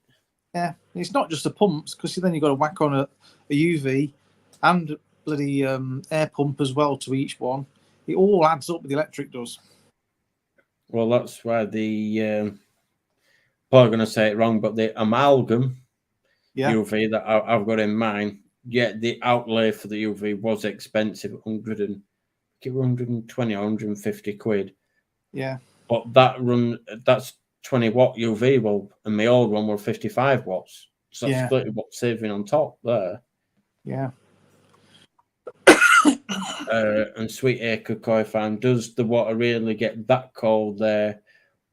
Speaker 3: Yeah. It's not just the pumps, because then you've got to whack on a UV and bloody air pump as well to each one. It all adds up, the electric does.
Speaker 1: Well, that's why the probably going to say it wrong, but the amalgam UV that I've got in mind, the outlay for the UV was expensive, 120 or 150 quid.
Speaker 3: Yeah.
Speaker 1: But that's 20 watt UV. Well, and my old one were 55 watts. So that's 30 watt saving on top there.
Speaker 3: Yeah.
Speaker 1: And Sweet Acre Koi Farm, does the water really get that cold there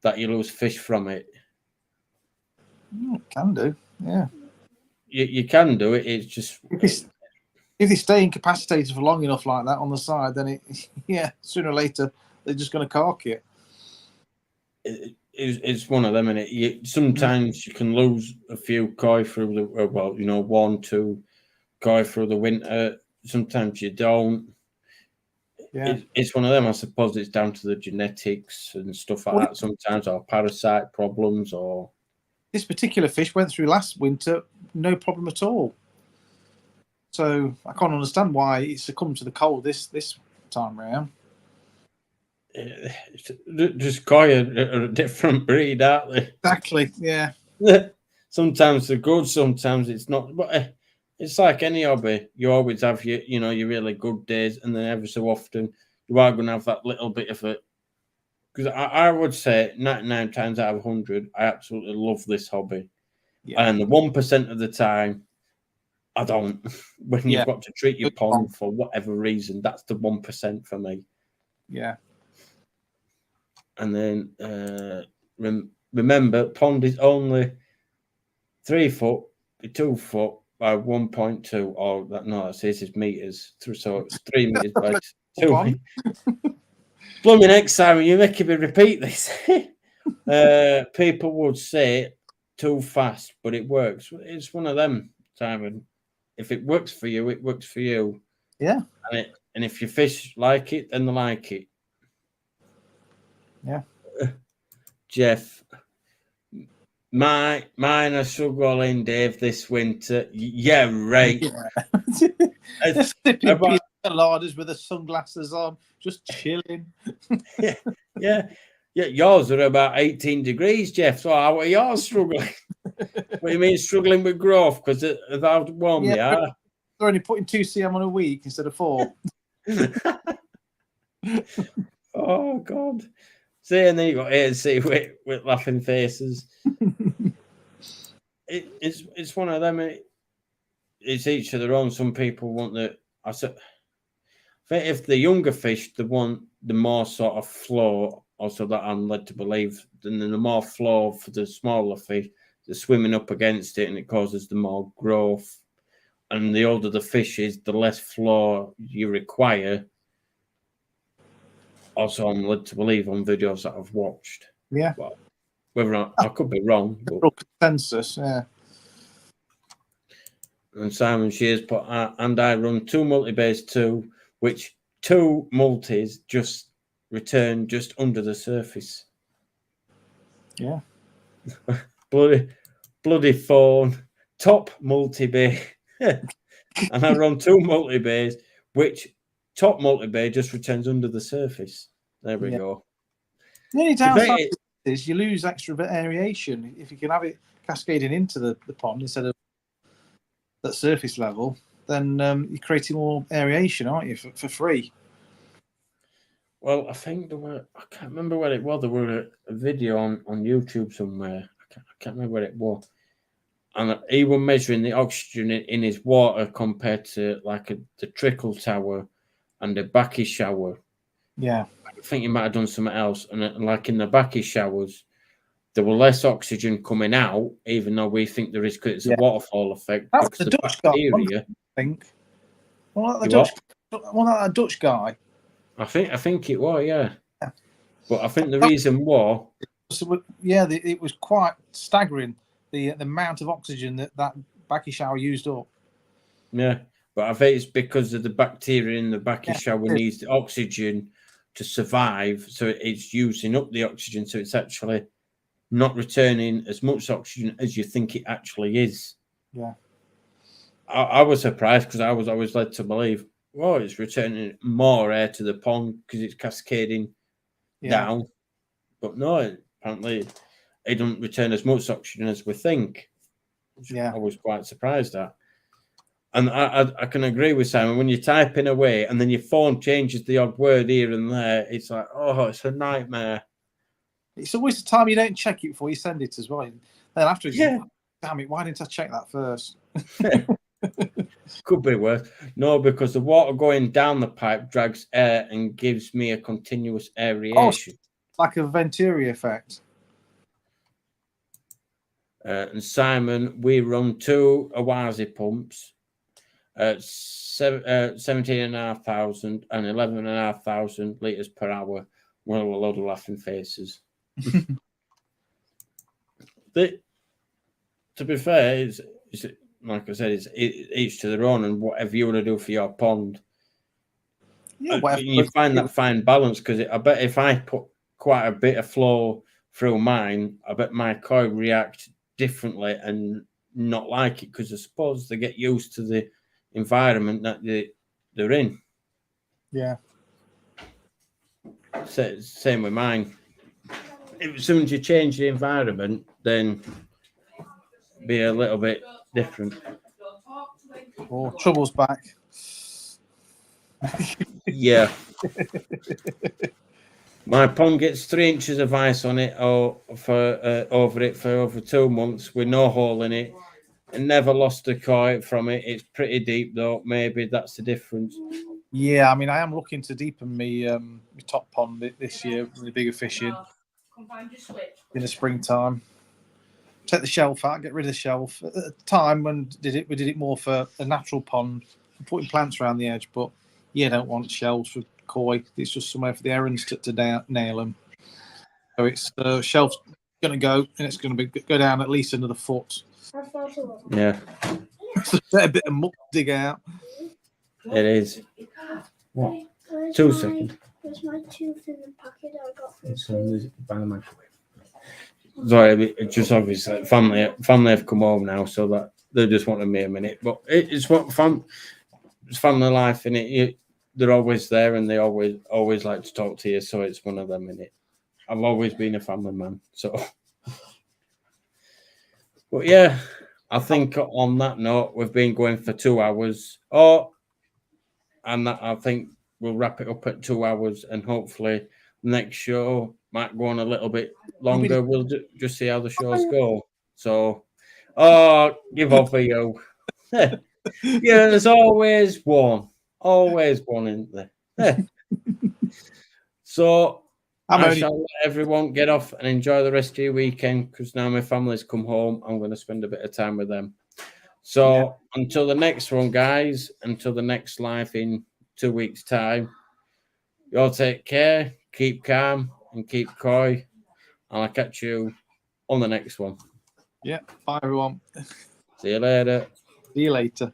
Speaker 1: that you lose fish from it?
Speaker 3: Can do, yeah.
Speaker 1: You can do it. It's just
Speaker 3: if they stay incapacitated for long enough like that on the side, then sooner or later they're just going to cark it.
Speaker 1: It's one of them, and sometimes you can lose a few koi through the 1, 2 koi through the winter. Sometimes you don't.
Speaker 3: Yeah,
Speaker 1: it's one of them. I suppose it's down to the genetics and stuff like that sometimes, or parasite problems, or
Speaker 3: this particular fish went through last winter no problem at all. So I can't understand why it succumbed to the cold this time round.
Speaker 1: Just koi are a different breed, aren't they?
Speaker 3: Exactly. Yeah.
Speaker 1: Sometimes they're good, sometimes it's not. But it's like any hobby. You always have your really good days, and then every so often you are going to have that little bit of it. Because I would say 99 times out of 100, I absolutely love this hobby. Yeah. And the 1% of the time, I don't. When you've got to treat your pond for whatever reason, that's the 1% for me.
Speaker 3: Yeah.
Speaker 1: And then remember, pond is only 3 foot, 2 foot by 1.2. Or that no, that's this is meters. So it's 3 meters by 2. Blooming heck, Simon, you're making me repeat this. People would say too fast, but it works. It's one of them, Simon. If it works for you, it works for you.
Speaker 3: Yeah.
Speaker 1: And if your fish like it, then they like it.
Speaker 3: Yeah.
Speaker 1: Jeff, mine are struggling, Dave, this winter. Yeah, right.
Speaker 3: Yeah. Sipping pina coladas with the sunglasses on, just chilling.
Speaker 1: Yeah. Yours are about 18 degrees, Jeff. So how are yours struggling? What do you mean struggling with growth? Because of how warm they are.
Speaker 3: They're only putting 2 cm on a week instead of 4.
Speaker 1: Oh God! See, and then you got A and C with laughing faces. It's one of them. It's each of their own. Some people want the. I think if the younger fish, they want the more sort of flow. Also, that I'm led to believe, then the more flow for the smaller fish, they're swimming up against it, and it causes the more growth. And the older the fish is, the less flow you require. Also, I'm led to believe on videos that I've watched.
Speaker 3: Yeah.
Speaker 1: Well, whether or not I could be wrong. But...
Speaker 3: consensus, yeah.
Speaker 1: And Simon Shears put, and I run 2 multi-bays too, which 2 multis just return just under the surface.
Speaker 3: Yeah.
Speaker 1: bloody phone, top multi-bay. And I run 2 multi-bays, which top multi-bay just returns under the surface. There we go.
Speaker 3: The only downside is you lose extra aeration. If you can have it cascading into the pond instead of that surface level, then you're creating more aeration, aren't you, for free?
Speaker 1: Well, I think I can't remember where it was. There was a video on YouTube somewhere. I can't remember where it was. And he was measuring the oxygen in his water compared to like the trickle tower and the backy shower.
Speaker 3: Yeah.
Speaker 1: I think he might have done something else. And like in the backy showers, there were less oxygen coming out, even though we think there is, because it's a waterfall effect.
Speaker 3: That's the Dutch
Speaker 1: bacteria,
Speaker 3: guy, I think. Well, that Dutch guy.
Speaker 1: I think it was, yeah. But I think the reason why...
Speaker 3: it was quite staggering, the amount of oxygen that backy shower used up.
Speaker 1: Yeah, but I think it's because of the bacteria in the backy shower needs the oxygen to survive, so it's using up the oxygen, so it's actually not returning as much oxygen as you think it actually is.
Speaker 3: Yeah.
Speaker 1: I was surprised because I was always led to believe, well, it's returning more air to the pond because it's cascading down. But no, apparently it doesn't return as much oxygen as we think. Which I was quite surprised at. And I can agree with Simon, when you're typing away and then your phone changes the odd word here and there, it's like, oh, it's a nightmare.
Speaker 3: It's always the time you don't check it before you send it as well. Then after, damn it, why didn't I check that first?
Speaker 1: Could be worse. No, because the water going down the pipe drags air and gives me a continuous aeration.
Speaker 3: Like a Venturi effect.
Speaker 1: And Simon, we run 2 Awazi pumps, 17,500 and 11,500 litres per hour. Well, a load of laughing faces. To be fair, it's like I said, it's each to their own, and whatever you want to do for your pond. Yeah, you find that fine balance, because I bet if I put quite a bit of flow through mine, I bet my koi react differently and not like it, because I suppose they get used to the environment that they're in.
Speaker 3: Yeah.
Speaker 1: Same with mine. As soon as you change the environment, then be a little bit different.
Speaker 3: Oh, trouble's back.
Speaker 1: Yeah. My pond gets 3 inches of ice on it over it for over 2 months with no hole in it, and never lost a koi from it. It's pretty deep though. Maybe that's the difference.
Speaker 3: Yeah, I mean, I am looking to deepen my top pond this year with the bigger fishing in the springtime. Take the shelf out, get rid of the shelf. At the time when we did it more for a natural pond, putting plants around the edge. But yeah, don't want shelves for koi. It's just somewhere for the herons to nail them. So it's shelf's going to go, and it's going to go down at least another foot.
Speaker 1: Yeah,
Speaker 3: A bit of muck to dig out.
Speaker 1: it is. What? 2 seconds.
Speaker 4: There's my tooth in the packet I got from
Speaker 1: So by the microwave. Sorry, it's just obviously family have come home now, so that they just wanted me a minute. But it's what it's family life, and they're always there, and they always like to talk to you. So it's one of them, in it. I've always been a family man, so. But yeah, I think on that note, we've been going for 2 hours. And that, I think we'll wrap it up at 2 hours, and hopefully next show might go on a little bit longer. We'll just see how the shows go. So, give up for you. Yeah, there's always one, isn't there? So I shall let everyone get off and enjoy the rest of your weekend, because now my family's come home. I'm going to spend a bit of time with them. So until the next one, guys, until the next live in 2 weeks' time, you all take care, keep calm, and keep coy. And I'll catch you on the next one.
Speaker 3: Yeah. Bye, everyone.
Speaker 1: See you later.
Speaker 3: See you later.